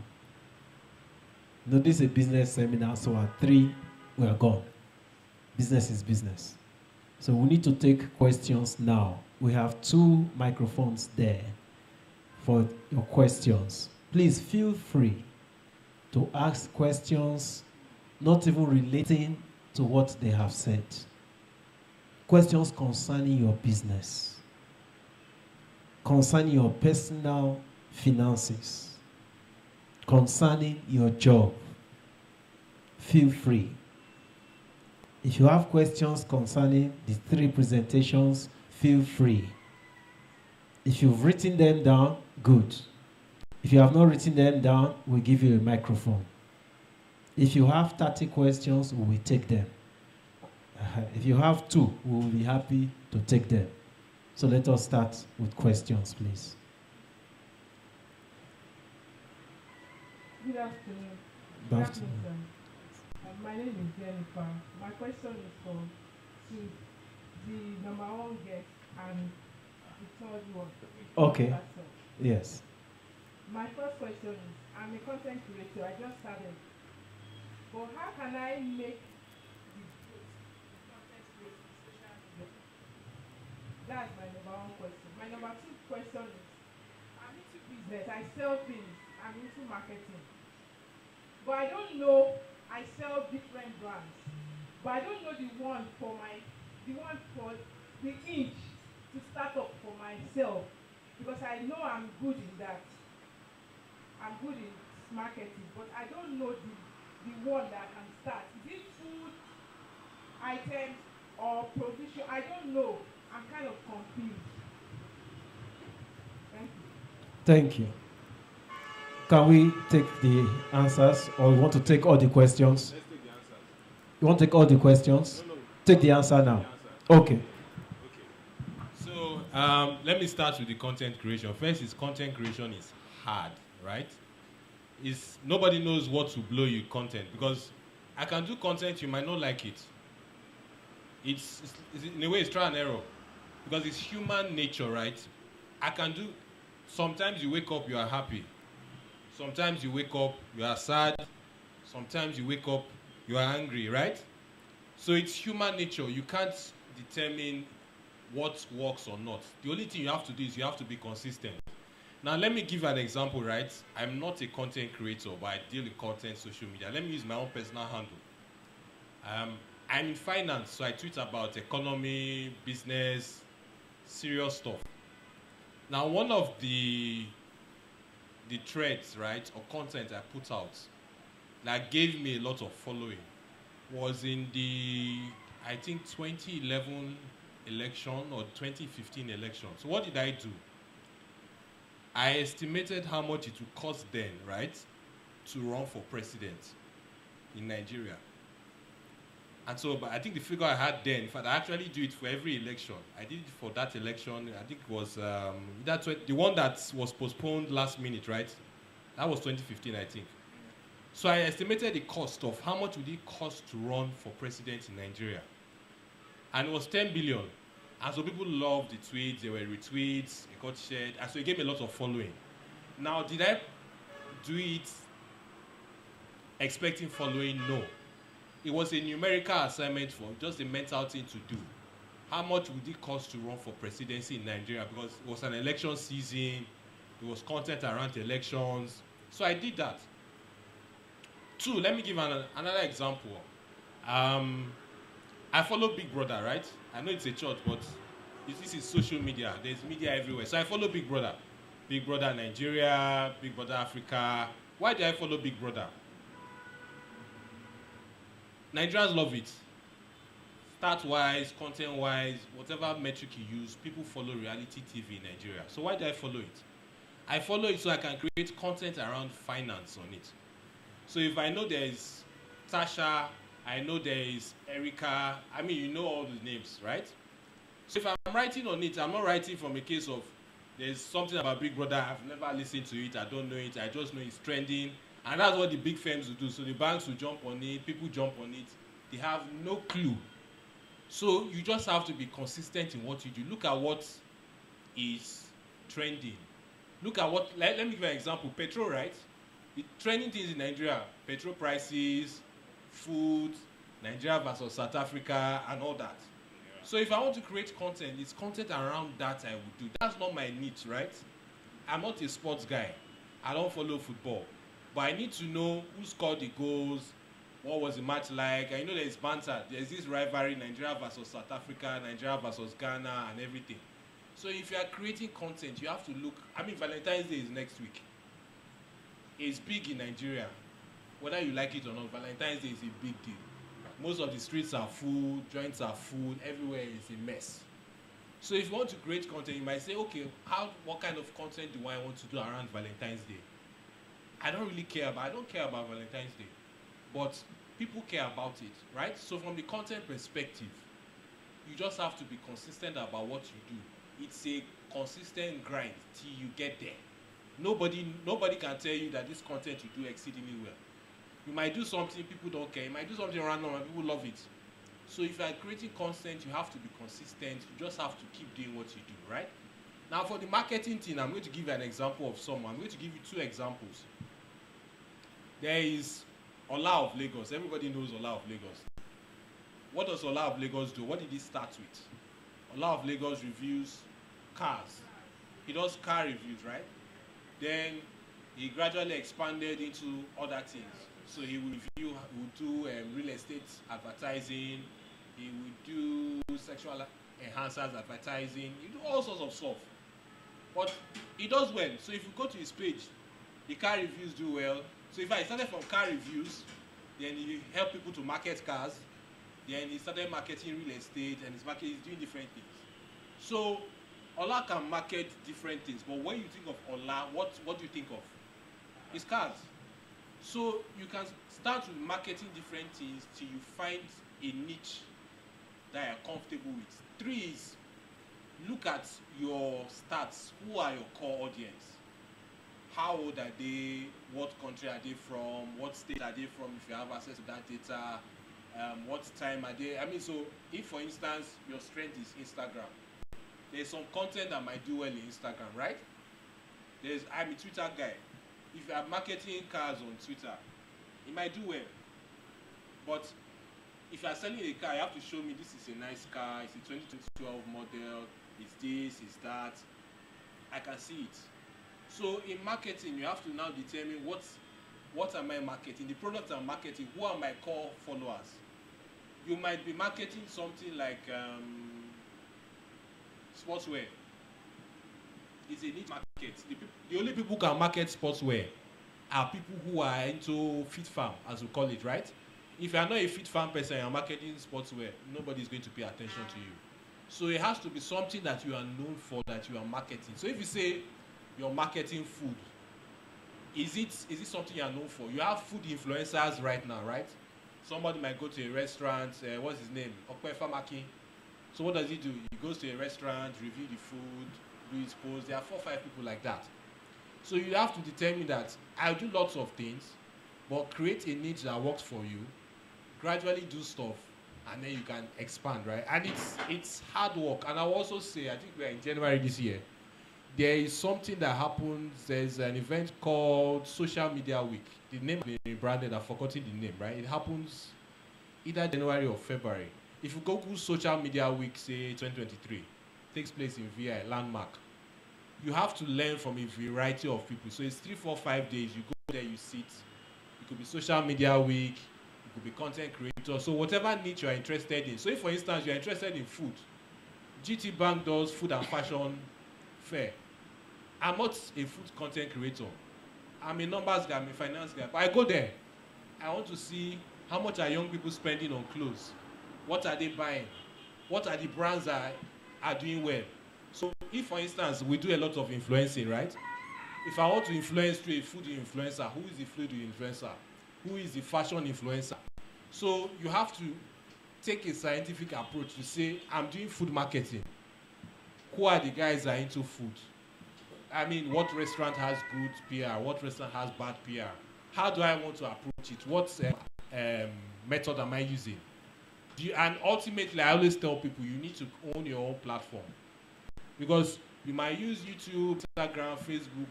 No, this is a business seminar, so at 3, we are gone. Business is business. So we need to take questions now. We have 2 microphones there for your questions. Please feel free to ask questions, not even relating to what they have said. Questions concerning your business, concerning your personal finances, concerning your job. Feel free. If you have questions concerning the 3 presentations, feel free. If you've written them down, good. If you have not written them down, we'll give you a microphone. If you have 30 questions, we will take them. If you have 2, we will be happy to take them. So let us start with questions, please. Good afternoon. Good afternoon. Sir. My name is Jennifer. My question is for the number 1 guest and the third one. Okay. Yes. My first question is, I'm a content creator. I just started. But how can I make the content creator social media? That's my number 1 question. My number 2 question is, I'm into business. I sell things. I'm into marketing. But I don't know, I sell different brands. But I don't know the one for the inch to start up for myself. Because I know I'm good in that. I'm good in marketing, but I don't know the one that I can start. Is it food items or provision? I don't know. I'm kind of confused. Thank you. Thank you. Can we take the answers, or you want to take all the questions? Let's take the answers. You want to take all the questions? No. Take the answer now. The answer. Okay. So let me start with the content creation. First, is content creation is hard, right? Nobody knows what to blow you content, because I can do content, you might not like it. It's in a way, it's trial and error, because it's human nature, right? Sometimes you wake up, you are happy. Sometimes you wake up, you are sad. Sometimes you wake up, you are angry, right? So it's human nature. You can't determine what works or not. The only thing you have to do is you have to be consistent. Now, let me give an example, right? I'm not a content creator, but I deal with content social media. Let me use my own personal handle. I'm in finance, so I tweet about economy, business, serious stuff. Now, one of the threads, right, or content I put out that gave me a lot of following was in the, I think, 2011 election or 2015 election. So what did I do? I estimated how much it would cost then, right, to run for president in Nigeria. And so, but I think the figure I had then, in fact, I actually do it for every election. I did it for that election. I think it was the one that was postponed last minute, right? That was 2015, I think. So I estimated the cost of how much would it cost to run for president in Nigeria. And it was 10 billion. And so people loved the tweets, there were retweets, it got shared, and so it gave me a lot of following. Now, did I do it expecting following? No. It was a numerical assignment for just a mental thing to do. How much would it cost to run for presidency in Nigeria? Because it was an election season, there was content around elections. So I did that. 2, let me give another example. I follow Big Brother, right? I know it's a church, but this is social media. There's media everywhere. So I follow Big Brother. Big Brother Nigeria, Big Brother Africa. Why do I follow Big Brother? Nigerians love it. Start-wise, content-wise, whatever metric you use, people follow reality TV in Nigeria. So why do I follow it? I follow it so I can create content around finance on it. So if I know there is Tasha, I know there is Erica, I mean, you know all the names, right? So if I'm writing on it, I'm not writing from a case of there's something about Big Brother, I've never listened to it, I don't know it, I just know it's trending. And that's what the big firms will do. So the banks will jump on it, people jump on it. They have no clue. So you just have to be consistent in what you do. Look at what is trending. Look at what, let me give you an example. Petrol, right? The trending things in Nigeria, petrol prices, food, Nigeria versus South Africa, and all that. So if I want to create content, it's content around that I would do. That's not my niche, right? I'm not a sports guy. I don't follow football. But I need to know who scored the goals, what was the match like. I know there's banter. There's this rivalry, Nigeria versus South Africa, Nigeria versus Ghana, and everything. So if you are creating content, you have to look. I mean, Valentine's Day is next week. It's big in Nigeria. Whether you like it or not, Valentine's Day is a big deal. Most of the streets are full, joints are full, everywhere is a mess. So if you want to create content, you might say, okay, what kind of content do I want to do around Valentine's Day? I don't care about Valentine's Day, but people care about it, right? So from the content perspective, you just have to be consistent about what you do. It's a consistent grind till you get there. Nobody can tell you that this content you do exceedingly well. You might do something people don't care. You might do something random and people love it. So if you are creating content, you have to be consistent. You just have to keep doing what you do, right? Now for the marketing thing, I'm going to give you an example of someone. I'm going to give you two examples. There is Ola of Lagos. Everybody knows Ola of Lagos. What does Ola of Lagos do? What did he start with? Ola of Lagos reviews cars. He does car reviews, right? Then he gradually expanded into other things. So he will review, he will do real estate advertising, he will do sexual enhancers advertising, he do all sorts of stuff. But he does well. So if you go to his page, the car reviews do well. So if I started from car reviews, then he helped people to market cars, then he started marketing real estate, and he's doing different things. So Ola can market different things, but when you think of Ola, what do you think of? It's cars. So you can start with marketing different things till you find a niche that you're comfortable with. 3 is look at your stats. Who are your core audience? How old are they? What country are they from? What state are they from if you have access to that data? What time are they? I mean, so if for instance your strength is Instagram, there's some content that might do well in Instagram, right? I'm a Twitter guy. If you are marketing cars on Twitter, it might do well. But if you are selling a car, you have to show me this is a nice car, it's a 2012 model, it's this, it's that. I can see it. So in marketing, you have to now determine what am I marketing, the product I'm marketing, who are my core followers. You might be marketing something like sportswear. It's a niche market. The only people who can market sportswear are people who are into fit farm, as we call it, right? If you are not a fit farm person, you're marketing sportswear, nobody's going to pay attention to you. So it has to be something that you are known for, that you are marketing. So if you say you're marketing food, is it something you are known for? You have food influencers right now, right? Somebody might go to a restaurant, what's his name? Okwefa Maki. So what does he do? He goes to a restaurant, review the food, do his post. There are 4 or 5 people like that. So you have to determine that I'll do lots of things, but create a niche that works for you, gradually do stuff, and then you can expand, right? And it's hard work. And I'll also say, I think we're in January this year, there is something that happens. There's an event called Social Media Week. The name is rebranded, I've forgotten the name, right? It happens either January or February. If you Google Social Media Week, say 2023, takes place in VI, Landmark. You have to learn from a variety of people. So it's 3, 4, 5 days. You go there, you sit. It could be Social Media Week. It could be content creator. So whatever niche you are interested in. So if, for instance, you are interested in food, GT Bank does food and fashion fair. I'm not a food content creator. I'm a numbers guy, I'm a finance guy. But I go there. I want to see how much are young people spending on clothes. What are they buying? What are the brands that are doing well? So if, for instance, we do a lot of influencing, right? If I want to influence through a food influencer, who is the food influencer? Who is the fashion influencer? So you have to take a scientific approach to say, I'm doing food marketing. Who are the guys that are into food? I mean, what restaurant has good PR? What restaurant has bad PR? How do I want to approach it? What method am I using? And ultimately, I always tell people, you need to own your own platform. Because you might use YouTube, Instagram, Facebook.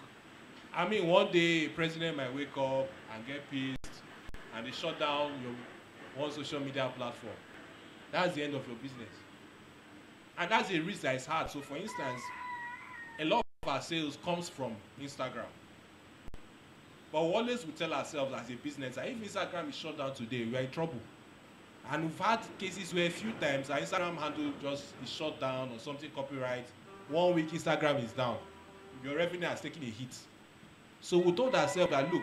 I mean, one day, a president might wake up and get pissed, and they shut down your one social media platform. That's the end of your business. And that's a risk that is hard. So for instance, a lot of our sales comes from Instagram. But we always will tell ourselves as a business that if Instagram is shut down today, we are in trouble. And we've had cases where a few times our Instagram handle just is shut down or something copyright. 1 week Instagram is down. Your revenue has taken a hit. So we told ourselves that look,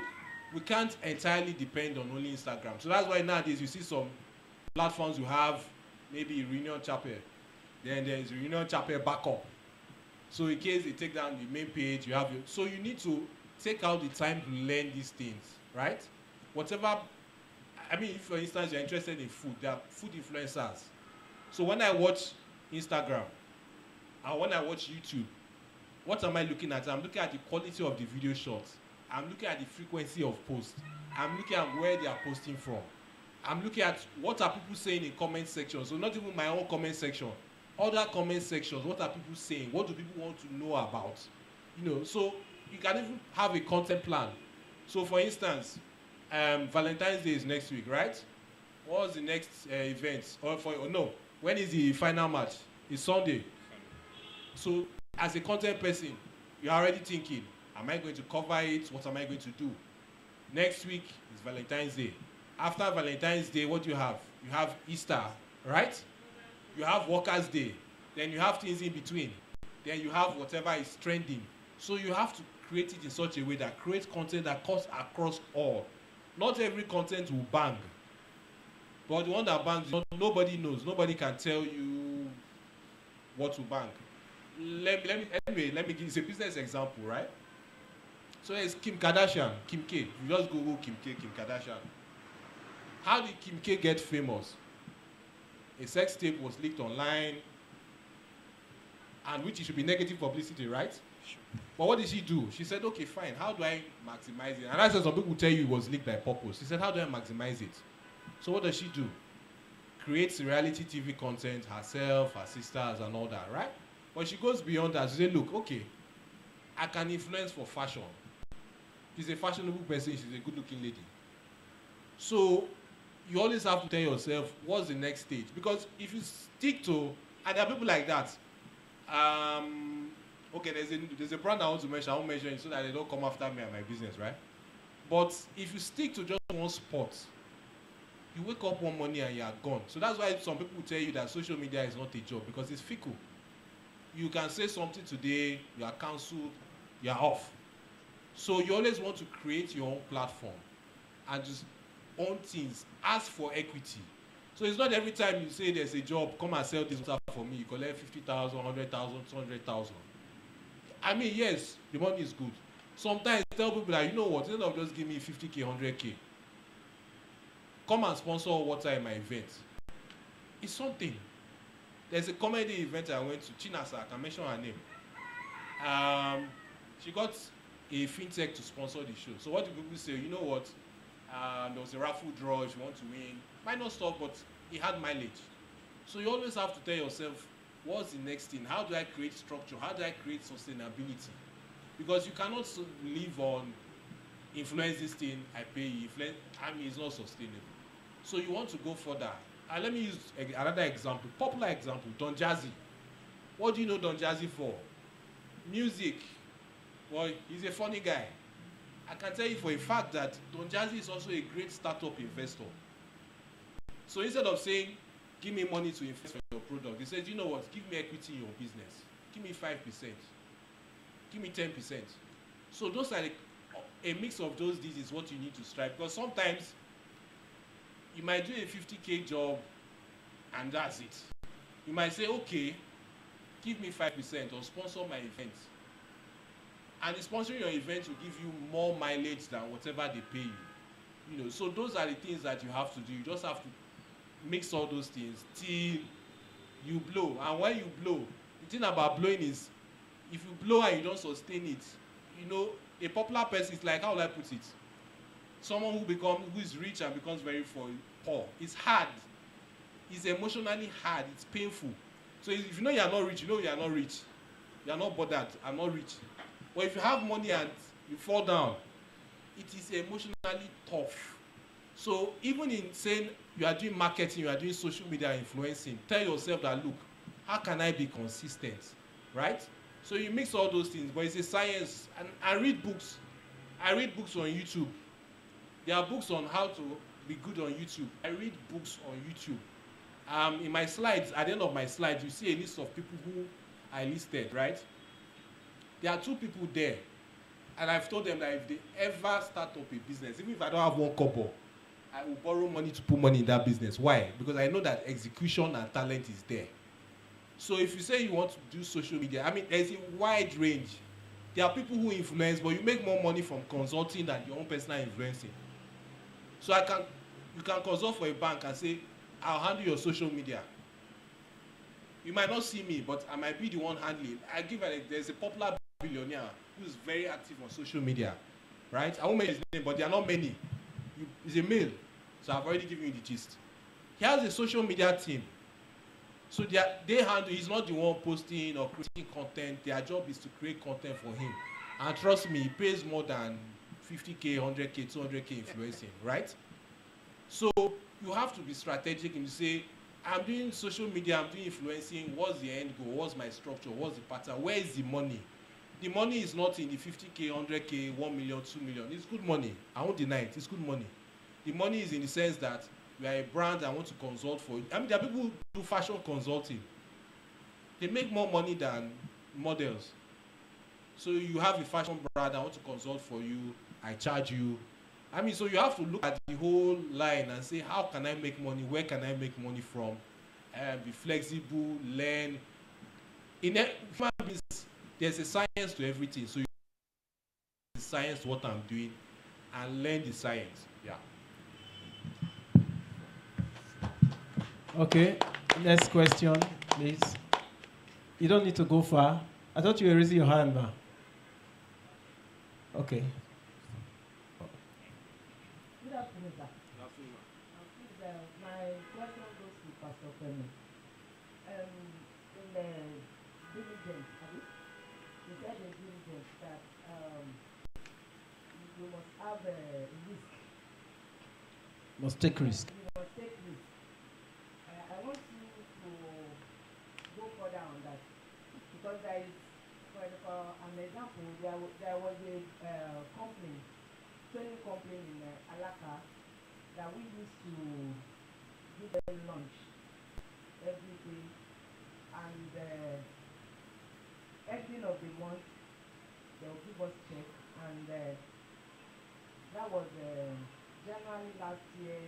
we can't entirely depend on only Instagram. So that's why nowadays you see some platforms you have maybe Reunion Chapel. Then there's Reunion Chapel backup. So in case they take down the main page, you have your, so you need to take out the time to learn these things, right? Whatever, I mean, if for instance you're interested in food, there are food influencers. So when I watch Instagram and when I watch YouTube, what am I looking at? I'm looking at the quality of the video shots. I'm looking at the frequency of posts. I'm looking at where they are posting from. I'm looking at what are people saying in comment section. So not even my own comment section. Other comment sections, what are people saying? What do people want to know about? You know, so you can even have a content plan. So for instance, Valentine's Day is next week, right? What's the next event? When is the final match? It's Sunday. So as a content person, you're already thinking, am I going to cover it? What am I going to do? Next week is Valentine's Day. After Valentine's Day, what do you have? You have Easter, right? You have Workers' Day. Then you have things in between. Then you have whatever is trending. So you have to create it in such a way that creates content that cuts across all. Not every content will bang. But the one that bangs, nobody knows. Nobody can tell you what to bang. Let me give you a business example, right? So it's Kim Kardashian, Kim K. You just Google Kim K, Kim Kardashian. How did Kim K get famous? A sex tape was leaked online, and which it should be negative publicity, right? Sure. But what did she do? She said, okay, fine, how do I maximize it? And I said some people tell you it was leaked by purpose. She said, how do I maximize it? So what does she do? Creates reality TV content herself, her sisters, and all that, right? But she goes beyond that. She said, look, okay, I can influence for fashion. She's a fashionable person. She's a good-looking lady. So you always have to tell yourself, what's the next stage? Because if you stick to, and there are people like that, okay, there's a brand I want to mention. I won't mention it so that they don't come after me and my business, right? But if you stick to just one sport, you wake up one morning and you are gone. So that's why some people tell you that social media is not a job, because it's fickle. You can say something today, you are cancelled, you are off. So you always want to create your own platform and just own things. Ask for equity. So it's not every time you say there's a job, come and sell this stuff for me, you collect 50,000, 100,000, 200,000. I mean, yes, the money is good. Sometimes tell people that, you know what, instead of just give me 50K, 100K, come and sponsor water in my event. It's something. There's a comedy event I went to, Chinasa, I can mention her name. She got a fintech to sponsor the show. So what do people say? You know what? There was a raffle draw if you want to win. Minor stuff, but it had mileage. So you always have to tell yourself, what's the next thing? How do I create structure? How do I create sustainability? Because you cannot live on influence this thing, I pay you. I mean, it's not sustainable. So you want to go further. Let me use another example, popular example, Don Jazzy. What do you know Don Jazzy for? Music. Well, he's a funny guy. I can tell you for a fact that Don Jazzy is also a great startup investor. So instead of saying, give me money to invest in your product, he says, you know what, give me equity in your business. Give me 5%. Give me 10%. So those are a mix of those deals is what you need to strive. Because sometimes you might do a 50K job and that's it. You might say, okay, give me 5% or sponsor my event. And sponsoring your event will give you more mileage than whatever they pay you. You know, so those are the things that you have to do. You just have to mix all those things till you blow. And when you blow, the thing about blowing is, if you blow and you don't sustain it, you know, a popular person is like, how will I put it? Someone who is rich and becomes very poor. It's hard. It's emotionally hard. It's painful. So if you know you are not rich, you know you are not rich. You are not bothered. I'm not rich. But if you have money and you fall down, it is emotionally tough. So even in saying you are doing marketing, you are doing social media influencing, tell yourself that, look, how can I be consistent, right? So you mix all those things, but it's a science. And I read books. I read books on YouTube. There are books on how to be good on YouTube. I read books on YouTube. In my slides, at the end of my slides, you see a list of people who I listed, right? There are 2 people there, and I've told them that if they ever start up a business, even if I don't have 1 kobo, I will borrow money to put money in that business. Why? Because I know that execution and talent is there. So if you say you want to do social media, I mean, there's a wide range. There are people who influence, but you make more money from consulting than your own personal influencing. So you can consult for a bank and say, I'll handle your social media. You might not see me, but I might be the one handling. There's a popular billionaire who's very active on social media, right? I won't mention his name, but there are not many. He's a male, so I've already given you the gist. He has a social media team. So they handle, he's not the one posting or creating content. Their job is to create content for him. And trust me, he pays more than 50K, 100K, 200K influencing, right? So you have to be strategic and you say, I'm doing social media, I'm doing influencing, what's the end goal, what's my structure, what's the pattern, where is the money? The money is not in the 50K, 100K, 1 million, 2 million. It's good money. I won't deny it. It's good money. The money is in the sense that you are a brand I want to consult for you. I mean, there are people who do fashion consulting. They make more money than models. So you have a fashion brand, I want to consult for you, I charge you. I mean, so you have to look at the whole line and say, how can I make money? Where can I make money from? Be flexible, learn. In human business, there's a science to everything. So you the science to what I'm doing and learn the science. Yeah. Okay, next question, please. You don't need to go far. I thought you were raising your hand, ma. Okay. Good afternoon, sir. Good afternoon, ma'am. My question goes to Pastor Femi. In the diligence, you said in diligence that you must have a risk. Must take risk. You must take risk. I want you to go further on that because there is, for an example, there was a company, training company in Alaka that we used to give them lunch every day, and ending of the month they will give us check, and that was January last year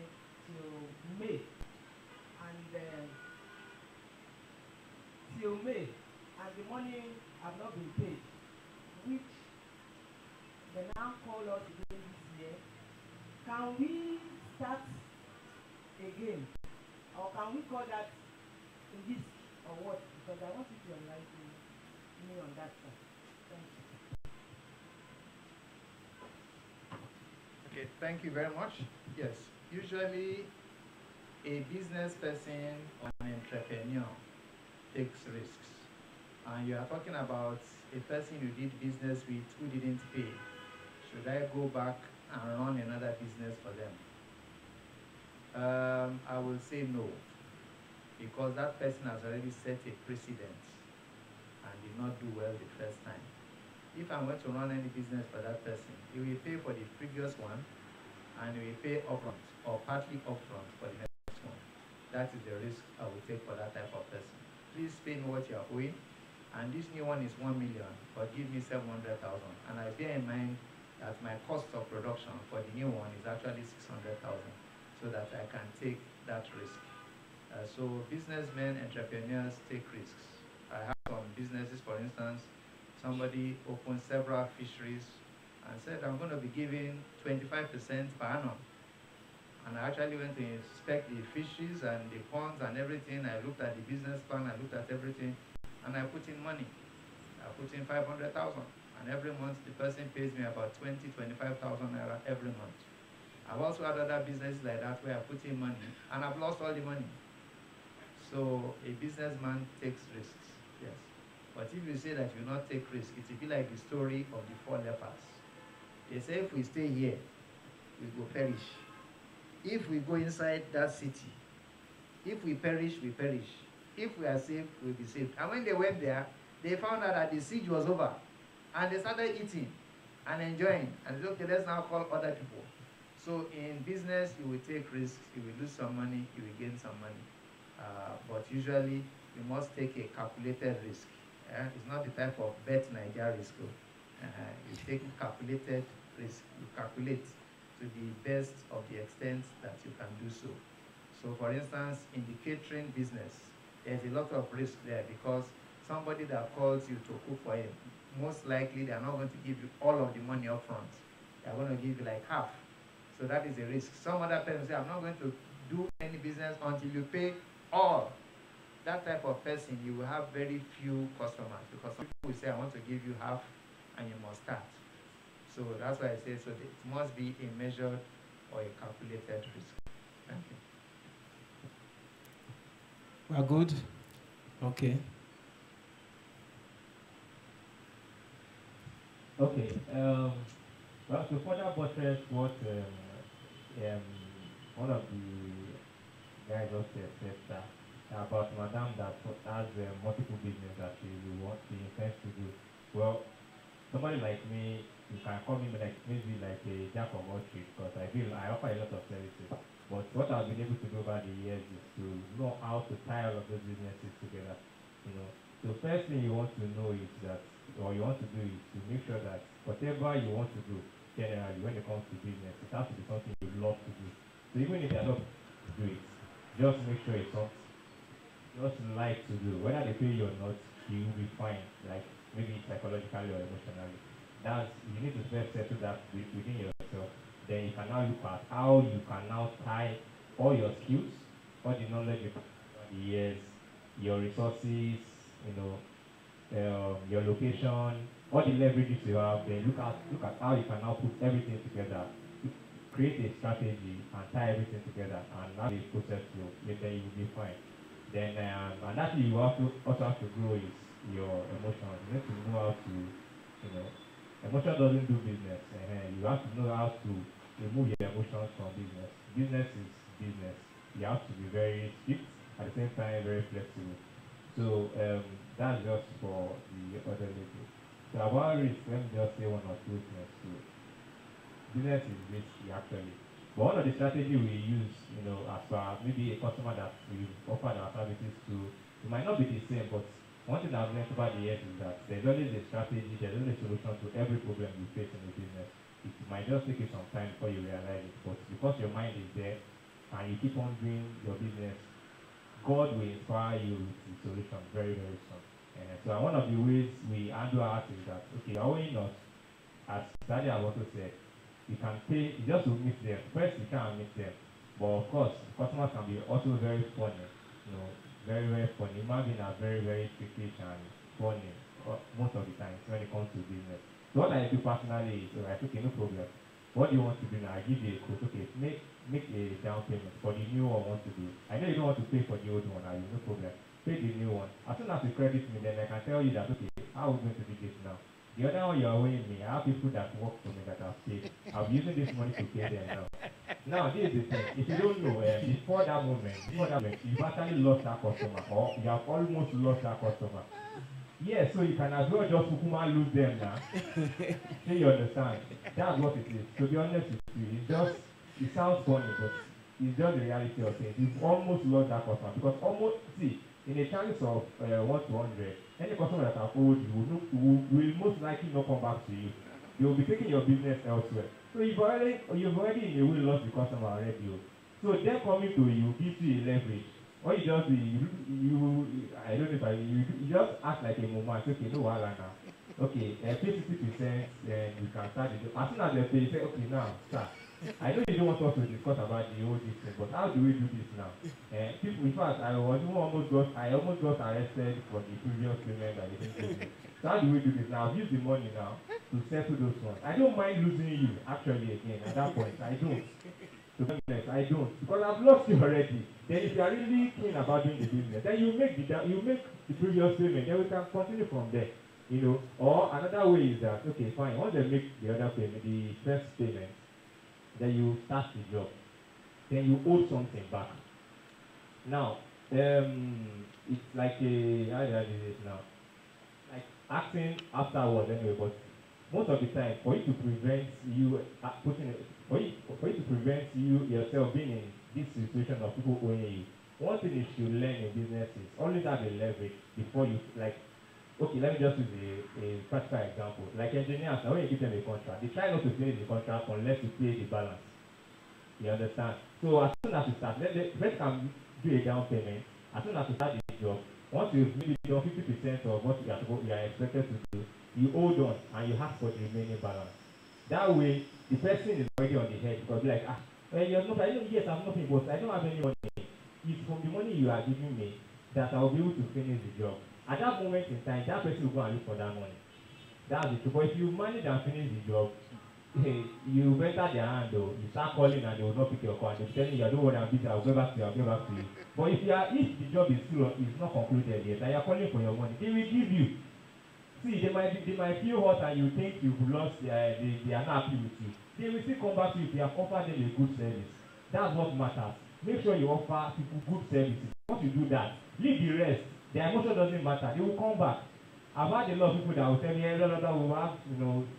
till May, and till May, and the money have not been paid, which they now call us again this year. Can we start again, or can we call that risk or what? Because I want you to enlighten me on that, sir. Thank you. Okay, thank you very much. Yes, usually a business person or an entrepreneur takes risks. And you are talking about a person you did business with who didn't pay. Should I go back and run another business for them? I will say no, because that person has already set a precedent and did not do well the first time. If I'm going to run any business for that person, he will pay for the previous one and he will pay upfront or partly upfront for the next one. That is the risk I will take for that type of person. Please pay me what you are owing, and this new one is 1 million, but give me 700,000. And I bear in mind that my cost of production for the new one is actually 600,000, so that I can take that risk. So businessmen, entrepreneurs take risks. I have some businesses, for instance, somebody opened several fisheries and said, I'm going to be giving 25% per annum. And I actually went to inspect the fisheries and the ponds and everything. I looked at the business plan, I looked at everything, and I put in money. I put in 500,000. And every month the person pays me about 25,000 naira every month. I've also had other businesses like that where I put in money and I've lost all the money. So a businessman takes risks, yes. But if you say that you will not take risks, it will be like the story of the 4 lepers. They say if we stay here, we will perish. If we go inside that city, if we perish, we perish. If we are saved, we'll be saved. And when they went there, they found out that the siege was over. And they started eating and enjoying. And they said, okay, let's now call other people. So in business, you will take risks, you will lose some money, you will gain some money. But usually, you must take a calculated risk. It's not the type of bet Nigeria risk. You take calculated risk. You calculate to the best of the extent that you can do so. So for instance, in the catering business, there's a lot of risk there because somebody that calls you to cook for him, most likely they are not going to give you all of the money up front. They are going to give you like half. So that is a risk. Some other person say, I'm not going to do any business until you pay all. That type of person, you will have very few customers because some people will say, I want to give you half and you must start. So that's why I say, so it must be a measured or a calculated risk. Thank you. We are good? Okay. Okay. Well, to further buttress what one of the guys just said about Madame that has multiple business that she intends to do. Well, somebody like me, you can call me like maybe like a jack of all trades because I offer a lot of services. But what I've been able to do over the years is to know how to tie all of those businesses together. You know, the first thing you want to know is that, or you want to do is to make sure that whatever you want to do, generally when it comes to business, it has to be something you love to do. So even if you're not to do it, just make sure it's something you just like to do. Whether they pay you or not, you will be fine. Like maybe psychologically or emotionally. You need to first settle that within yourself. Then you can now look at how you can now tie all your skills, all the knowledge you've over the years, your resources, your location, all the leverages you have. Then look at how you can now put everything together, create a strategy and tie everything together, and now the process flow. Then you will be fine. Then another thing you also have to grow is your emotions. You need to know how to, emotion doesn't do business. You have to know how to remove your emotions from business. Business is business. You have to be very strict, at the same time very flexible. So that's just for the other lady. So about risk, let me just say one or two things too. Business is risky actually. But one of the strategies we use, as far maybe a customer that we offer our services to, it might not be the same, but one thing I've learned over the years is that there's always a strategy, there's always a solution to every problem you face in the business. It might just take you some time before you realize it, but because your mind is there and you keep on doing your business, God will inspire you with the solution very, very soon. So one of the ways we handle our is that, okay, you're owing us, as Daddy has also said, you can pay, just to meet them. First, you can't meet them. But of course, customers can be also very funny, very, very funny. Human beings are very, very freakish and funny most of the time when it comes to business. So what I do personally is, okay, no problem. What do you want to do now? I give you a quote. Okay, make a down payment for the new one I want to do. I know you don't want to pay for the old one, no problem. Pay the new one. As soon as you credit me, then I can tell you that, okay, how are we going to do this now? The other one you are owing me, I have people that work for me that have paid. I'll be using this money to pay them now. Now, this is the thing. If you don't know, before that moment, you've actually lost that customer, or you have almost lost that customer. Yes, so you can as well just lose them now. So you understand? That's what it is. To be honest with you, it sounds funny, but it's just the reality of things. You've almost lost that customer because in a chance of 1 to 100, any customer that have owed you will most likely not come back to you. They will be taking your business elsewhere. So you've already in a way lost the customer already. So them coming to you gives you a leverage. What you just do, I don't know if you just act like a moment. Okay, no wahala now. Okay, pay 60%, then you can start the job. As soon as they pay, you say, okay, now start. I know you don't want us to discuss about the whole thing, but how do we do this now? People, in fact, I almost got arrested for the previous payment that they didn't pay me. So how do we do this now? I've used the money now to settle those ones. I don't mind losing you, actually, again, at that point. I don't. To be honest, I don't. Because I've lost you already. Then if you are really keen about doing the business, then you make the previous payment, then we can continue from there. Or another way is that, okay, fine, once they make the other payment, the first payment, then you start the job. Then you owe something back. Now, It's like a, how do I do this now? Like acting afterwards anyway, but most of the time, for you to prevent you for you to prevent you yourself being in this situation of people owing you, one thing you should learn in business is always have a leverage before you like. Okay, let me just use a practical example. Like engineers, now when you give them a contract, they try not to finish the contract unless you pay the balance. You understand? So as soon as you start, let's can do a down payment. As soon as you start the job, once you've maybe done 50% of what you are expected to do, you hold on and you ask for the remaining balance. That way, the person is already on the head because like, you have no, I know, yes, I'm nothing, but I don't have any money. It's from the money you are giving me that I will be able to finish the job. At that moment in time, that person will go and look for that money. That's the truth. But if you manage and finish the job, you better their hand though. You start calling and they will not pick your call. They'll be telling you, I don't want to beat, I'll get back to you, I'll get back to you. But if the job is not concluded yet, and you're calling for your money, they will give you. See, they might feel hot and you think you've lost, they are not happy with you. They will still come back to you if you have offered them a good service. That's what matters. Make sure you offer people good services. Once you do that, leave the rest. Their emotion doesn't matter. They will come back. I've had a lot of people that will tell me, hey, will have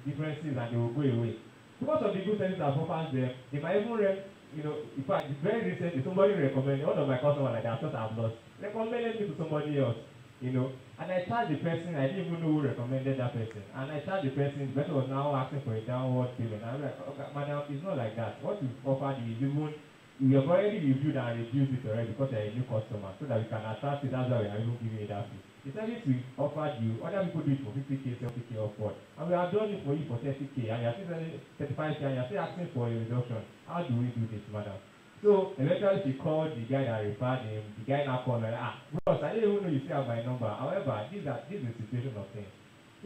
differences and they will go away. Because of the good services I've offered them, they might even in fact, very recently, somebody recommended, one of my customers like that, I thought I've lost, recommended me to somebody else, and I charged the person, I didn't even know who recommended that person, and I charged the person was now asking for a downward payment. I'm like, okay, madam, it's not like that. What you've offered is even, we have already reviewed and reduced it already because you're a new customer, so that we can attract it. That's why we are even giving you that fee. The service we offered you, other people do it for 50K, 70K upward, and we have done it for you for 30K, and you're still selling 35K, and you're still asking for a reduction. How do we do this, madam? So eventually she called the guy that referred him. The guy now called like, bros, I didn't even know you still have my number. However, this is a situation of things.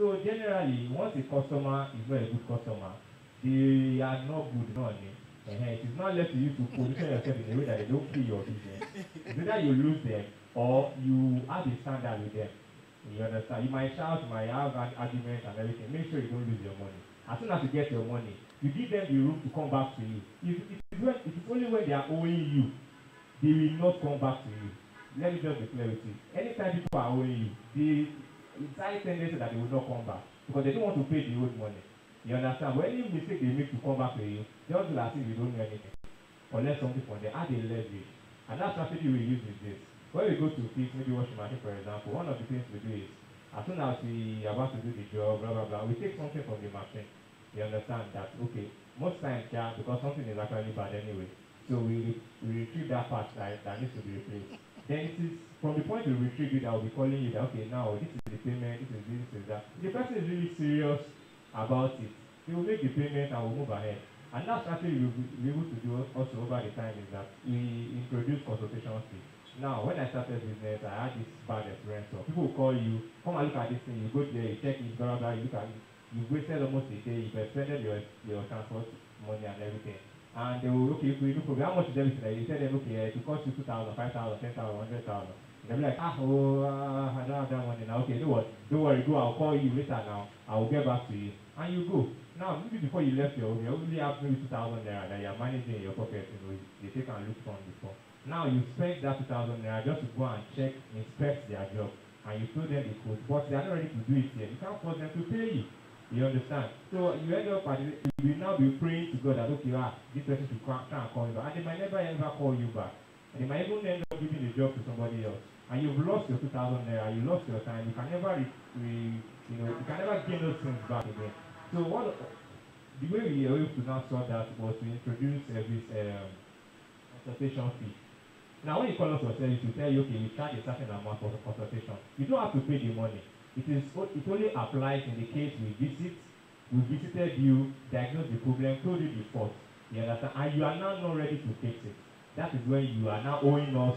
So generally, once a customer is not a good customer, they are not good, not only. It is not left to you to position yourself in a way that they don't kill your business. It's either you lose them or you have a standard with them. You understand? You might shout, you might have an argument and everything. Make sure you don't lose your money. As soon as you get your money, you give them the room to come back to you. It is only when they are owing you, they will not come back to you. Let me just be clear with you. Anytime people are owing you, it's high tendency that they will not come back because they don't want to pay the old money. You understand? But any mistake they make to come back to you, just do as if you don't know anything. Unless something from them, add a leverage. And that strategy we use is this. When we go to fix, maybe washing machine for example, one of the things we do is, as soon as we are about to do the job, blah, blah, blah, we take something from the machine. You understand that, okay, most times, yeah, because something is actually bad anyway. So we retrieve that part that needs to be replaced. Then it is from the point we retrieve it, I will be calling you that, okay, now this is the payment, this is that. If the person is really serious about it, he will make the payment and we'll move ahead. And that's actually we'll be able to do also over the time is that we introduce consultation fee. Now, when I started business, I had this bad experience. So people will call you, come and look at this thing, you go there, you check it, blah, blah, you look at it. You've wasted almost a day, you've expended your transport money and everything. And they will, okay, if we look for how much is everything? You tell them, okay, it costs you 2,000, 5,000, 10,000, 100,000. They'll be like, I don't have that money now. Okay, you know what? Don't worry, go, I'll call you later now. I will get back to you. And you go. Now, maybe before you left your home, you only have maybe 2,000 naira that you are managing in your pocket, they take and look from before. Now you spend that 2,000 naira just to go and check, inspect their job, and you told them the code, but they are not ready to do it yet. You can't force them to pay you. You understand? So you end up you will now be praying to God that okay, this person should try and call you back, and they might never ever call you back. And they might even end up giving the job to somebody else. And you've lost your 2,000 naira, you lost your time. You can never you can never gain those things back again. So the way we were able to now sort that was to introduce this consultation fee. Now when you call us for service, we tell you okay, we charge a certain amount for consultation. You don't have to pay the money. It only applies in the case we visited you, diagnosed the problem, told you the fault. You understand? And you are now not ready to fix it. That is when you are now owing us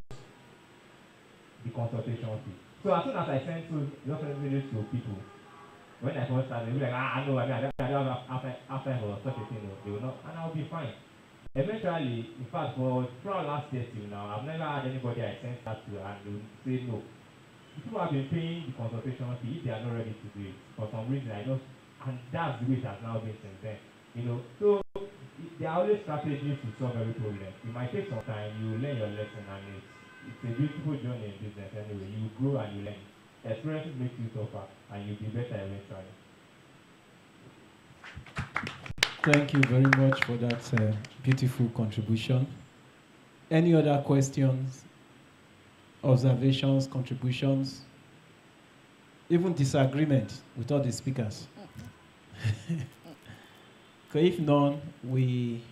the consultation fee. So as soon as I send those messages to people, when I first started, they'll be like, I don't have after for such a thing, they will not, and I'll be fine. Eventually, in fact, throughout last year till now, I've never had anybody I sent that to and they will say no. People have been paying the consultation fee if they are not ready to do it. For some reason, and that's the way it has now been since then. So there are always strategies to solve every problem. It might take some time, you learn your lesson, and it's a beautiful journey in business anyway. You grow and you learn. Experiences make you tougher, and you'll be better eventually. Thank you very much for that beautiful contribution. Any other questions, observations, contributions, even disagreement with all the speakers? Okay, if none, we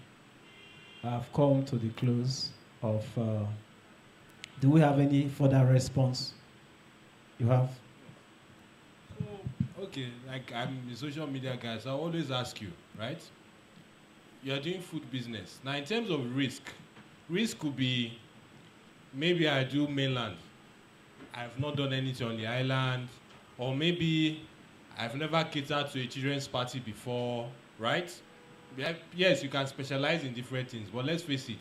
have come to the close of. Do we have any further response? You have? Okay, like I'm a social media guy, so I always ask you, right? You're doing food business. Now, in terms of risk could be maybe I do mainland. I've not done anything on the island. Or maybe I've never catered to a children's party before, right? Yes, you can specialize in different things, but let's face it,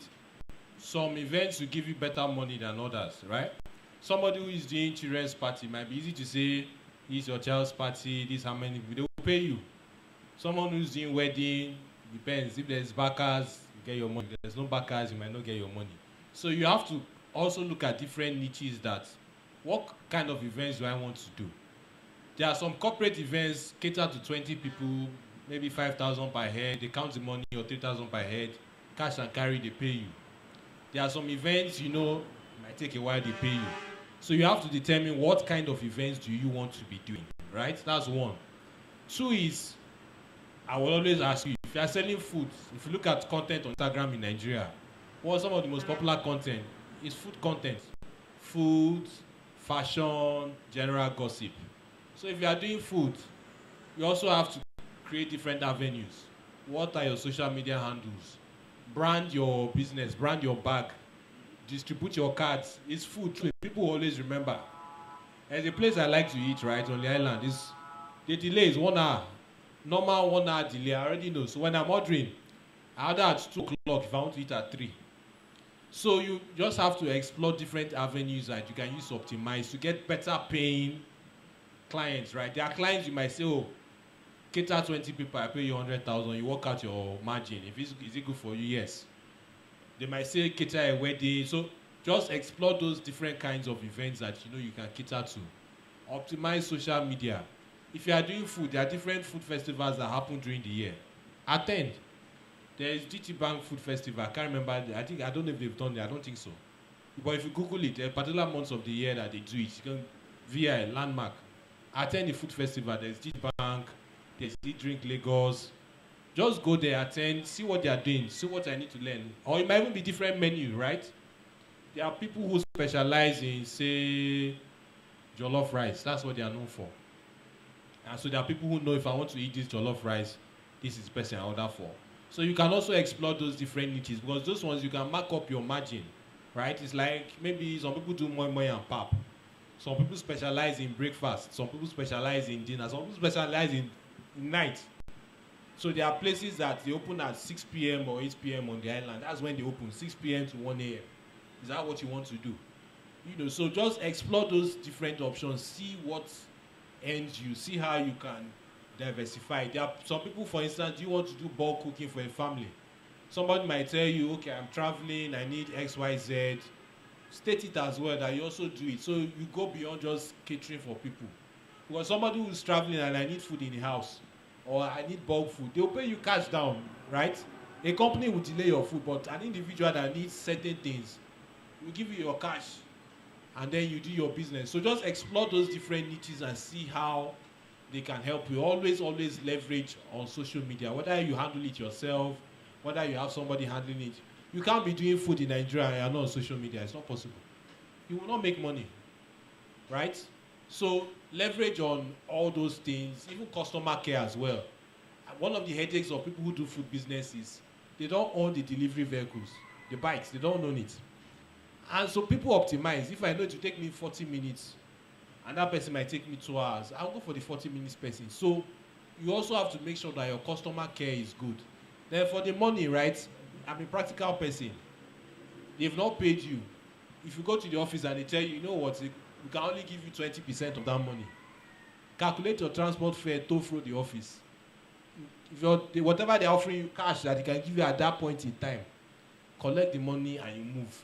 some events will give you better money than others, right? Somebody who is doing children's party might be easy to say, this is your child's party, this how many people, they will pay you. Someone who's doing wedding, depends. If there's backers, you get your money. If there's no backers, you might not get your money. So you have to also look at different niches that, what kind of events do I want to do? There are some corporate events cater to 20 people, maybe 5,000 per head. They count the money or 3,000 per head. Cash and carry, they pay you. There are some events, it might take a while, they pay you. So you have to determine what kind of events do you want to be doing, right? That's one. Two is, I will always ask you, if you are selling food, if you look at content on Instagram in Nigeria, what some of the most popular content is food content. Food, fashion, general gossip. So if you are doing food, you also have to create different avenues. What are your social media handles? Brand your business, brand your bag, distribute your cards. It's food too. People always remember. There's a place I like to eat, right, on the island. The delay is 1 hour. Normal 1 hour delay, I already know. So when I'm ordering, I order at 2 o'clock if I want to eat at 3. So you just have to explore different avenues that you can use to optimize to get better paying clients, right? There are clients you might say, oh, cater 20 people, I pay you 100,000, you work out your margin. Is it good for you? Yes. They might say cater a wedding. So just explore those different kinds of events that you can cater to. Optimize social media. If you are doing food, there are different food festivals that happen during the year. Attend. There is GT Bank Food Festival. I can't remember. I don't know if they've done it. I don't think so. But if you Google it, there are particular months of the year that they do it. You can via a landmark. Attend the food festival. There's GT Bank. There's Eat Drink Lagos. Just go there, attend, see what they are doing, see what I need to learn. Or it might even be different menu, right? There are people who specialize in, say, jollof rice. That's what they are known for. And so there are people who know if I want to eat this jollof rice, this is the person I order for. So you can also explore those different niches because those ones you can mark up your margin, right? It's like maybe some people do moi moi and pap. Some people specialize in breakfast. Some people specialize in dinner. Some people specialize in night. So there are places that they open at 6 p.m. or 8 p.m. on the island. That's when they open, 6 p.m. to 1 a.m. Is that what you want to do? So just explore those different options. See what ends you. See how you can diversify. There are some people, for instance, you want to do bulk cooking for a family. Somebody might tell you, okay, I'm traveling, I need X, Y, Z. State it as well that you also do it. So you go beyond just catering for people. Because somebody who's traveling and I need food in the house, or I need bulk food, they'll pay you cash down, right? A company will delay your food, but an individual that needs certain things will give you your cash, and then you do your business. So just explore those different niches and see how they can help you. Always leverage on social media, whether you handle it yourself, whether you have somebody handling it. You can't be doing food in Nigeria and you're not on social media. It's not possible. You will not make money, right? So leverage on all those things, even customer care as well. One of the headaches of people who do food business is they don't own the delivery vehicles, the bikes, they don't own it. And so people optimize. If I know it will take me 40 minutes and that person might take me 2 hours, I'll go for the 40 minutes person. So you also have to make sure that your customer care is good. Then for the money, right, I'm a practical person. They've not paid you. If you go to the office and they tell you, you know what, we can only give you 20% of that money. Calculate your transport fare to through the office. If whatever they're offering you cash that they can give you at that point in time, collect the money and you move.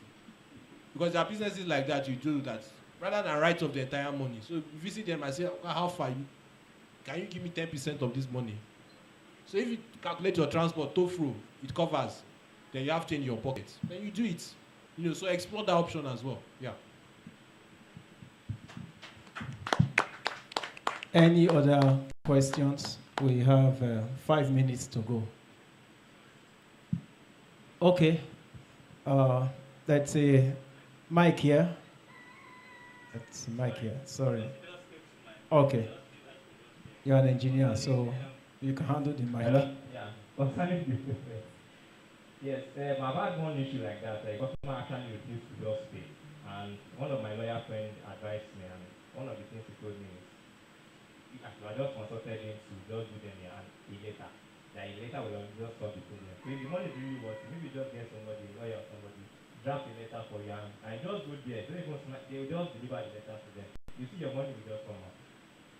Because there are businesses like that you do that. Rather than write off the entire money. So you visit them and say, how far? Can you give me 10% of this money? So if you calculate your transport, toll through, it covers. Then you have change in your pocket. Then you do it. You know, so explore that option as well. Yeah. Any other questions? We have 5 minutes to go. Okay. That's a mic here. That's a mic here. Sorry. Okay. You're an engineer, so you can handle the mic. Hello? Yeah. Concerning the business. Yes, I've had one issue like that. A customer actually refused to just pay. And one of my lawyer friends advised me, and one of the things he told me is, I just consulted him to just do them a letter. That a letter will just solve the problem. So if the money is really worth it, maybe just get somebody, a lawyer or somebody, draft a letter for you, and just go there. Don't even they will just deliver the letter to them. You see, your money will just come out.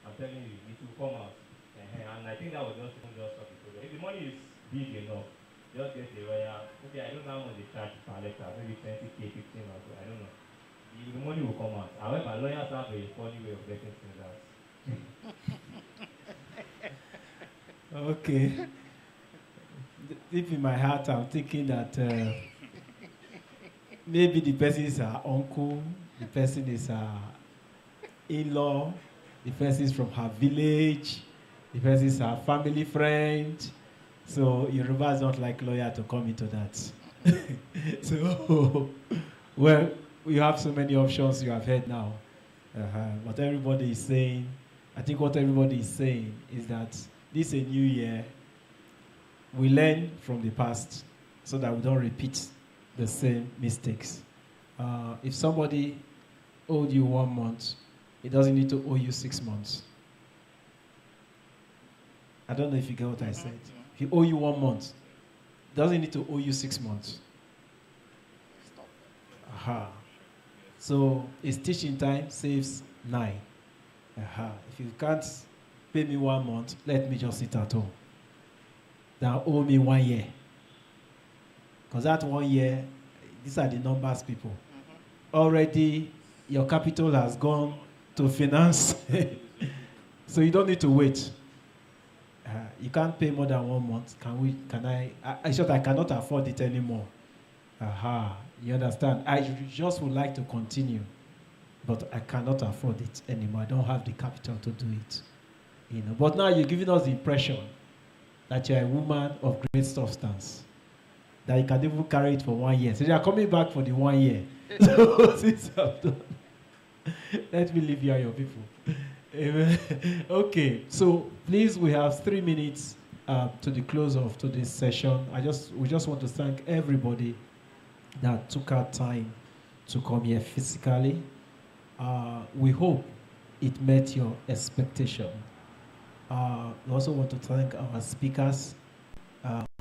I'm telling you, it will come out. And I think that will just solve the problem. If the money is big enough, just get a lawyer. Maybe I don't know how much they charge per letter, maybe 20K, 15 or so, I don't know. The money will come out. However, lawyers have a funny way of getting things out. Okay. Deep in my heart, I'm thinking that maybe the person is her uncle, the person is her in-law, the person is from her village, the person is her family friend. So Yorubas don't like lawyer to come into that. So, well, we have so many options you have heard now. What everybody is saying, I think what everybody is saying is that this is a new year. We learn from the past so that we don't repeat the same mistakes. If somebody owed you 1 month, it doesn't need to owe you 6 months. I don't know if you get what I said. If he owe you 1 month, it doesn't need to owe you 6 months. Aha. So it's teaching time saves 9. Aha. If you can't pay me 1 month, let me just sit at home. Now owe me 1 year. Because that 1 year, these are the numbers, people. Already your capital has gone to finance. So you don't need to wait. You can't pay more than 1 month. I cannot afford it anymore. Aha. You understand? I just would like to continue, but I cannot afford it anymore. I don't have the capital to do it. You know. But now you're giving us the impression that you're a woman of great substance, that you can even carry it for 1 year. So they are coming back for the 1 year. So since I've done, let me leave you and your people. Amen. Okay, so please, we have 3 minutes to the close of today's session. We just want to thank everybody that took out time to come here physically. We hope it met your expectation. We also want to thank our speakers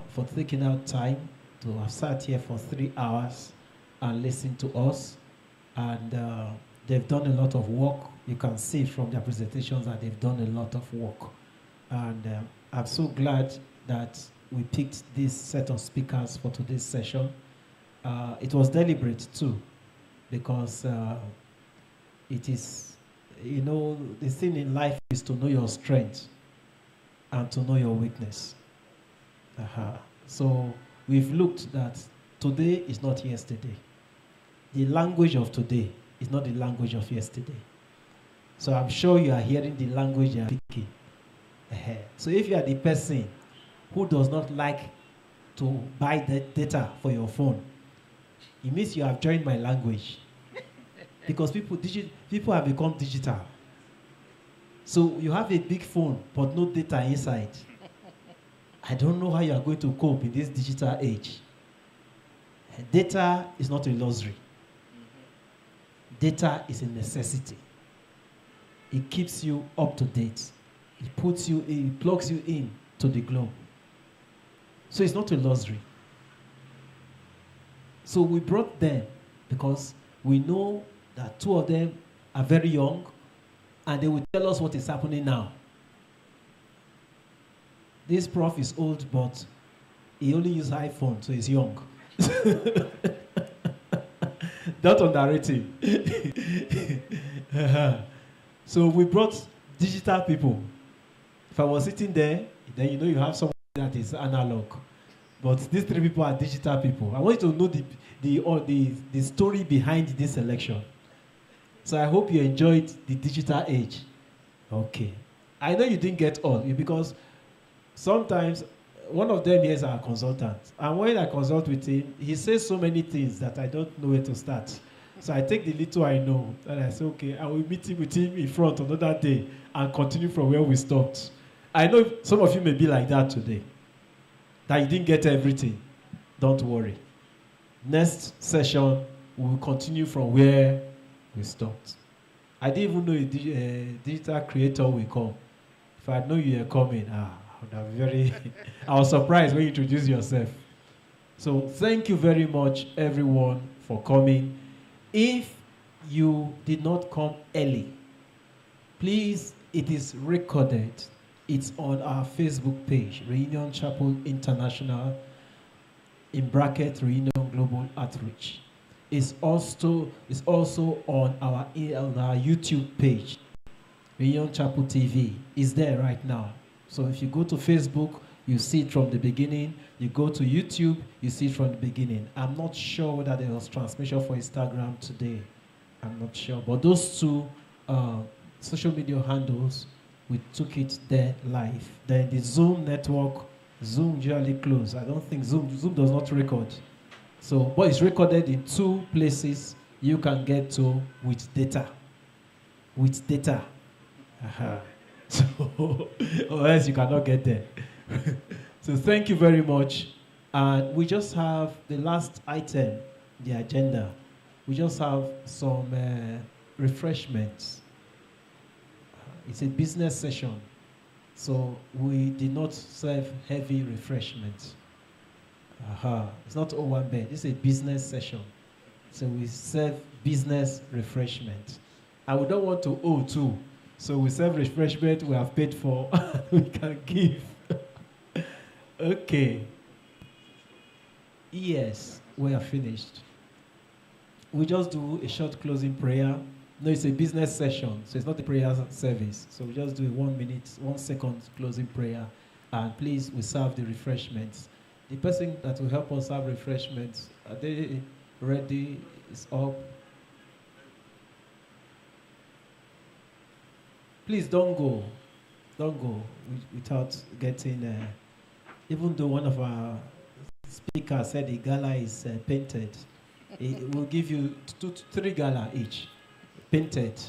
for taking out time to have sat here for 3 hours and listen to us. And they've done a lot of work. You can see from their presentations that they've done a lot of work. And I'm so glad that we picked this set of speakers for today's session. It was deliberate too, because it is, the thing in life is to know your strength and to know your weakness. So we've looked that today is not yesterday. The language of today is not the language of yesterday. So I'm sure you are hearing the language you are speaking. So if you are the person who does not like to buy the data for your phone, it means you have joined my language. Because people have become digital. So you have a big phone, but no data inside. I don't know how you are going to cope in this digital age. Data is not a luxury. Data is a necessity. It keeps you up to date. It plugs you in to the globe. So it's not a luxury. So we brought them because we know that 2 of them are very young and they will tell us what is happening now. This prof is old, but he only uses iPhone, so he's young. Don't underrate him. So we brought digital people. If I was sitting there, then you know you have someone that is analog. But these three people are digital people. I want you to know the story behind this election. So I hope you enjoyed the digital age. Okay. I know you didn't get all because sometimes one of them here is our consultant. And when I consult with him, he says so many things that I don't know where to start. So I take the little I know and I say, okay, I will meet with him in front another day and continue from where we stopped. I know some of you may be like that today, that you didn't get everything. Don't worry. Next session, we will continue from where we stopped. I didn't even know a digital creator will come. If I know you were coming, I would have I was surprised when you introduced yourself. So thank you very much, everyone, for coming. If you did not come early, please, it is recorded. It's on our Facebook page, Reunion Chapel International, in bracket, Reunion Global Outreach. It's also on our YouTube page, Reunion Chapel TV. It's there right now. So if you go to Facebook, you see it from the beginning. You go to YouTube, you see it from the beginning. I'm not sure whether there was transmission for Instagram today. I'm not sure. But those two social media handles, we took it there live. Then the Zoom network, Zoom usually close. I don't think Zoom does not record. So, but it's recorded in 2 places you can get to with data. With data. So, or else you cannot get there. So thank you very much. And we just have the last item, the agenda. We just have some refreshments. It's a business session. So we did not serve heavy refreshments. It's not all one bed. It's a business session. So we serve business refreshment. And we don't want to owe too. So we serve refreshment we have paid for. We can give. Okay. Yes, we are finished. We just do a short closing prayer. No, it's a business session, so it's not a prayer service. So we just do a 1 minute, 1 second closing prayer. And please, we serve the refreshments. The person that will help us serve refreshments, are they ready? It's up. Please don't go. Don't go without getting, even though one of our speakers said the gala is painted, it will give you 2 to 3 gala each, painted.